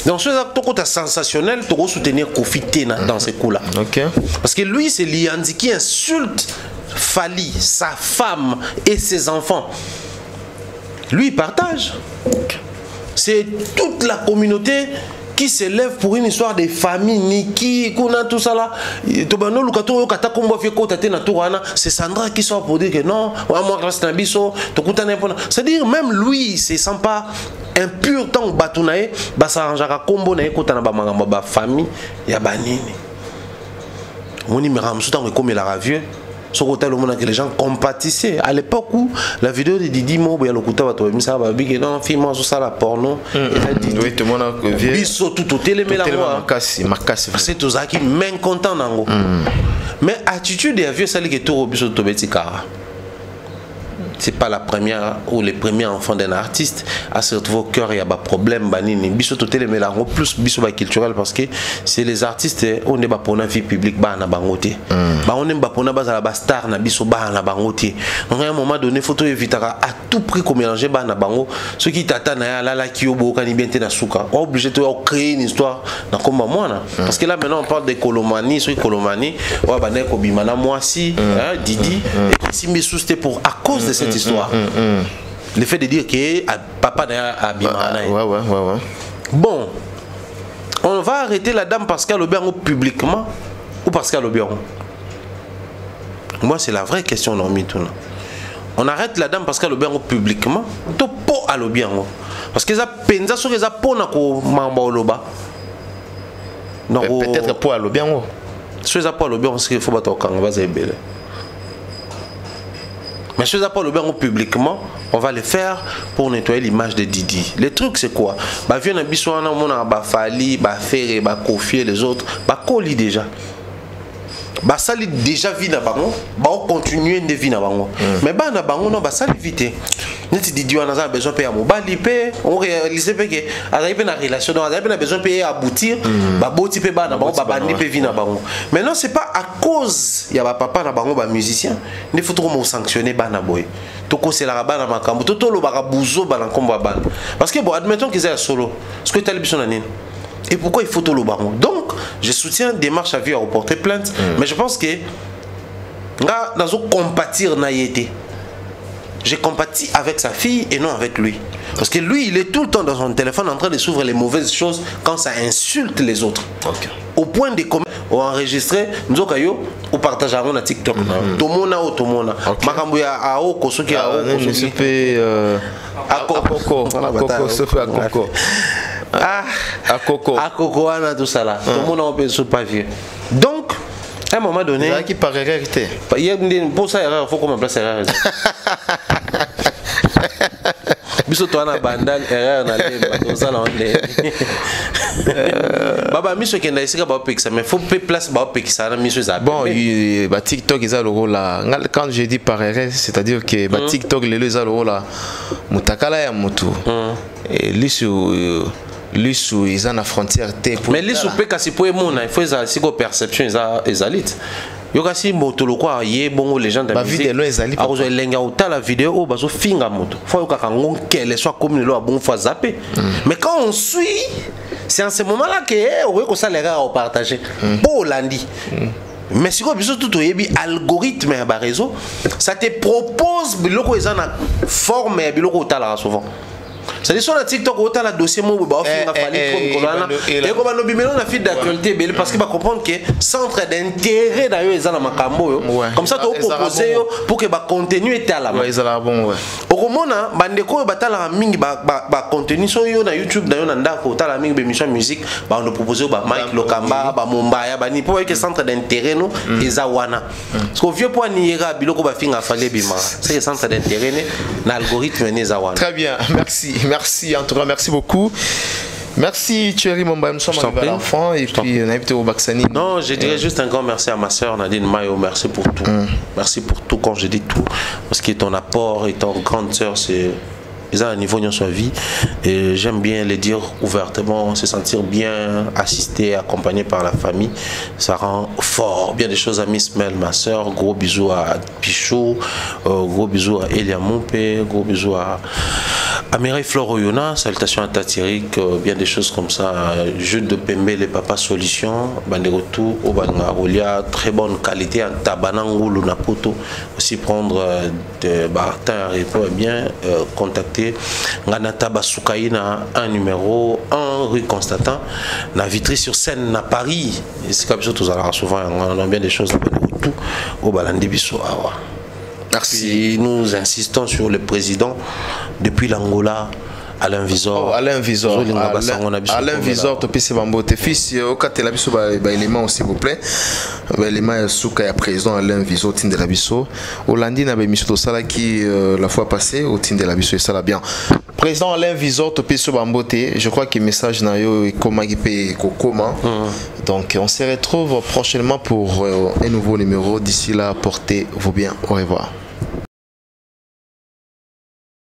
Donc ce qui est sensationnel, tu dois soutenir Kofi Tena dans ces coups-là.
Okay.
Parce que lui, c'est Liandi qui insulte Fali, sa femme et ses enfants. Lui, il partage. C'est toute la communauté qui s'élève pour une histoire de famille, Niki, Kuna, tout ça là. C'est Sandra qui sort pour dire que non, c'est-à-dire, même lui, il ne se sent pas impur tant que Batounae, Bassarangara Kombo, Kotana famille, Yabanini. On y me ramène tout le temps comme il a vieux. Ce côté là que les gens compatissaient à l'époque où la vidéo de Didi Mo il y a le côté va trouver ça va dire non film sur ça la porno
oui tout le monde a vu
biso tout télé mais la c'est tout ça qui m'en content nango mais attitude des vieux ça les que tout biso to betikara. C'est pas la première ou les premiers enfants d'un artiste à se retrouver au cœur, il y a des problèmes, banini. Biso tout les mélange plus biso culturel parce que c'est les artistes on n'est pas pour la vie publique ba na bangoté. On n'est pas pour na base la star na biso ba na bangoté. Donc à un moment donné, faut éviter à tout prix qu'on mélanger ba na bango. Ceux qui t'attendent là qui au boka ni bien na souka. Obligé de créer une histoire dans comme moi là. Parce que là maintenant on parle de colomanie, sur colomanie, ouais bané ko bimana moi si, Didi et si mes c'était pour à cause de cette histoire. Le fait de dire que papa n'a pas bon, on va arrêter la dame Pascal Obiango publiquement ou Pascal Obiango? Moi, c'est la vraie question. On arrête la dame Pascal Obiango publiquement ou pour à l'Obiango? Parce que ça pensa sur les apôts na ko mamba oloba.
Peut-être pour à l'Obiango.
Sur les apôts à l'Obiango, c'est qu'il faut battre au Kanga, va zébélé. Mais si on n'a pas le bien publiquement, on va le faire pour nettoyer l'image de Didi. Le truc c'est quoi? Bah viens à Bissouana, on a Fali, Ferré, Kofi les autres, Koli déjà. Bah ça déjà vie na bango, bah on continue de vie na bango. Mais bah na bango non bah ça l'éviter. Net Didi on a besoin de payer mobile payer, on réalise pas que avec une relation, on a besoin de payer aboutir, bah beau type bah na bango bah bandi pe vie na bango. Maintenant c'est pas à cause il y a papa na bango ba musicien ne faut trop mo sanctionner bana boy to ko c'est la bana makambo to lo ba buzo bana kombo bana parce que bon admettons qu'ils aient solo ce que tu as l'impression nani et pourquoi il faut tout le baron donc je soutiens démarche à vie à reporter plainte mais je pense que nga nazo compatir na yété j'ai compati avec sa fille et non avec lui. Parce que lui, il est tout le temps dans son téléphone en train de s'ouvrir les mauvaises choses quand ça insulte les autres. Okay. Au point de enregistrer, nous ou partageons na TikTok. Tomona ou tomona. Makambuya a o kosoki a o
kosoki. Akoko. Akoko sofi akoko.
Ah, akoko. Akoko ana tout ça là. Tomona on peut se pas vieux. Donc à un moment donné,
il y a qui par erreur.
Pour ça, il faut qu'on me place erreur. Biso to ana bandal erreur na le ça là on est. Baba miso kenda isika ba pekisa mais faut place ba pekisa na miso za.
Bon, ba TikTok ils a le rôle là. Quand je dis par erreur, c'est-à-dire que ba TikTok les a le rôle là. Mutakala ya mutu. Et Lisu ils ont la frontière
mais Lisu peut kasi pour mona il faut ça si ko perception ils alit yo kasi moto lo kwa ye bongo les gens de
musique vidéo ezali
a rezo lenga uta la vidéo bazo finga moto faut ka kango kele soit comme lo bon fois zapper mais quand on suit c'est en ce moment là que on ko ça les gars au partager pour lundi mais si quoi biso tout oyebi algorithme ya ba réseau ça te propose biloko ezana forme ya biloko utala souvent. C'est-à-dire sur la TikTok, autant la dossier mon bah finga fali et comme on bimelo na fil d'actualité parce qu'il va comprendre que centre d'intérêt dans eux ezana makambo comme ça tu proposer pour que ba contenu était à la main.
Ezala bon ouais.
Okomona bandeko batala mingi ba contenu so yo na YouTube na yo na ndako tala mingi be émission musique ba on proposer ba Mike Lokamba ba Mombaya ba ni pour que centre d'intérêt no ezawana. Parce que vieux point niera biloko ba finga fali bima. C'est le centre d'intérêt na algorithme ezawana.
Très bien, merci. Merci, en tout cas, merci beaucoup. Merci Thierry Momba, nous sommes arrivés à la fin et puis on a invité au Baksani.
Non, je dirais juste un grand merci à ma soeur Nadine Mayo, merci pour tout. Merci pour tout quand je dis tout, parce que ton apport et ton grande soeur, c'est ils ont un niveau dans sa vie et j'aime bien le dire ouvertement, se sentir bien assisté, accompagné par la famille, ça rend fort. Bien des choses à Miss Mel, ma soeur, gros bisous à Pichot, gros bisous à Elia Mompé, gros bisous à Mireille Floroyona, salutations à Tatirik, bien des choses comme ça. Jules de Pembe, les papas solutions, Banderotou, Obangarolia, très bonne qualité, en Tabanangou, Napoto, aussi prendre de Bartin et bien contacter Nganata Basukaina, un numéro 1 rue Constantin, na Vitry sur Seine à Paris. Et c'est comme ça tout à souvent on a bien des choses à Banderotou, au Balandibiso. Merci. Nous insistons sur le président depuis l'Angola. Alain Visor.
Oh, Alain Visor. Alain Visor, tu peux se bamboter. Fils, au cas de la biso, élément s'il vous plaît. L'élément souka ya président Alain Visor, tin de la biso. Hollandi n'a pas mis tout ça qui la fois passée au tin de la biso et ça là bien. Président Alain Visor, tu peux se bamboter. Je crois que le message n'a eu comment il peut comment. Donc on se retrouve prochainement pour un nouveau numéro. D'ici là, portez-vous bien. Au revoir.